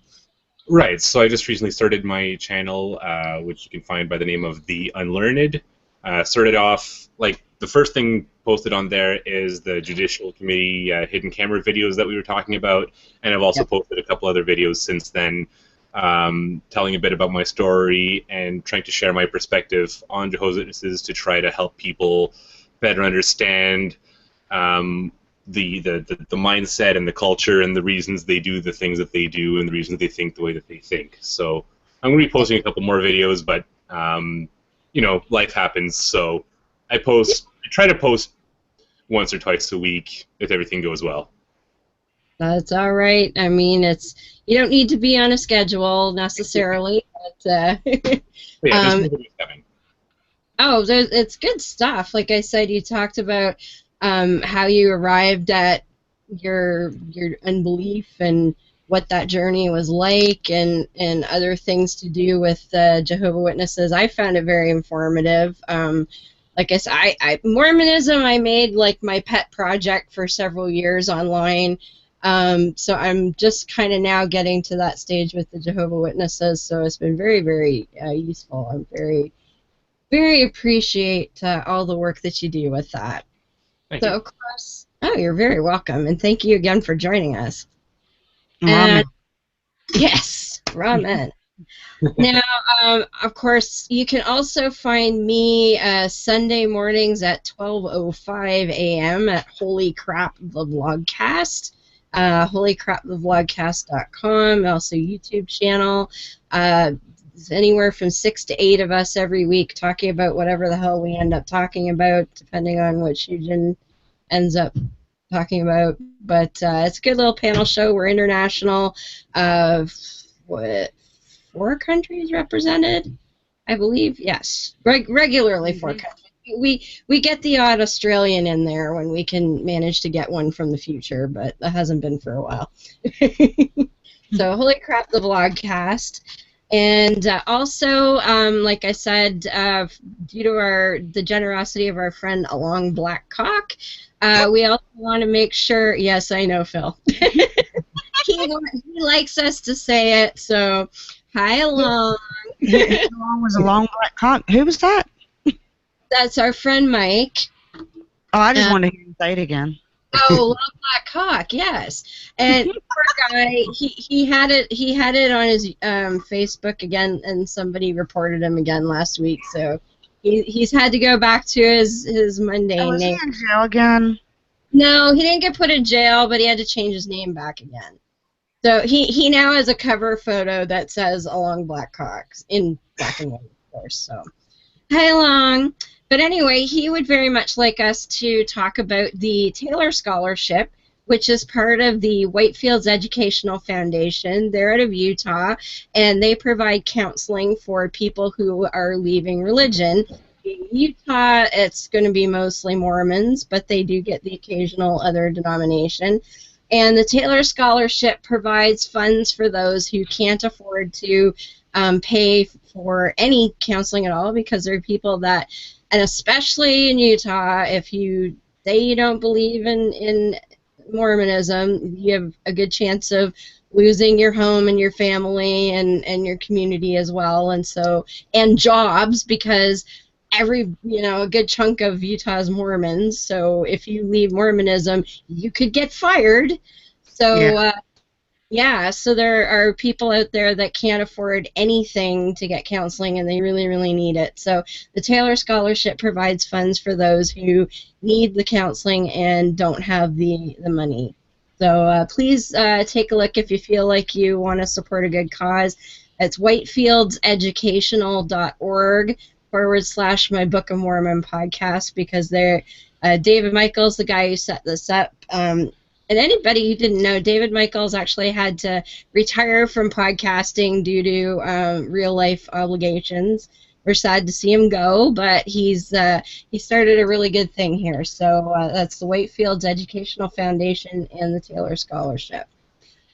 Right, so I just recently started my channel, which you can find by the name of The Unlearned. Started off, the first thing posted on there is the Judicial Committee hidden camera videos that we were talking about, and I've also posted a couple other videos since then, telling a bit about my story and trying to share my perspective on Jehovah's Witnesses to try to help people better understand the mindset and the culture and the reasons they do the things that they do and the reasons they think the way that they think. So I'm going to be posting a couple more videos, but life happens, so I try to post once or twice a week if everything goes well. That's all right. I mean, you don't need to be on a schedule necessarily, but But yeah, just um, know that it's coming. oh, it's good stuff. Like I said, you talked about how you arrived at your unbelief and what that journey was like, and other things to do with Jehovah Witnesses. I found it very informative. Like I said, Mormonism I made like my pet project for several years online. So I'm just kind of now getting to that stage with the Jehovah Witnesses. So it's been very, very useful. I'm very appreciate all the work that you do with that. Thank So, you. of course, oh, you're very welcome, and thank you again for joining us. Ramen. And yes, ramen. Now, of course, you can also find me Sunday mornings at 12:05 a.m. at Holy Crap the Vlogcast, holycrapthevlogcast.com, also YouTube channel. It's anywhere from 6 to 8 of us every week talking about whatever the hell we end up talking about, depending on what Shujin ends up talking about. But it's a good little panel show. We're international. What, 4 countries represented, I believe. Yes, regularly 4 countries. We get the odd Australian in there when we can manage to get one from the future, but that hasn't been for a while. So, holy crap, the vlogcast. And also, like I said, due to the generosity of our friend Along Black Cock, we also want to make sure. Yes, I know, Phil. he likes us to say it. So, hi, Along. Along was a long black cock. Who was that? That's our friend Mike. Oh, I just wanted to hear you say it again. Oh, Long Black Cock, yes. And poor guy, he had it on his Facebook again, and somebody reported him again last week. So he's had to go back to his mundane Was he name. in jail again? No, he didn't get put in jail, but he had to change his name back again. So he now has a cover photo that says Along Black Cocks in black and white, of course. So hi, Along. But anyway, he would very much like us to talk about the Taylor Scholarship, which is part of the Whitefields Educational Foundation. They're out of Utah, and they provide counseling for people who are leaving religion. In Utah, it's going to be mostly Mormons, but they do get the occasional other denomination. And the Taylor Scholarship provides funds for those who can't afford to pay for any counseling at all, because there are people that, and especially in Utah, if you say you don't believe in Mormonism, you have a good chance of losing your home and your family and your community as well, and jobs, because a good chunk of Utah is Mormons. So if you leave Mormonism, you could get fired. So so there are people out there that can't afford anything to get counseling, and they really, really need it. So the Taylor Scholarship provides funds for those who need the counseling and don't have the money. So please take a look if you feel like you want to support a good cause. It's whitefieldseducational.org/My Book of Mormon podcast, because they're David Michaels, the guy who set this up. And anybody who didn't know, David Michaels actually had to retire from podcasting due to real-life obligations. We're sad to see him go, but he started a really good thing here. So that's the Whitefields Educational Foundation and the Taylor Scholarship.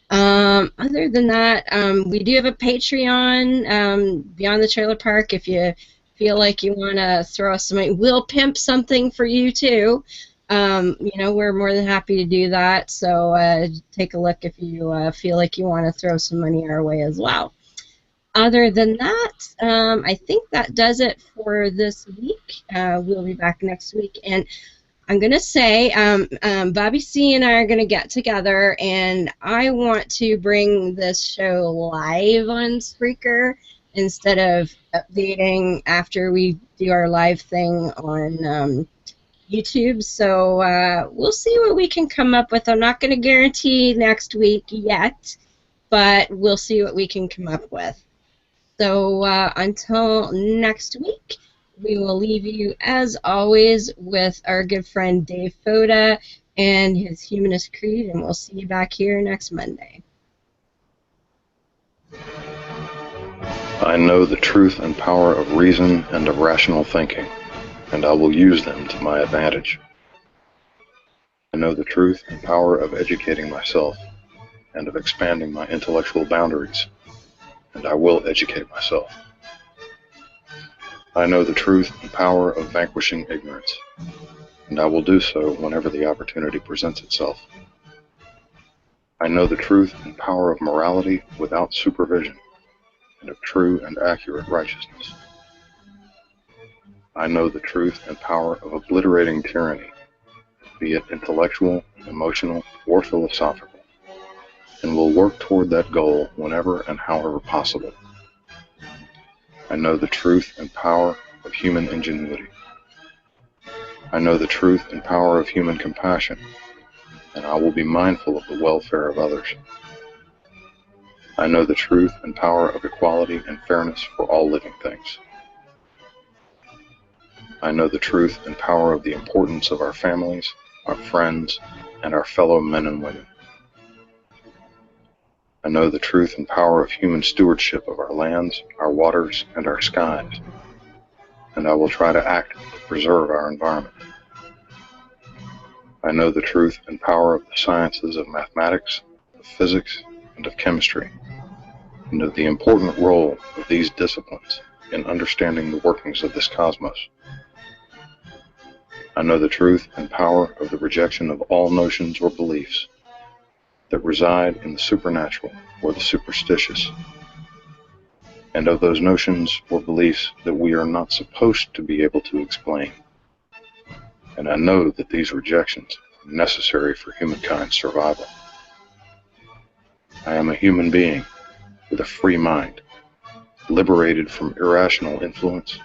Other than that, we do have a Patreon, Beyond the Trailer Park. If you feel like you want to throw us some money, we'll pimp something for you too. We're more than happy to do that. So take a look if you feel like you want to throw some money our way as well. Other than that, I think that does it for this week. We'll be back next week. And I'm going to say Bobby C. and I are going to get together, and I want to bring this show live on Spreaker instead of updating after we do our live thing on YouTube. So we'll see what we can come up with. I'm not going to guarantee next week yet, but we'll see what we can come up with. So until next week, we will leave you, as always, with our good friend Dave Foda and his humanist creed, and we'll see you back here next Monday. I know the truth and power of reason and of rational thinking, and I will use them to my advantage. I know the truth and power of educating myself and of expanding my intellectual boundaries, and I will educate myself. I know the truth and power of vanquishing ignorance, and I will do so whenever the opportunity presents itself. I know the truth and power of morality without supervision, and of true and accurate righteousness. I know the truth and power of obliterating tyranny, be it intellectual, emotional, or philosophical, and will work toward that goal whenever and however possible. I know the truth and power of human ingenuity. I know the truth and power of human compassion, and I will be mindful of the welfare of others. I know the truth and power of equality and fairness for all living things. I know the truth and power of the importance of our families, our friends, and our fellow men and women. I know the truth and power of human stewardship of our lands, our waters, and our skies, and I will try to act to preserve our environment. I know the truth and power of the sciences of mathematics, of physics, and of chemistry, and of the important role of these disciplines in understanding the workings of this cosmos. I know the truth and power of the rejection of all notions or beliefs that reside in the supernatural or the superstitious, and of those notions or beliefs that we are not supposed to be able to explain. And I know that these rejections are necessary for humankind's survival. I am a human being with a free mind, liberated from irrational influence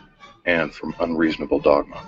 and from unreasonable dogma.